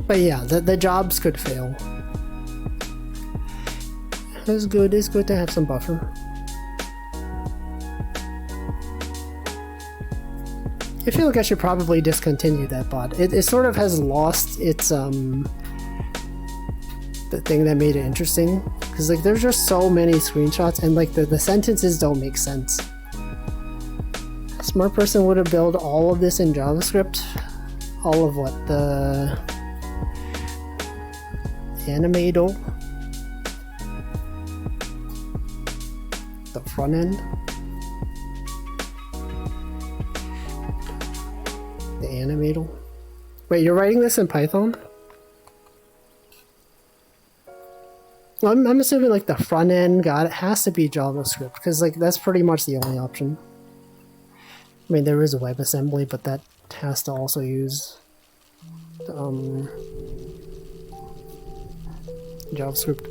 But yeah, the jobs could fail. It's good to have some buffer. I feel like I should probably discontinue that bot. It sort of has lost its the thing that made it interesting, because like there's just so many screenshots and like the sentences don't make sense. A smart person would have built all of this in JavaScript. All of what? The Animadle, the front end. Animadle. Wait, you're writing this in Python? Well, I'm assuming like the front end it has to be JavaScript, because like that's pretty much the only option. I mean, there is a WebAssembly, but that has to also use JavaScript.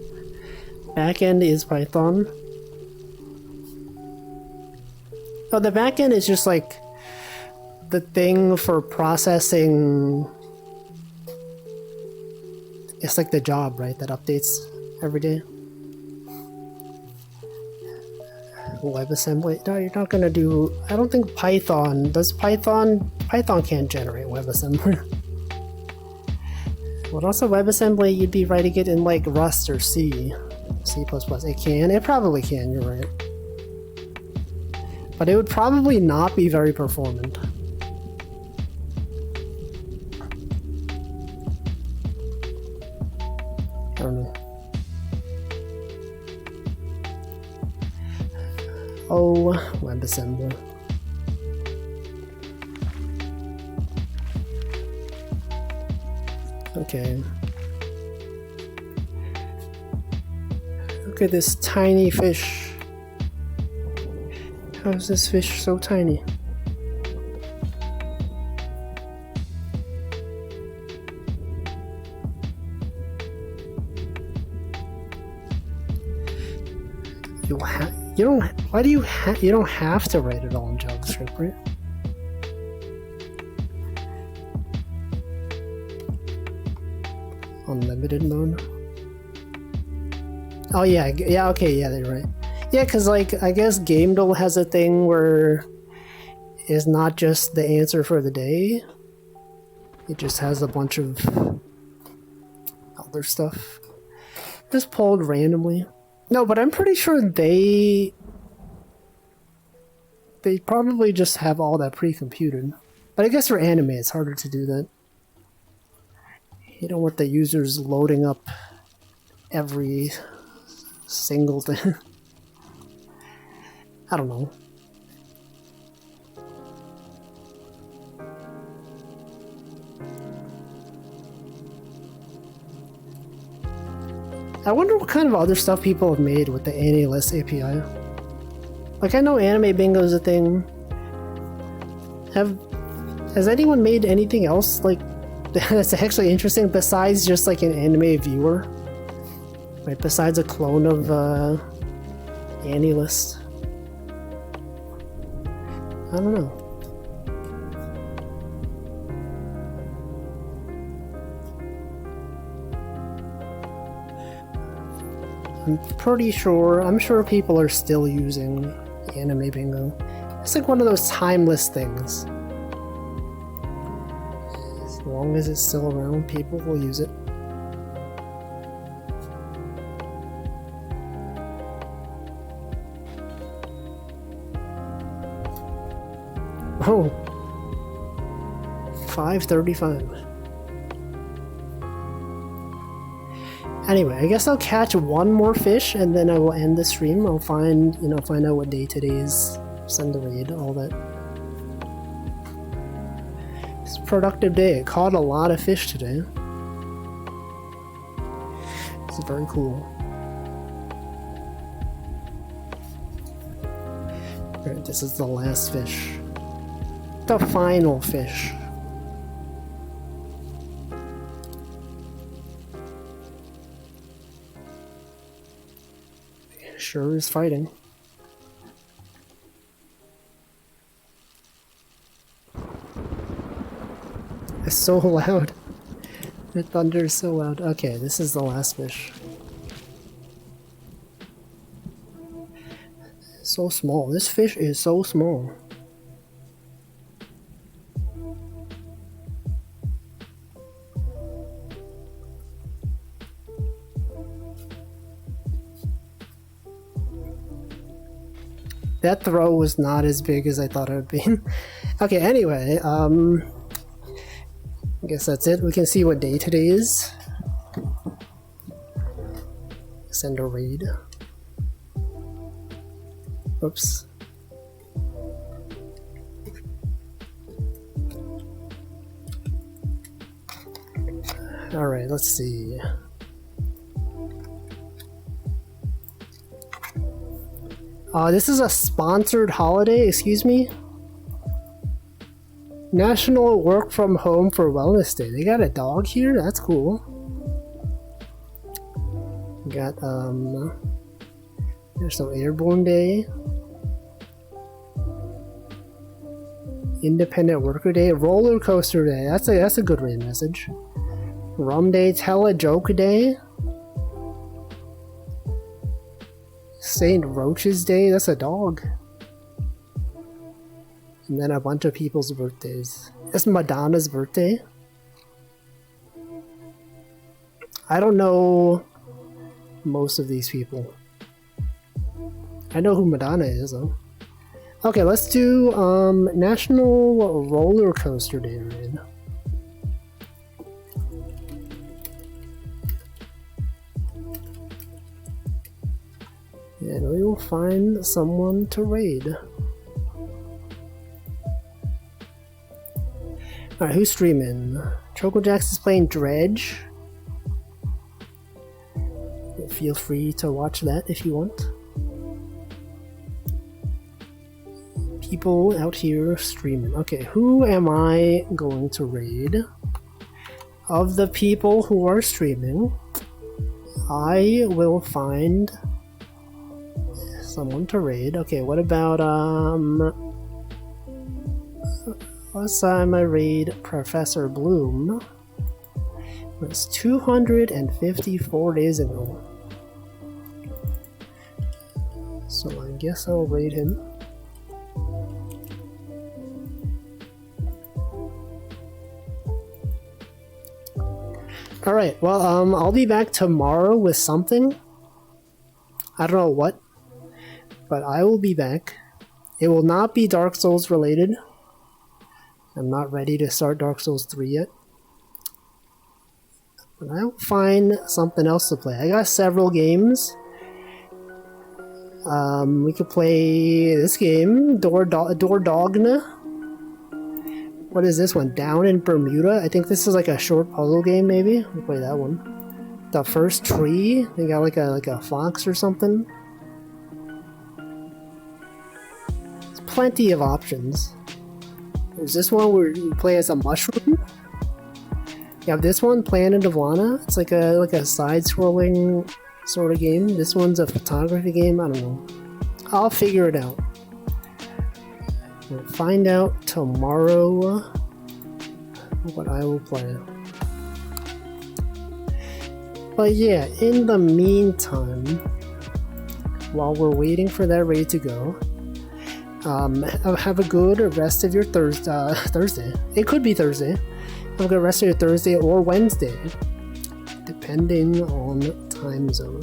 Backend is Python. Oh, the backend is just like the thing for processing. It's like the job, right? That updates every day. WebAssembly. No, you're not gonna do. I don't think Python does. Python can't generate WebAssembly. What else? WebAssembly? You'd be writing it in like Rust or C++. It can. It probably can. You're right. But it would probably not be very performant. I don't know. Oh, WebAssembly. Okay. Look at this tiny fish. How is this fish so tiny? You don't have to write it all in JavaScript, right? Unlimited mode. Oh yeah, okay, yeah, they're right. Yeah, because like I guess Gamedle has a thing where it's not just the answer for the day. It just has a bunch of other stuff. Just pulled randomly. No, but I'm pretty sure they probably just have all that pre-computed. But I guess for anime, it's harder to do that. You don't want the users loading up every single thing. I don't know. I wonder what kind of other stuff people have made with the AniList API. Like, I know Anime Bingo is a thing. Has anyone made anything else like that's actually interesting besides just like an anime viewer? Right, besides a clone of AniList. I don't know. I'm sure people are still using Anime Bingo. It's like one of those timeless things. As long as it's still around, people will use it. Oh, 5:35. Anyway, I guess I'll catch one more fish and then I will end the stream. I'll find out what day today is, send the raid, all that. It's a productive day. I caught a lot of fish today. It's very cool. Alright, this is the last fish. The final fish. Sure is fighting. It's so loud. The thunder is so loud. Okay, this is the last fish. So small. This fish is so small. That throw was not as big as I thought it would be. Okay, anyway, I guess that's it. We can see what day today is. Send a raid. Oops. Alright, let's see. This is a sponsored holiday, excuse me? National Work From Home for Wellness Day. They got a dog here? That's cool. We got, there's some Airborne Day. Independent Worker Day. Roller Coaster Day. That's a good raid message. Rum Day. Tell a Joke Day. St. Roach's Day, that's a dog. And then a bunch of people's birthdays. It's Madonna's birthday. I don't know most of these people. I know who Madonna is though. Okay, let's do National Roller Coaster Day raid. And we will find someone to raid. Alright, who's streaming? Chocojax is playing Dredge. Feel free to watch that if you want. People out here streaming. Okay, who am I going to raid? Of the people who are streaming, I will find someone to raid. Okay, what about last time I raid Professor Bloom was 254 days ago. So I guess I'll raid him. Alright, well, I'll be back tomorrow with something. I don't know what, but I will be back. It will not be Dark Souls related. I'm not ready to start Dark Souls 3 yet. But I'll find something else to play. I got several games. We could play this game, Dordogna. What is this one? Down in Bermuda? I think this is like a short puzzle game, maybe? We'll play that one. The First Tree? They got like a fox or something. There's plenty of options. There's this one where you play as a mushroom. You have this one, Planet of Lana. It's like a side-scrolling sort of game. This one's a photography game. I don't know. I'll figure it out. We'll find out tomorrow what I will play. But yeah, in the meantime, while we're waiting for that raid to go, have a good rest of your Thursday. It could be Thursday. Have a good rest of your Thursday or Wednesday, depending on time zone.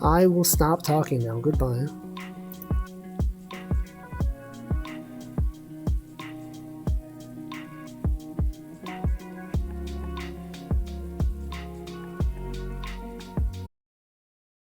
I will stop talking now. Goodbye.